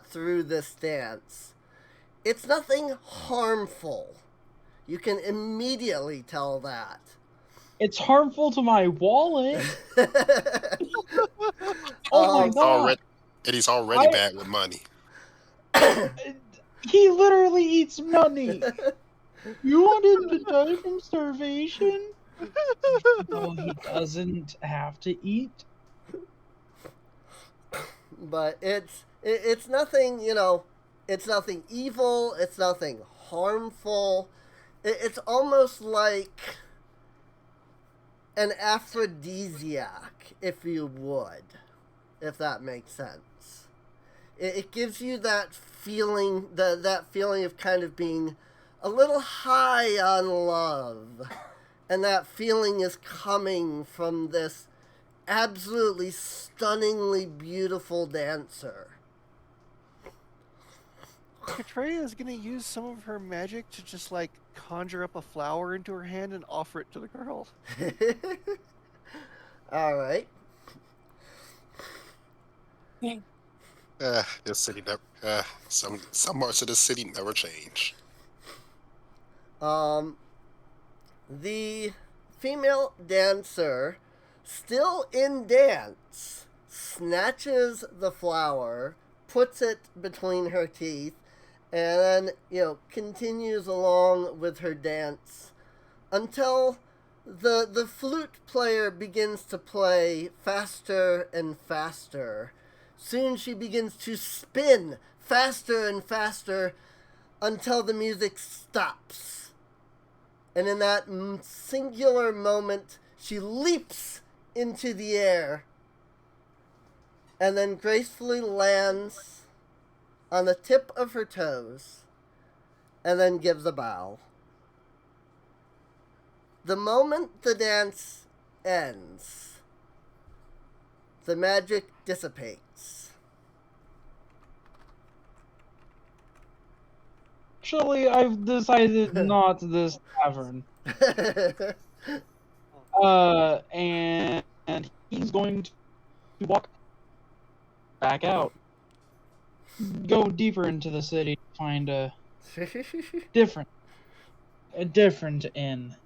through this dance. It's nothing harmful. You can immediately tell that. It's harmful to my wallet. Oh my god. And he's already bad with money. He literally eats money. You want him to die from starvation? No, he doesn't have to eat. But it's nothing, it's nothing evil, it's nothing harmful. It's almost like an aphrodisiac, if you would, if that makes sense. It gives you that feeling, that feeling of kind of being a little high on love. And that feeling is coming from this absolutely stunningly beautiful dancer. Katreya is going to use some of her magic to just like conjure up a flower into her hand and offer it to the girl. All right. This city never. Some parts of this city never change. The female dancer, still in dance, snatches the flower, puts it between her teeth, and then, continues along with her dance until the flute player begins to play faster and faster. Soon she begins to spin faster and faster until the music stops. And in that singular moment, she leaps into the air and then gracefully lands on the tip of her toes and then gives a bow. The moment the dance ends, the magic dissipates. Actually, I've decided not this tavern. And he's going to walk back out, go deeper into the city, find a different inn.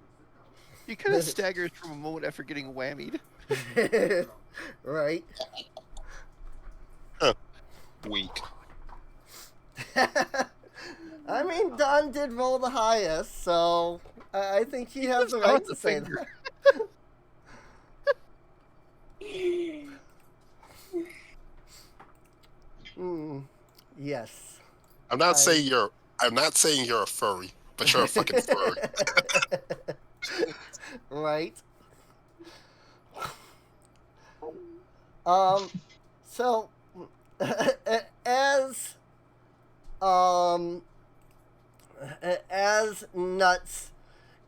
He kind of staggers from a moment after getting whammied. Right. Weak. I mean, Don did roll the highest, so I think he has the right to say that. Yes. I'm not saying you're a furry, but you're a fucking furry. Right. So as Nuts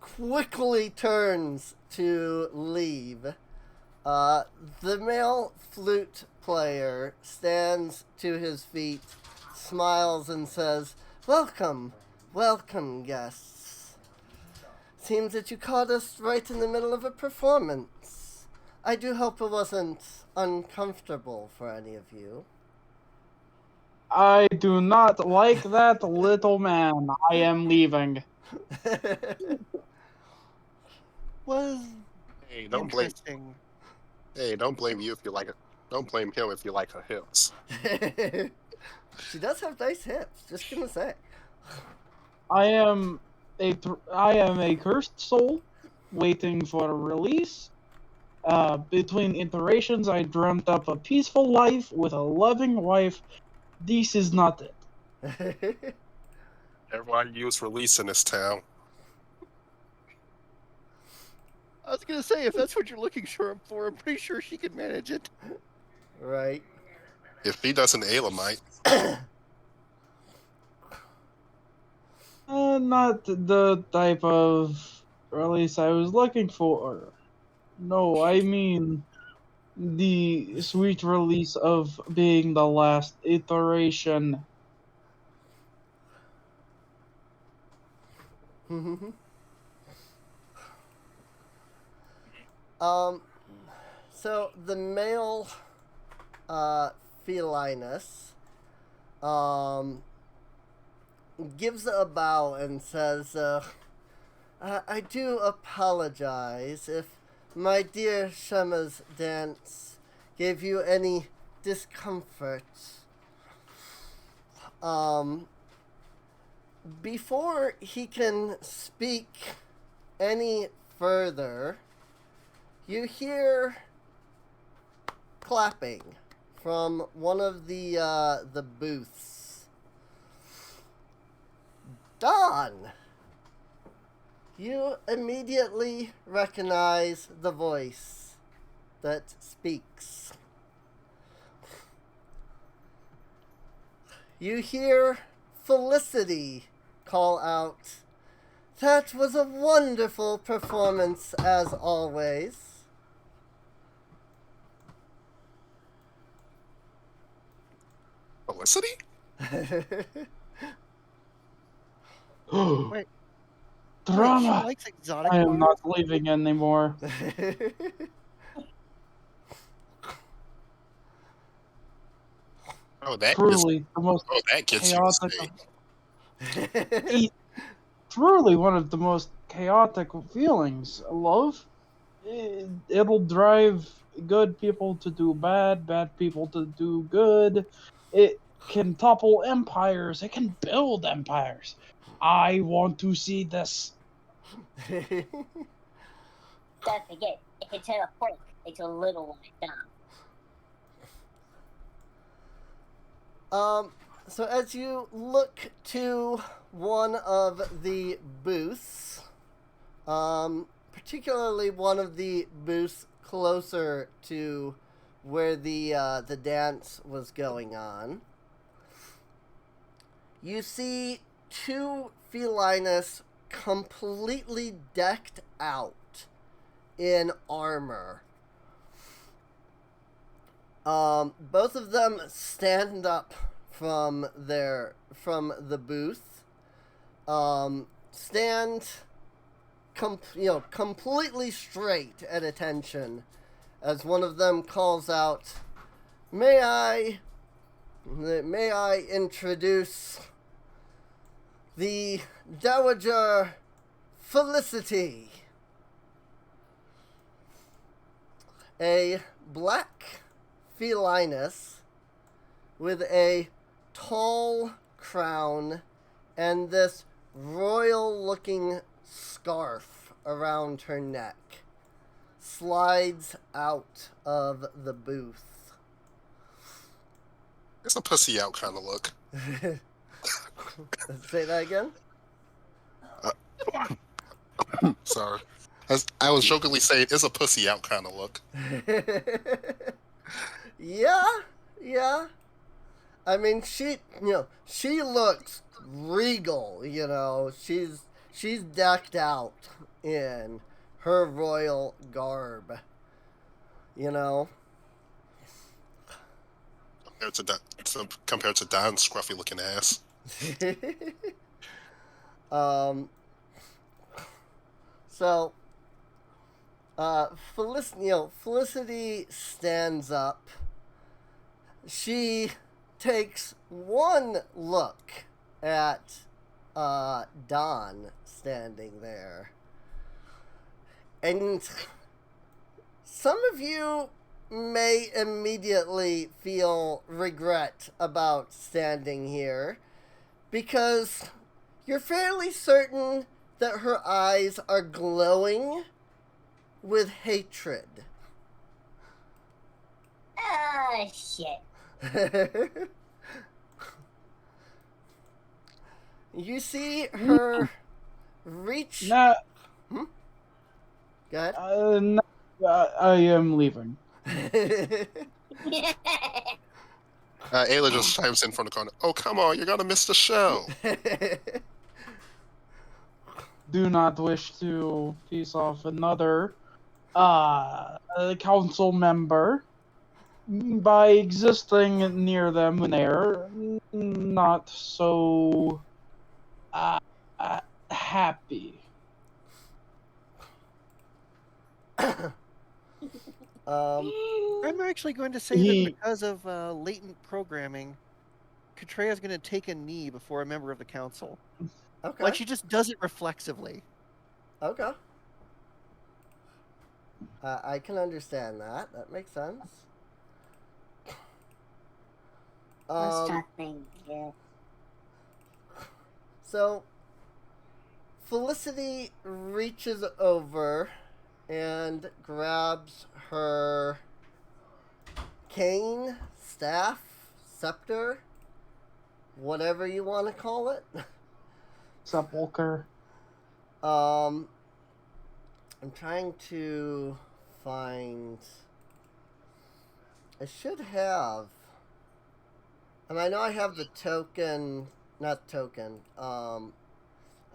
quickly turns to leave, the male flute player stands to his feet, smiles, and says, "Welcome, welcome, guests. Seems that you caught us right in the middle of a performance. I do hope it wasn't uncomfortable for any of you." I do not like that little man. I am leaving. Was Hey, don't blame. interesting. Hey, don't blame you if you like it. Don't blame him if you like her hips. She does have nice hips, just gonna say. I am a cursed soul, waiting for a release. Between iterations, I dreamt up a peaceful life with a loving wife. This is not it. Everyone use release in this town. I was gonna say, if that's what you're looking for, I'm pretty sure she can manage it. Right. If he doesn't Elamite. Not the type of release I was looking for. No, I mean the sweet release of being the last iteration. So the male felinus gives a bow and says, I do apologize if my dear Shema's dance gave you any discomfort. Before he can speak any further, you hear clapping from one of the booths. Don! You immediately recognize the voice that speaks. You hear Felicity call out, "That was a wonderful performance as always." Felicity? Wait, she Drama! likes exotic I am bars? not leaving anymore. Oh, that Truly, the most that gets you chaotic. insane. Truly, one of the most chaotic feelings. Love. It'll drive good people to do bad, bad people to do good. It can topple empires. It can build empires. I want to see this. Don't forget, it can turn a fork into a little white dove. So as you look to one of the booths, particularly one of the booths closer to where the dance was going on, you see two Felinus completely decked out in armor. Both of them stand up from the booth, stand completely straight at attention as one of them calls out, may I introduce the Dowager Felicity, a black Felinus with a tall crown and this royal-looking scarf around her neck, slides out of the booth. It's a pussy out kind of look. Say that again? Sorry. I was jokingly saying it's a pussy out kind of look. Yeah. I mean, she looks regal, She's decked out in her royal garb, Compared to Don's scruffy looking ass. So, Felicity stands up. She takes one look at Don standing there. And some of you may immediately feel regret about standing here because you're fairly certain that her eyes are glowing with hatred. Oh, shit. You see her reach... No, Go ahead. no, I am leaving. Ayla just chimes in from the corner. Oh, come on, you're gonna miss the show. Do not wish to piss off another council member by existing near them when they're not so happy. I'm actually going to say that because of latent programming, Katrea's going to take a knee before a member of the council. Okay. Like she just does it reflexively. Okay. I can understand that. That makes sense. Let's try things, yeah. So, Felicity reaches over and grabs her cane, staff, scepter, whatever you want to call it. Sepulcher. I'm trying to find... I should have... And I know I have the token... Not token. I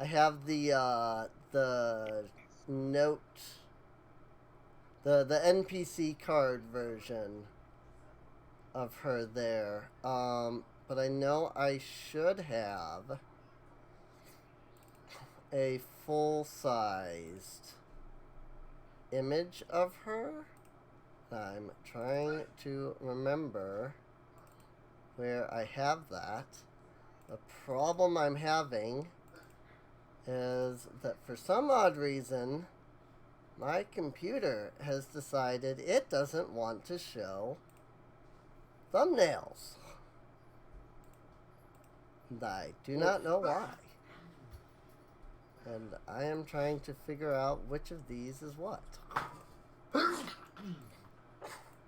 have the note... The NPC card version of her there. But I know I should have a full-sized image of her. I'm trying to remember where I have that. The problem I'm having is that for some odd reason, my computer has decided it doesn't want to show thumbnails. And I do not know why. And I am trying to figure out which of these is what.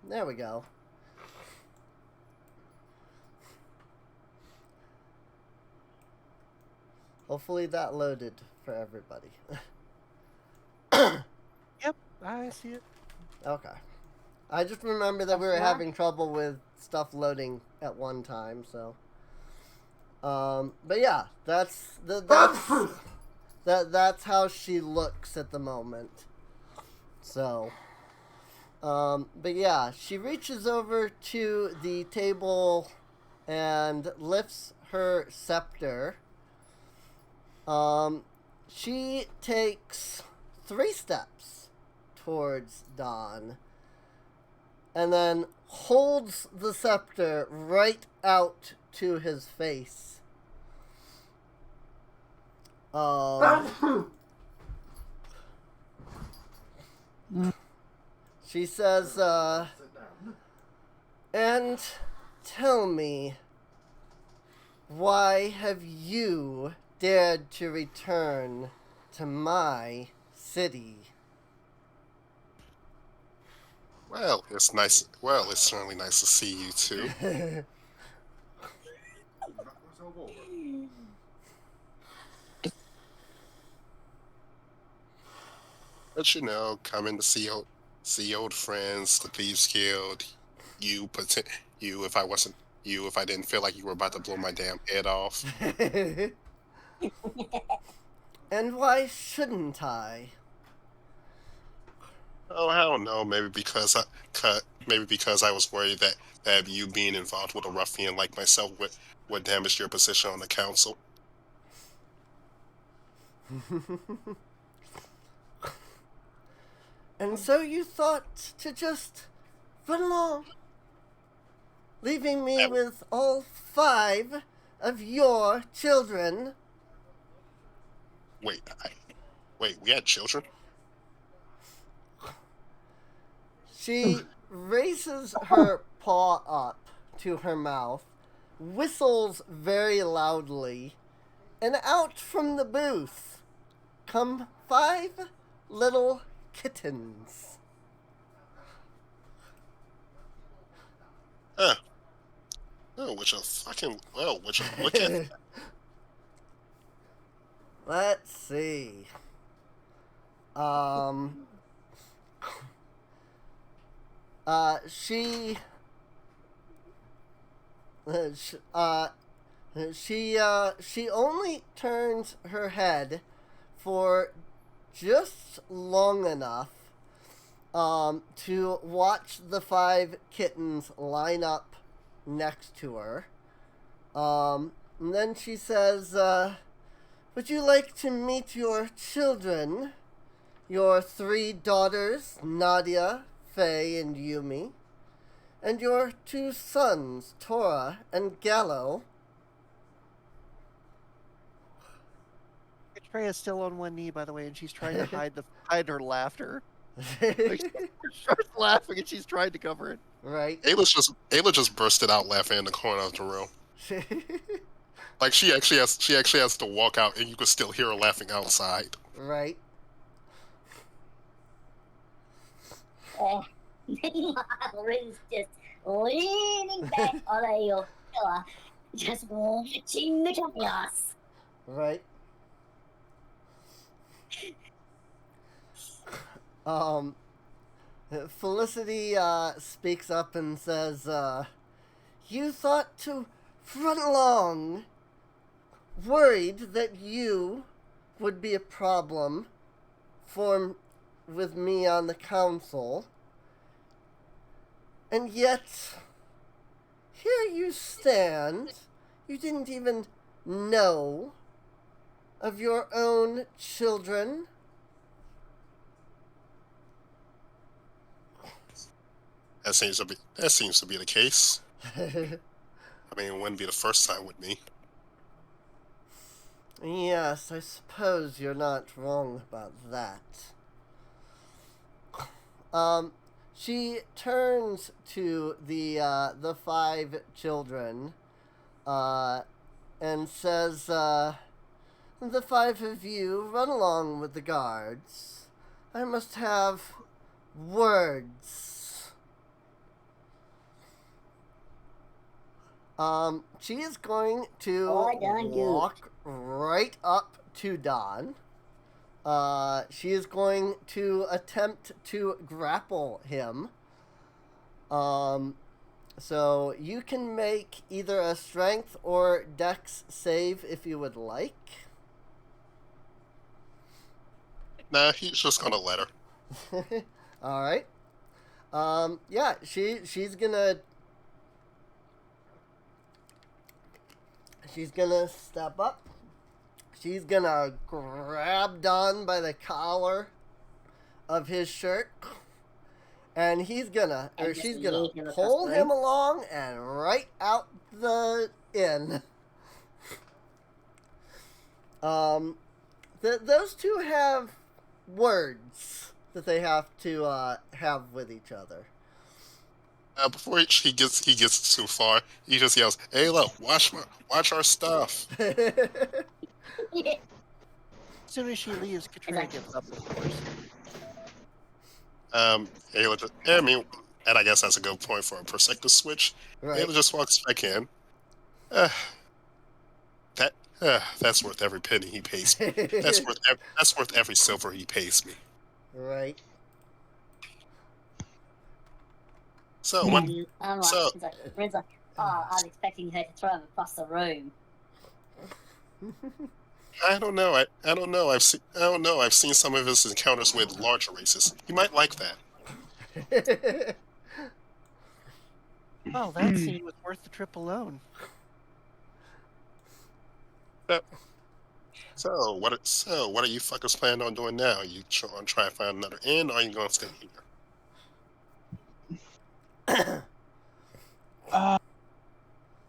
There we go. Hopefully that loaded for everybody. Yep, I see it. Okay. I just remember that we were having trouble with stuff loading at one time, so. But yeah, that's how she looks at the moment. So, but yeah, she reaches over to the table and lifts her scepter. She takes 3 steps towards Don and then holds the scepter right out to his face. She says, and tell me, why have you dared to return to my city? Well, it's nice. Well, it's certainly nice to see you too. But you know, coming to see old friends, the Thieves Guild. You if I didn't feel like you were about to blow my damn head off. And why shouldn't I? Oh, I don't know. Maybe because I was worried that you being involved with a ruffian like myself would damage your position on the council. And so you thought to just run along, leaving me with all 5 of your children? Wait, we had children? She raises her paw up to her mouth, whistles very loudly, and out from the booth come 5 little kittens. Huh. Oh, which look at Let's see. She only turns her head for just long enough to watch the 5 kittens line up next to her. And then she says, would you like to meet your children? Your 3 daughters, Nadia, Faye, and Yumi, and your 2 sons, Tora and Gallo. Katreya's still on one knee, by the way, and she's trying to hide her laughter. Like, she starts laughing, and she's trying to cover it. Right. Ayla just bursted out laughing in the corner of the room. Like she actually has to walk out, and you can still hear her laughing outside. Right. Meanwhile, Ruth's just leaning back on a pillar, just watching the chaos. Right. Felicity speaks up and says, you thought to run along, worried that you would be a problem with me on the council, and yet here you stand. You didn't even know of your own children. That seems to be the case. I mean, it wouldn't be the first time with me. Yes, I suppose you're not wrong about that. She turns to the 5 children, and says, the 5 of you run along with the guards. I must have words. She is going to walk right up to Don. She is going to attempt to grapple him. So you can make either a strength or dex save if you would like. Nah, he's just gonna let her. All right. Yeah, she's gonna step up. She's gonna grab Don by the collar of his shirt, and she's gonna pull him along and right out the inn. Those two have words that they have to have with each other. Before he gets too far, he just yells, "Ayla, watch our stuff." Yeah. As soon as she leaves, Katrina gives up, of course. Ayla just, I mean, and I guess that's a good point for a perspective switch. Right. Ayla just walks back in. That's worth every penny he pays me. That's worth every silver he pays me. Right. So And what? I'm like, So- Red's like, oh, I was expecting her to throw him across the room. I don't know. I don't know. I've seen some of his encounters with larger races. He might like that. Oh, that scene was worth the trip alone. So what are you fuckers planning on doing now? You try to find another inn, or are you going to stay here?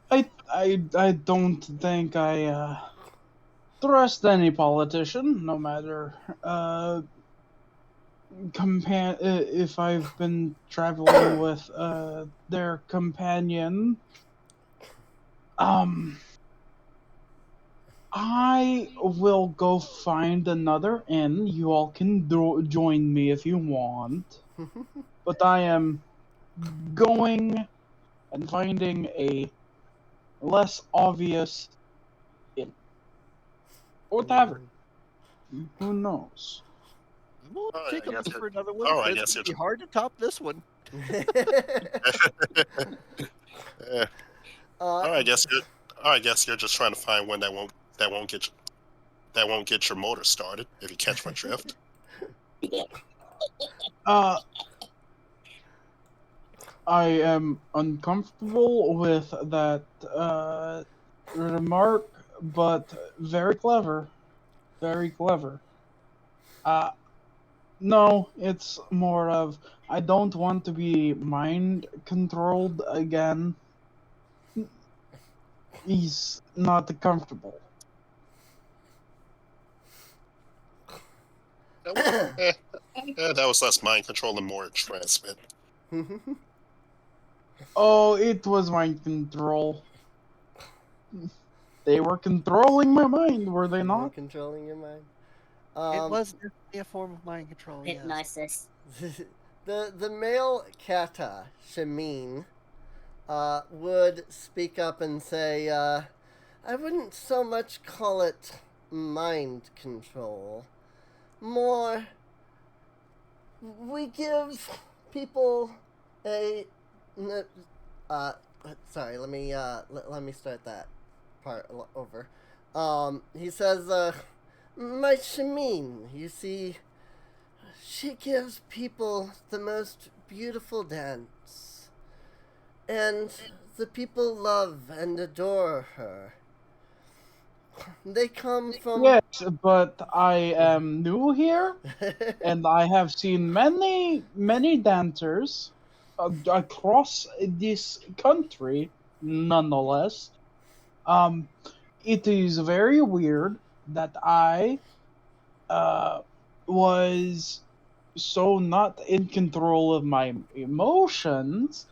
I don't think I trust any politician, no matter if I've been traveling with their companion. I will go find another inn. You all can join me if you want. But I am going and finding a less obvious inn. Or tavern. Who knows? We'll Oh, take I a guess look you're- for another one. oh, I It's guess gonna you're- be hard to top this one. I guess you're just trying to find one that won't get your motor started. If you catch my drift. I am uncomfortable with that remark, but very clever. Very clever. No, it's more of I don't want to be mind controlled again. He's not comfortable. That was less mind control and more transmit. Oh, it was mind control. They were controlling my mind, were they You're not? controlling your mind. It was definitely a form of mind control. Yes. Hypnosis. the male kata, Shamin, would speak up and say, I wouldn't so much call it mind control. More, we give people a... sorry, let me start that part over. He says, my Shamin, you see, she gives people the most beautiful dance. And the people love and adore her. They come from... Yes, but I am new here, and I have seen many dancers across this country, nonetheless. It is very weird that I was so not in control of my emotions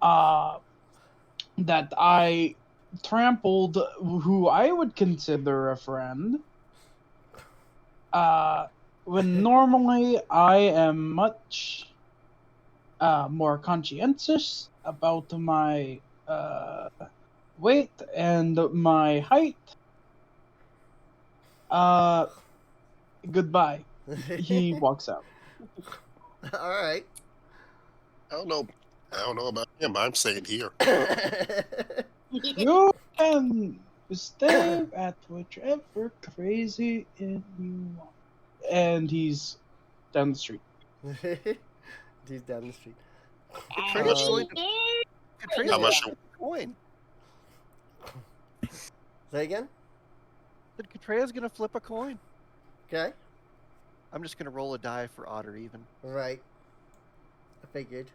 that I trampled who I would consider a friend When normally I am much more conscientious about my weight and my height. Goodbye. He walks out. All right. I don't know. I don't know about him. I'm staying here. You can stay at whichever crazy inn you want. And he's down the street. He's down the street. How much And would- Katrea's How gonna much? flip a coin. Say again? But Katrea's gonna flip a coin. Okay. I'm just gonna roll a die for odd or even. Right. I figured.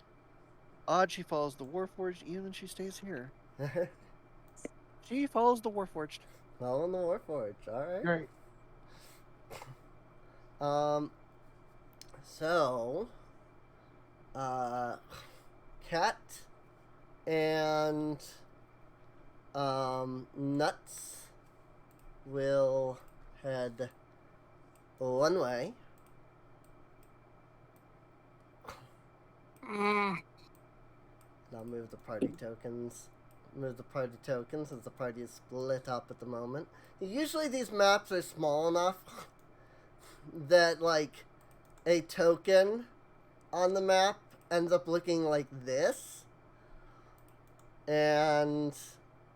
Odd, she follows the Warforged. Even, she stays here. She follows the Warforged. Well, in the Warforged. All right. Great. So, Cat and Nuts will head one way. Now move the party tokens. Move the party tokens since the party is split up at the moment. Usually these maps are small enough that like a token on the map ends up looking like this. And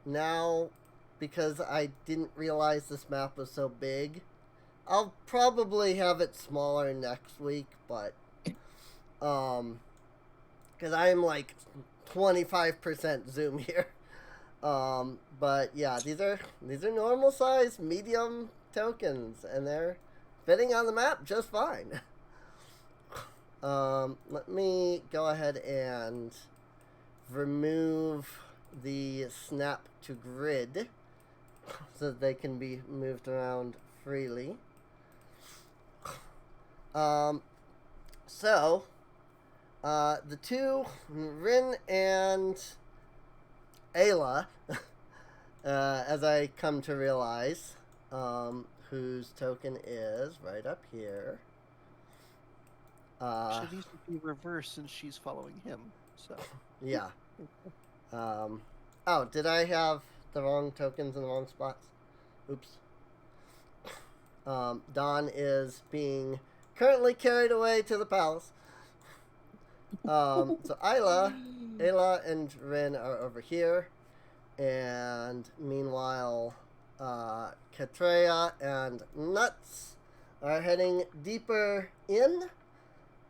now, because I didn't realize this map was so big, I'll probably have it smaller next week, but because I'm like 25% zoom here. But yeah, these are normal size medium tokens, and they're fitting on the map just fine. Let me go ahead and remove the snap to grid so that they can be moved around freely. So the two, Rin and Ayla, as I come to realize, whose token is right up here. Should easily be reversed since she's following him. So Yeah. Oh, did I have the wrong tokens in the wrong spots? Oops. Dawn is being currently carried away to the palace. So Ayla and Rin are over here. And meanwhile, Katreya and Nuts are heading deeper in.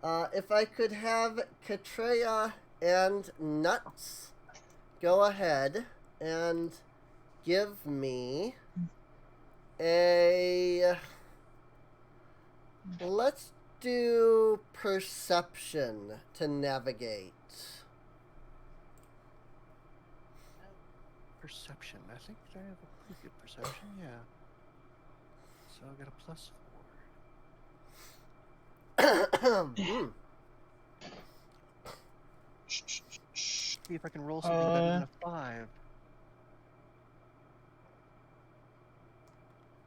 If I could have Katreya and Nuts go ahead and give me a... Let's do perception to navigate. perception. I think I have a pretty good perception. Yeah. So I got a +4. See if I can roll something better than a 5.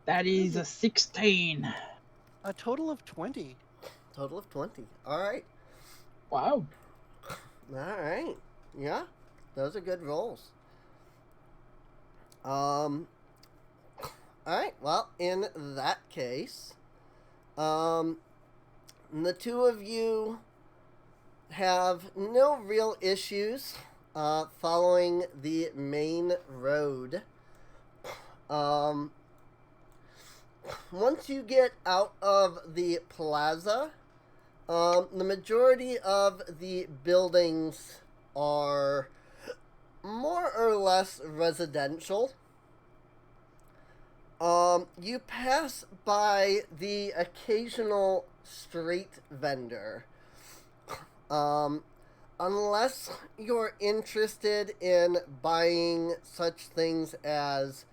That is a 16. A total of 20. Total of 20. All right. Wow. All right. Yeah. Those are good rolls. All right. Well, in that case, the two of you have no real issues following the main road. Once you get out of the plaza, the majority of the buildings are more or less residential. You pass by the occasional street vendor. Unless you're interested in buying such things as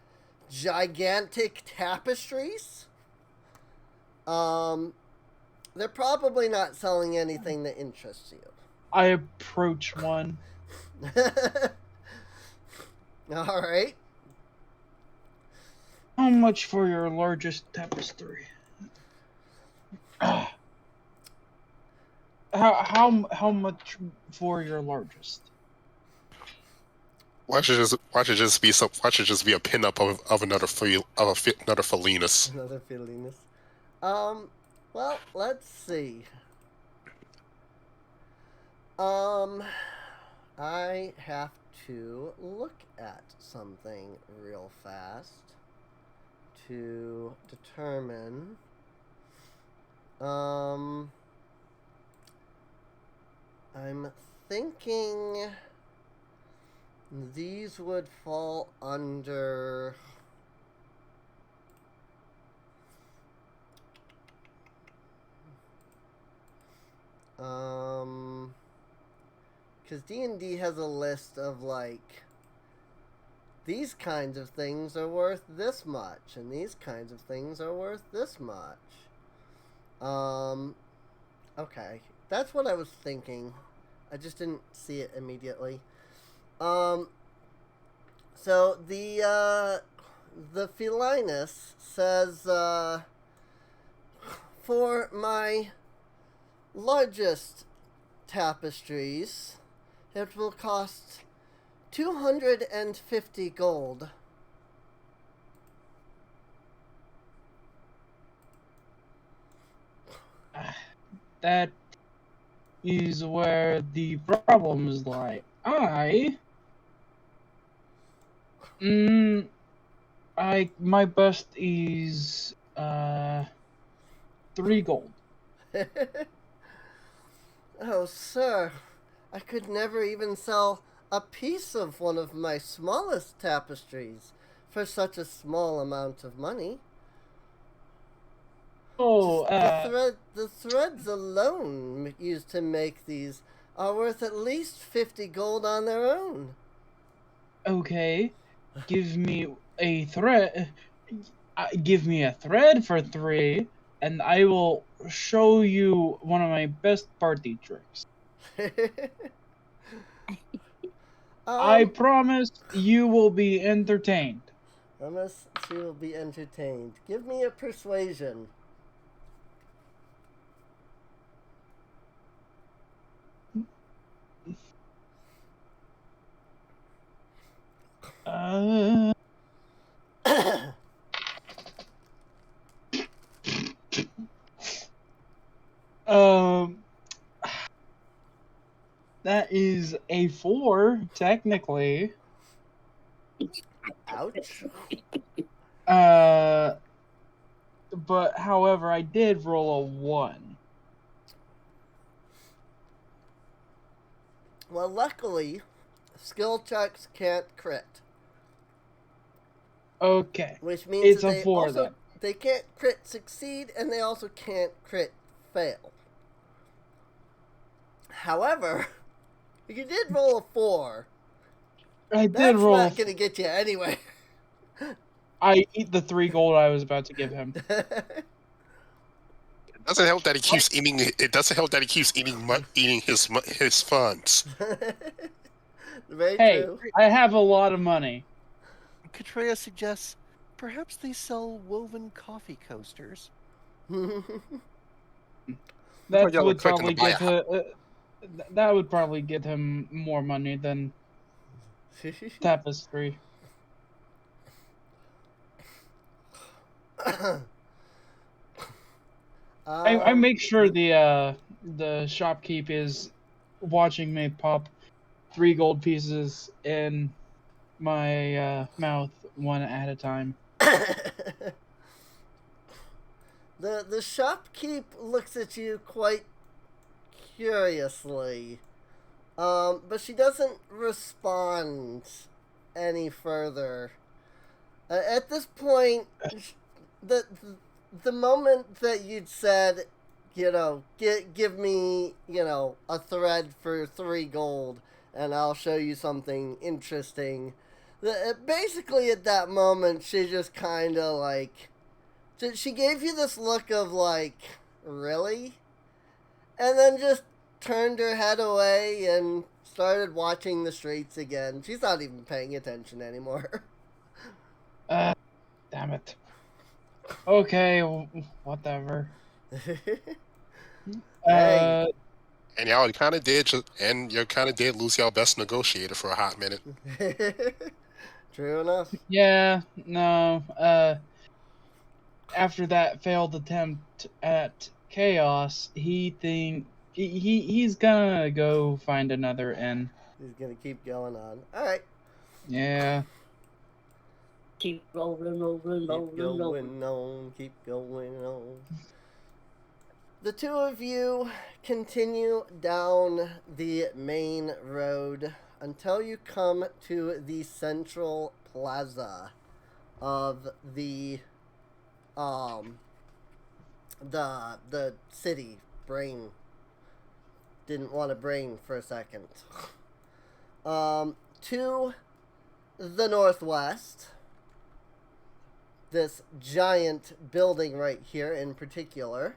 gigantic tapestries, they're probably not selling anything that interests you. I approach one. All right. How much for your largest tapestry? how much for your largest? Why should just be a pinup of another another Felinus? Another Felinus. Well, let's see. I have to look at something real fast to determine. I'm thinking these would fall under. Because D&D has a list of, like, these kinds of things are worth this much, and these kinds of things are worth this much. Okay. That's what I was thinking. I just didn't see it immediately. So, the Felinus says, for my largest tapestries, it will cost 250 gold. That is where the problems lie. My best is 3 gold. Oh, sir, I could never even sell a piece of one of my smallest tapestries for such a small amount of money. Oh, The threads alone used to make these are worth at least 50 gold on their own. okay. Give me a thread. Give me a thread for 3, and I will show you one of my best party tricks. I promise you will be entertained. Unless she will be entertained. Give me a persuasion. That is a 4, technically. Ouch. But however, I did roll a 1. Well, luckily, skill checks can't crit. Okay. Which means it's that a 4 also, then. they can't crit succeed, and they also can't crit fail. However, if you did roll a 4, That's not going to get you anywhere. I eat the 3 gold I was about to give him. It doesn't help that he keeps eating. It doesn't help that he keeps eating his funds. Very Hey, true. I have a lot of money. Katreya suggests perhaps they sell woven coffee coasters. That would probably get that would probably get him more money than tapestry. I make sure the shopkeep is watching me pop 3 gold pieces in my mouth one at a time. The shopkeep looks at you quite curiously, but she doesn't respond any further. At this point, the moment that you'd said, give me, a thread for 3 gold, and I'll show you something interesting. Basically, at that moment, she just kind of like, she gave you this look of like, really? And then just turned her head away and started watching the streets again. She's not even paying attention anymore. Damn it. Okay, whatever. Hey, And y'all kind of did, and you kind of did lose y'all best negotiator for a hot minute. True enough. Yeah, no. After that failed attempt at chaos, he's gonna go find another inn. He's gonna keep going on. All right. Yeah. Keep rolling, rolling, Keep rolling, rolling. going on. Keep going on. The two of you continue down the main road until you come to the central plaza of the city. Brain didn't want a brain for a second. To the northwest, this giant building right here in particular,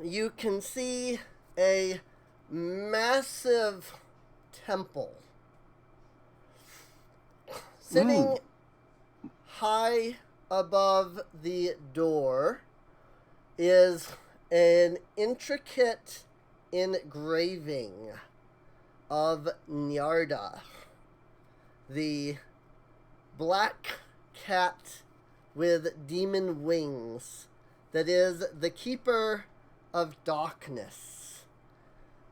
you can see a massive temple sitting high above the door is an intricate engraving of Nyarda, the black cat with demon wings that is the keeper of darkness.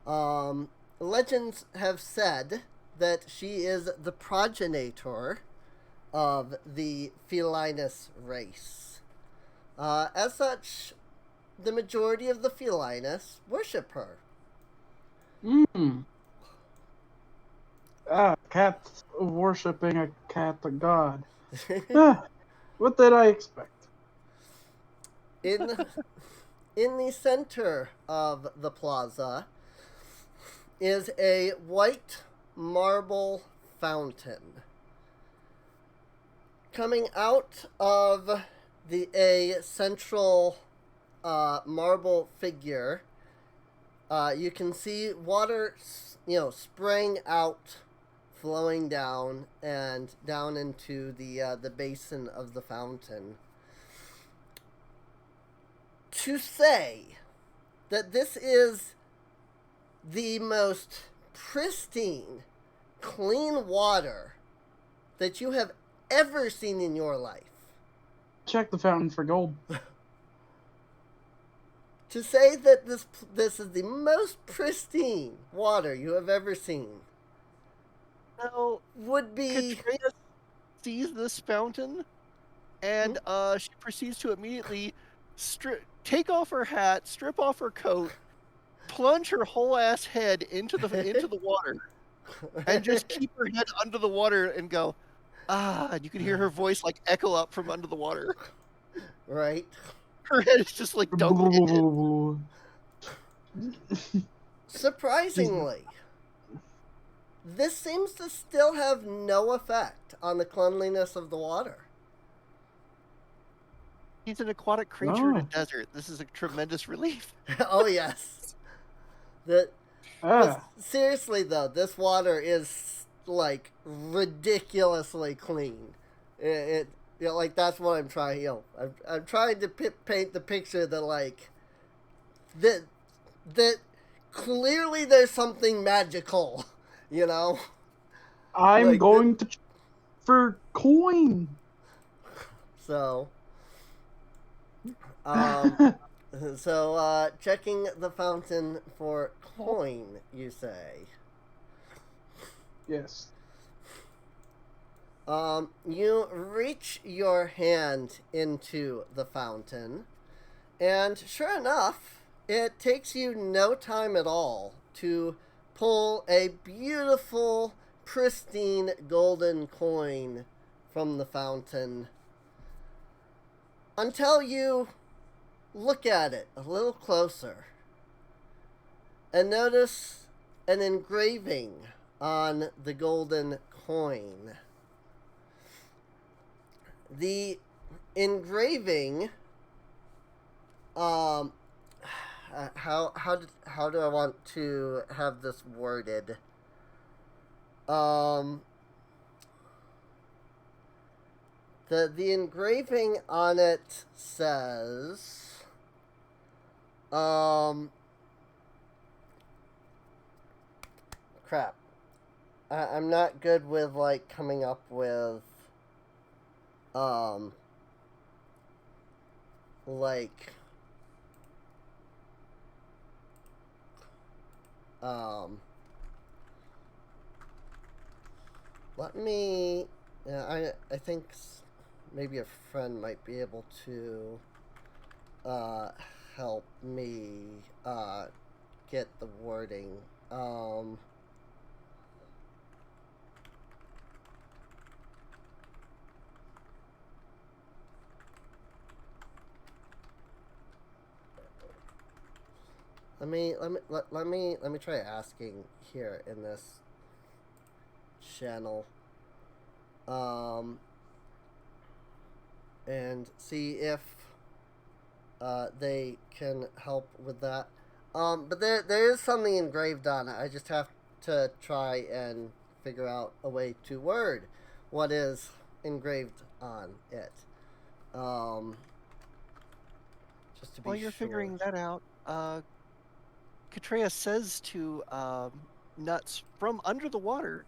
Legends have said that she is the progenitor of the felinus race. As such, the majority of the felinus worship her. Cat worshipping a cat god. What did I expect? In the center of the plaza is a white marble fountain. Coming out of a central marble figure, you can see water, spraying out, flowing down, and down into the basin of the fountain. To say that this is the most pristine, clean water that you have ever seen in your life. Check the fountain for gold. To say that this is the most pristine water you have ever seen Now, would be... Katreya sees this fountain, and she proceeds to immediately take off her hat, strip off her coat, plunge her whole ass head into the water, and just keep her head under the water and go, and you can hear her voice like echo up from under the water. Right? Her head is just like dunked in it. Surprisingly, this seems to still have no effect on the cleanliness of the water. He's an aquatic creature in a desert. This is a tremendous relief. Oh, yes. Seriously, though, this water is, like, ridiculously clean. That's what I'm trying, I'm trying to paint the picture that, like, that clearly there's something magical, I'm like going to for coin. So, checking the fountain for coin, you say? Yes. You reach your hand into the fountain, and sure enough, it takes you no time at all to pull a beautiful, pristine golden coin from the fountain until you look at it a little closer and notice an engraving on the golden coin. The engraving, how do I want to have this worded? The engraving on it says, crap. I'm not good with, like, coming up with, like, let me, yeah, I think maybe a friend might be able to, help me, get the wording. Let me try asking here in this channel, and see if they can help with that. But there is something engraved on it. I just have to try and figure out a way to word what is engraved on it. Just to be While you're sure. figuring that out, Katreya says to Nuts from under the water,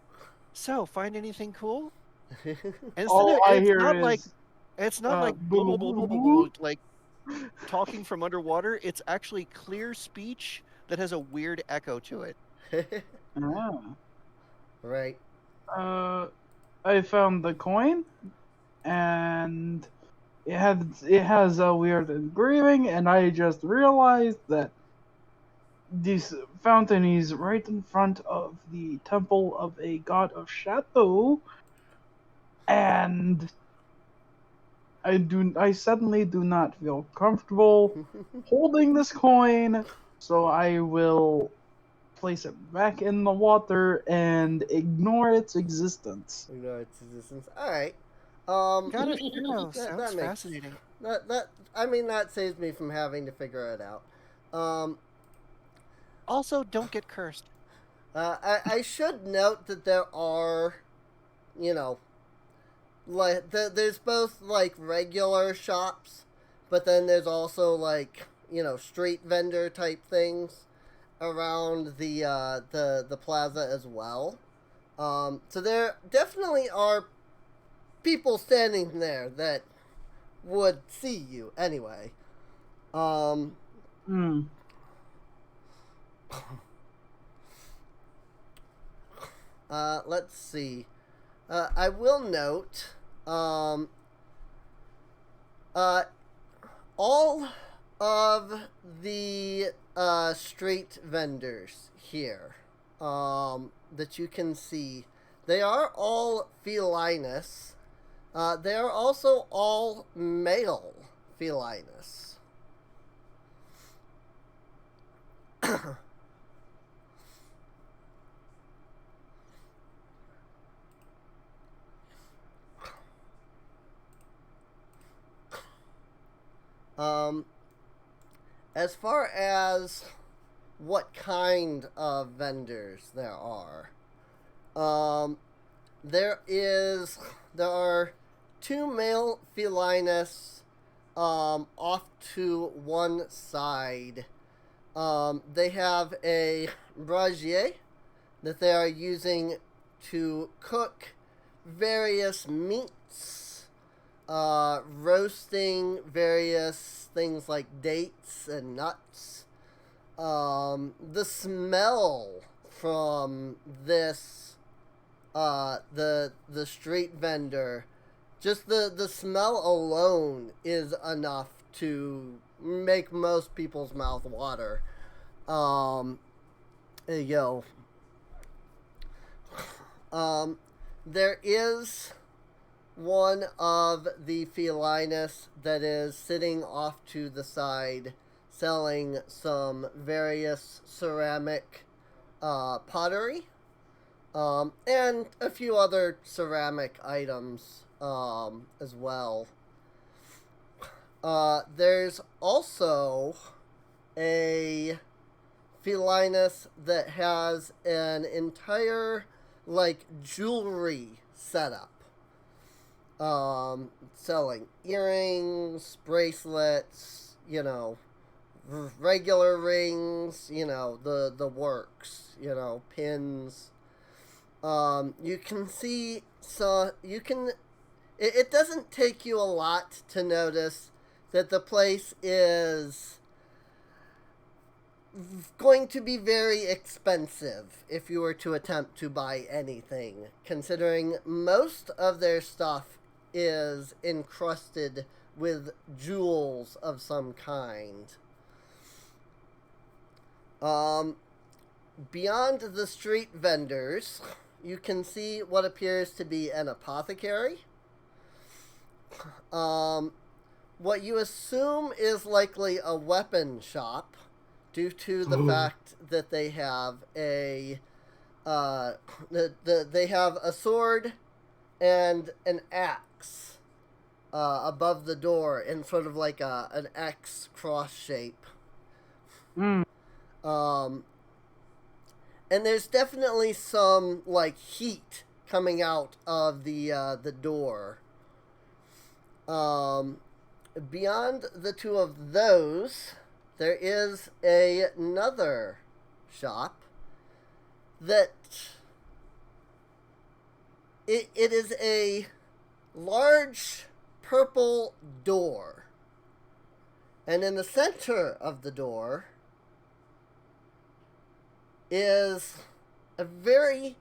"So, find anything cool?" And All I hear it's not like blah, blah, blah, blah, blah, blah, like talking from underwater. It's actually clear speech that has a weird echo to it. Ah. Right. I found the coin, and it has a weird engraving, and I just realized that this fountain is right in front of the temple of a god of Shadow, and I suddenly do not feel comfortable holding this coin, so I will place it back in the water and ignore its existence. Ignore its existence. All right. Got it. Yeah, that sounds makes fascinating. that saves me from having to figure it out. Also, don't get cursed. I should note that there are, you know, like there's both like regular shops, but then there's also like, you know, street vendor type things around the plaza as well. So there definitely are people standing there that would see you anyway. Hmm. Let's see. I will note, all of the street vendors here, that you can see, they are all felinus. They are also all male felinus. As far as what kind of vendors there are, there are two male felinus, off to one side. They have a brazier that they are using to cook various meats, roasting various things like dates and nuts. The smell from this, the street vendor, just the smell alone is enough to make most people's mouth water. There you go. There is one of the felinus that is sitting off to the side selling some various ceramic pottery, and a few other ceramic items as well. There's also a felinus that has an entire, like, jewelry setup. Selling earrings, bracelets, you know, regular rings, you know, the works, you know, pins, You can see, so you can, it doesn't take you a lot to notice that the place is going to be very expensive if you were to attempt to buy anything, considering most of their stuff is encrusted with jewels of some kind. Beyond the street vendors, you can see what appears to be an apothecary. What you assume is likely a weapon shop, due to the fact that they have a they have a sword and an axe above the door in sort of like an X cross shape. And there's definitely some like heat coming out of the door. Beyond the two of those, there is another shop that it is a large purple door. And in the center of the door is a very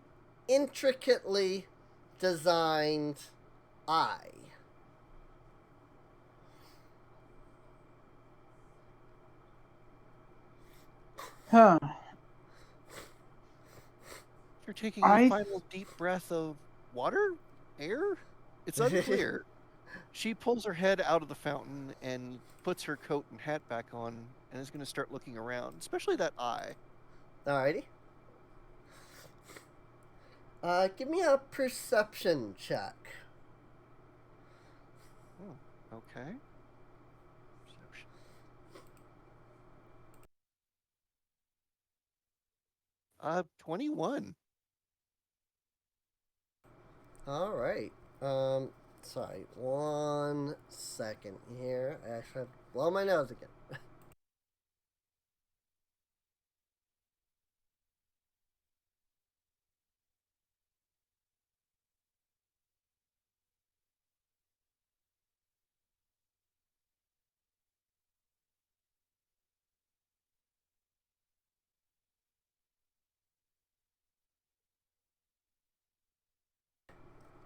intricately designed eye. Huh. You're taking a final deep breath of water? Air? It's unclear. She pulls her head out of the fountain and puts her coat and hat back on and is going to start looking around, especially that eye. Alrighty. Give me a perception check. Oh, okay. Perception. Uh, 21. Alright. Sorry, 1 second here. I actually have to blow my nose again.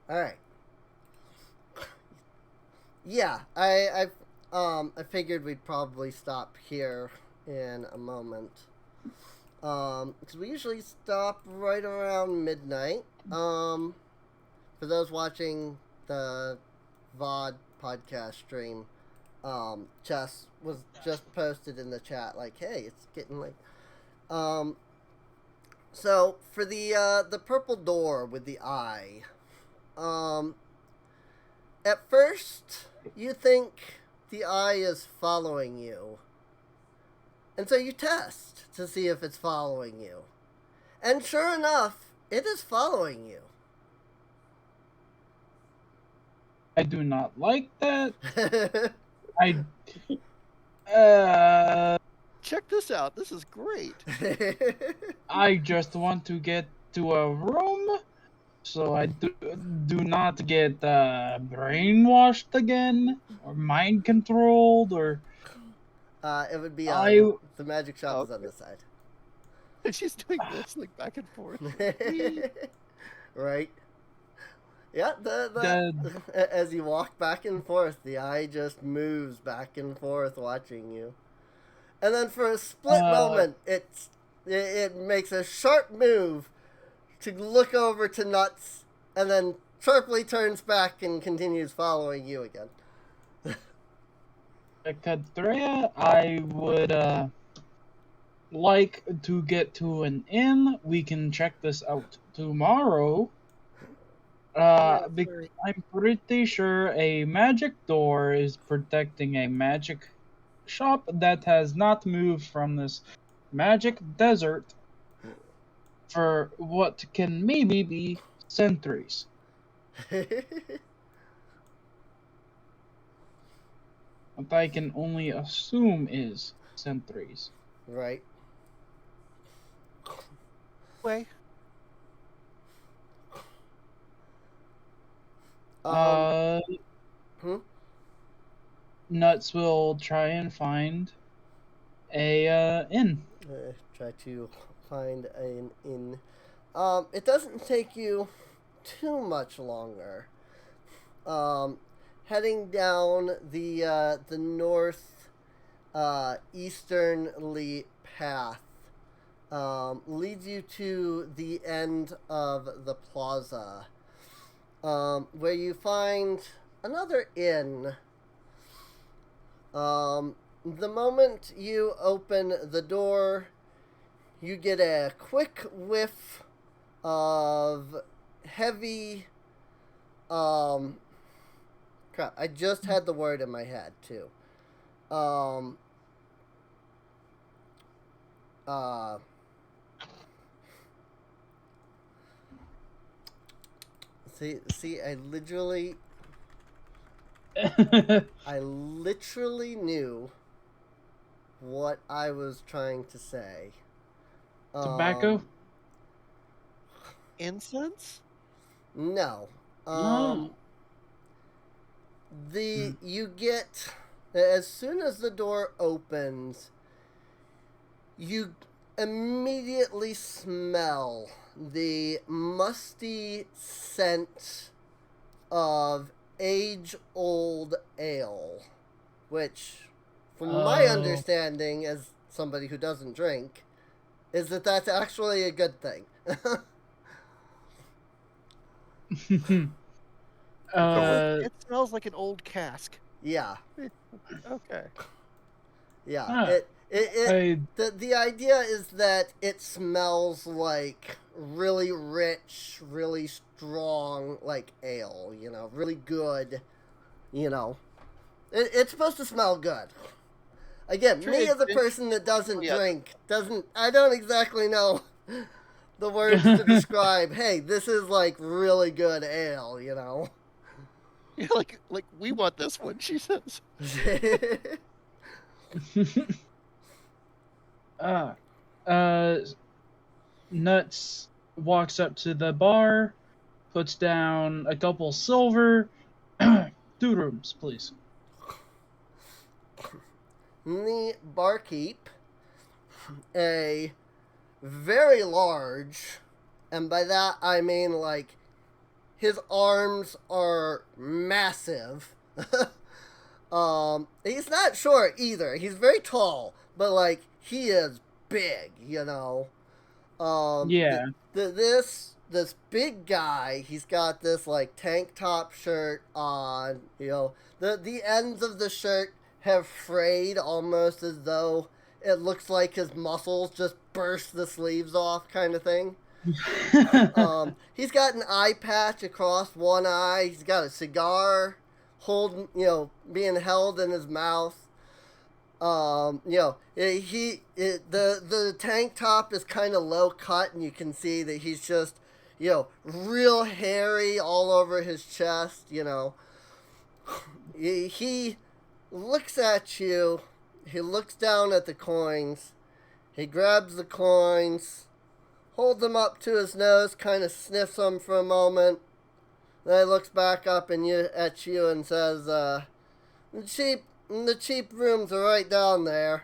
Alright. Yeah, I figured we'd probably stop here in a moment. Because we usually stop right around midnight. For those watching the VOD podcast stream, Chess was just posted in the chat like, hey, it's getting late. So for the purple door with the eye, at first you think the eye is following you. And so you test to see if it's following you. And sure enough, it is following you. I do not like that. Check this out. This is great. I just want to get to a room so I do not get brainwashed again or mind controlled or. It would be on the magic shop is on this side. And she's doing this like back and forth. Right. Yeah, as you walk back and forth, the eye just moves back and forth watching you. And then for a split moment, it makes a sharp move to look over to Nuts, and then sharply turns back and continues following you again. Kadrea, I would like to get to an inn. We can check this out tomorrow. Because I'm pretty sure a magic door is protecting a magic shop that has not moved from this magic desert for what can maybe be centuries. What I can only assume is centuries. Right. Way. Uh, Hmm? Nuts will try and find a inn. Try to find an inn. It doesn't take you too much longer. Heading down the north easternly path leads you to the end of the plaza, where you find another inn. The moment you open the door, you get a quick whiff of heavy, crap, I just had the word in my head, too. See, I literally knew what I was trying to say. Tobacco? Incense? No. Oh. You get, as soon as the door opens, you immediately smell the musty scent of age-old ale, which, from my understanding as somebody who doesn't drink, is that that's actually a good thing. It smells like an old cask. Yeah. Okay. Yeah. The idea is that it smells like really rich, really strong, like ale, really good, It's supposed to smell good. Again, me as a person that doesn't drink, I don't exactly know the words to describe, hey, this is like really good ale, Yeah, like we want this one, she says. Nuts walks up to the bar, puts down a couple silver. 2 rooms, please. The barkeep, a very large, and by that I mean like his arms are massive. He's not short either. He's very tall, but like he is big, Yeah. This big guy, he's got this like tank top shirt on, the ends of the shirt have frayed almost as though it looks like his muscles just burst the sleeves off kind of thing. He's got an eye patch across one eye. He's got a cigar being held in his mouth. The tank top is kind of low cut, and you can see that he's just, real hairy all over his chest. He looks at you. He looks down at the coins. He grabs the coins, holds them up to his nose, kind of sniffs them for a moment. Then he looks back up at you and says, the cheap rooms are right down there.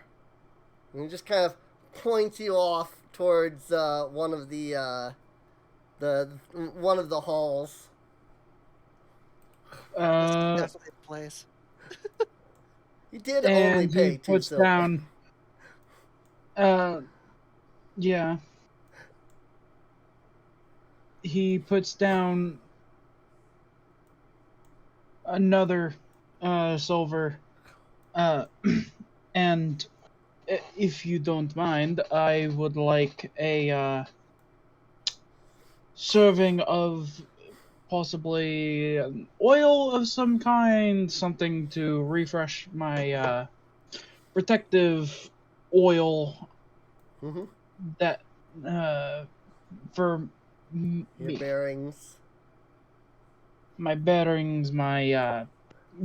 And he just kind of points you off towards one of the halls. That's a good place. He did only pay he 2 puts silver. down. Yeah. He puts down another silver, and if you don't mind, I would like a serving of possibly oil of some kind, something to refresh my protective oil that for your bearings, my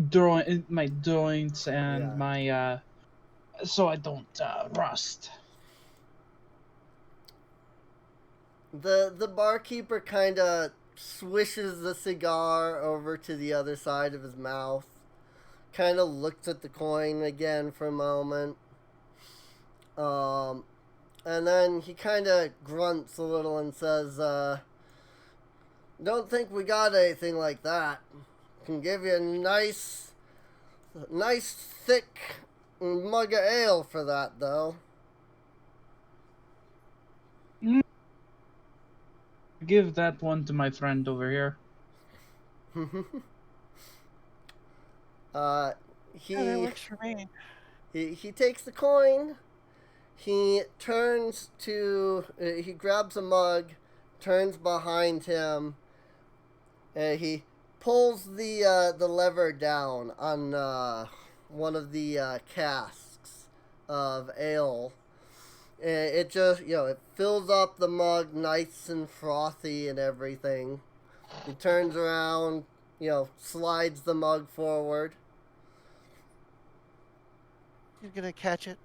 joints, and my so I don't rust. The barkeeper kind of swishes the cigar over to the other side of his mouth, kind of looks at the coin again for a moment, and then he kind of grunts a little and says, don't think we got anything like that. Can give you a nice thick mug of ale for that, though. Give that one to my friend over here. Yeah, that works for me. He takes the coin. He turns to. He grabs a mug, turns behind him. He pulls the lever down on one of the casks of ale. It just, it fills up the mug nice and frothy and everything. He turns around, slides the mug forward. You're gonna catch it.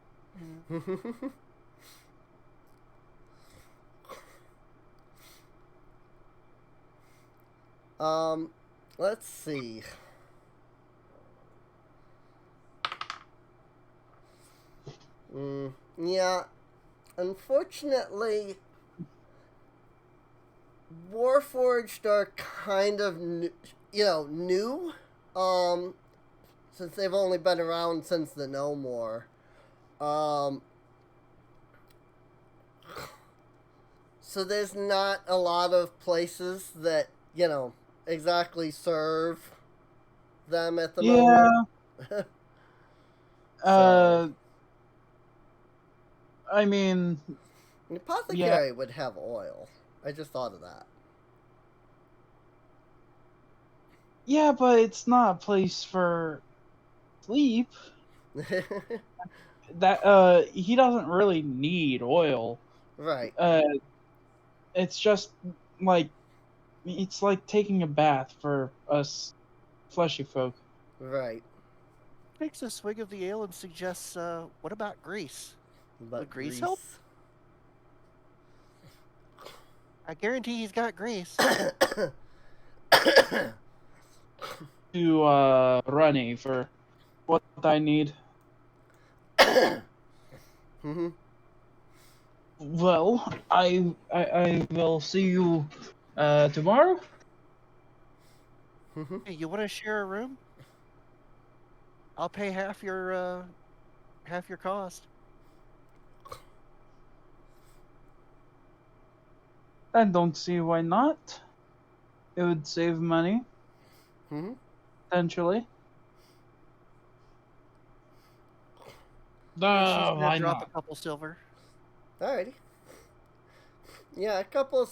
Let's see. Yeah. Unfortunately, Warforged are kind of new, since they've only been around since the No More. So there's not a lot of places that, exactly serve them at the moment. So, I mean, the apothecary would have oil. I just thought of that. yeah, but it's not a place for sleep. That he doesn't really need oil. Right. It's just like it's like taking a bath for us fleshy folk. Right. Takes a swig of the ale and suggests, what about grease? But Would grease help? I guarantee he's got grease. To Runny for what I need. Well, I will see you tomorrow. Hey, you want to share a room? I'll pay half your cost. I don't see why not. It would save money. Potentially. She's gonna Why drop not? a couple silver. Alrighty. Yeah, a couple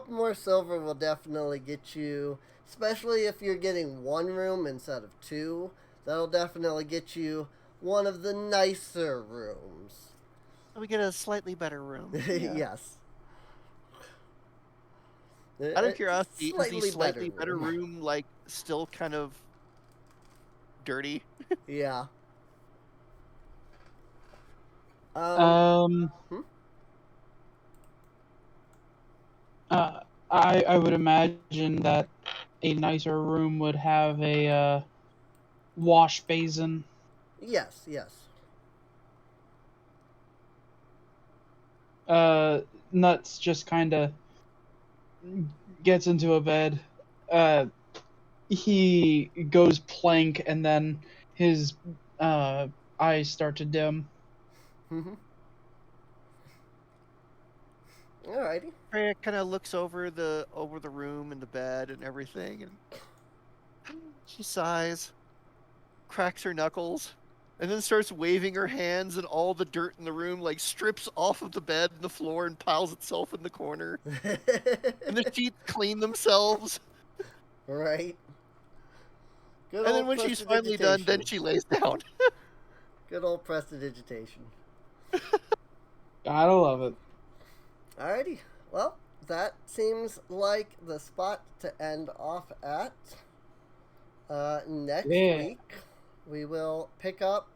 more silver will definitely get you, especially if you're getting one room instead of two. That'll definitely get you one of the nicer rooms. We get a slightly better room. Yes. Out of curiosity, is the Slightly slightly better room like still kind of dirty? Yeah. I would imagine that a nicer room would have a wash basin. Yes. Nuts just kind of gets into a bed. He goes plank, and then his eyes start to dim. Alrighty. Freya kind of looks over the room and the bed and everything, and she sighs, cracks her knuckles, and then starts waving her hands, and all the dirt in the room like strips off of the bed and the floor and piles itself in the corner. And the sheets clean themselves. Right. Good And then when she's finally done, then she lays down. Good old prestidigitation. Gotta love it. Alrighty. Well, that seems like the spot to end off at. Next week, we will pick up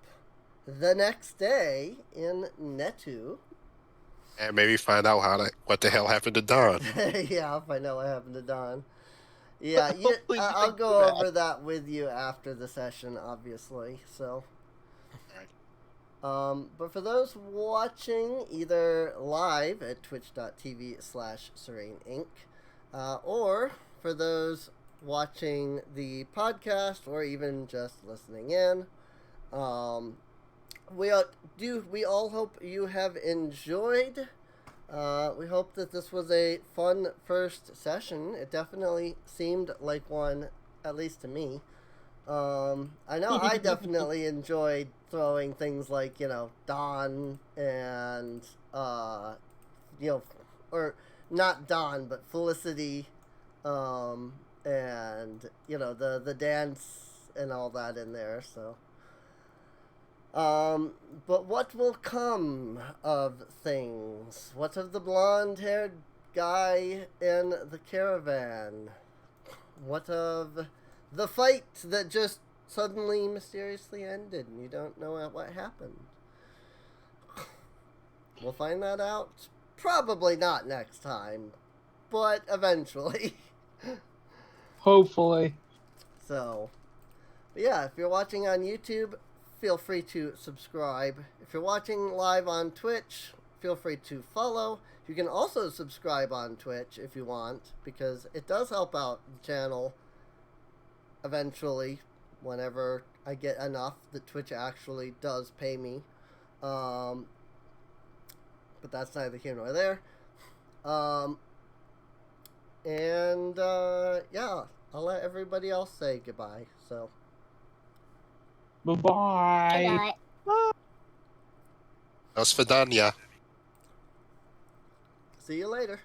the next day in Netu. And maybe find out what the hell happened to Don. Yeah, I'll find out what happened to Don. Yeah, Hopefully I'll nothing go bad. over that with you after the session, obviously. So, but for those watching either live at twitch.tv/SereneInc, or for those watching the podcast or even just listening in, we all hope you have enjoyed. We hope that this was a fun first session. It definitely seemed like one, at least to me. I know I definitely enjoyed throwing things like, Dawn and, or not Dawn, but Felicity, and, the dance and all that in there, so. But what will come of things? What of the blonde-haired guy in the caravan? What of the fight that just suddenly mysteriously ended and you don't know what happened? We'll find that out. Probably not next time, but eventually. Hopefully. So, but yeah, if you're watching on YouTube, feel free to subscribe. If you're watching live on Twitch, feel free to follow. You can also subscribe on Twitch if you want, because it does help out the channel eventually, whenever I get enough that Twitch actually does pay me. But that's neither here nor there. Yeah, I'll let everybody else say goodbye, so. Bye-bye. Good night. That's Vidania. See you later.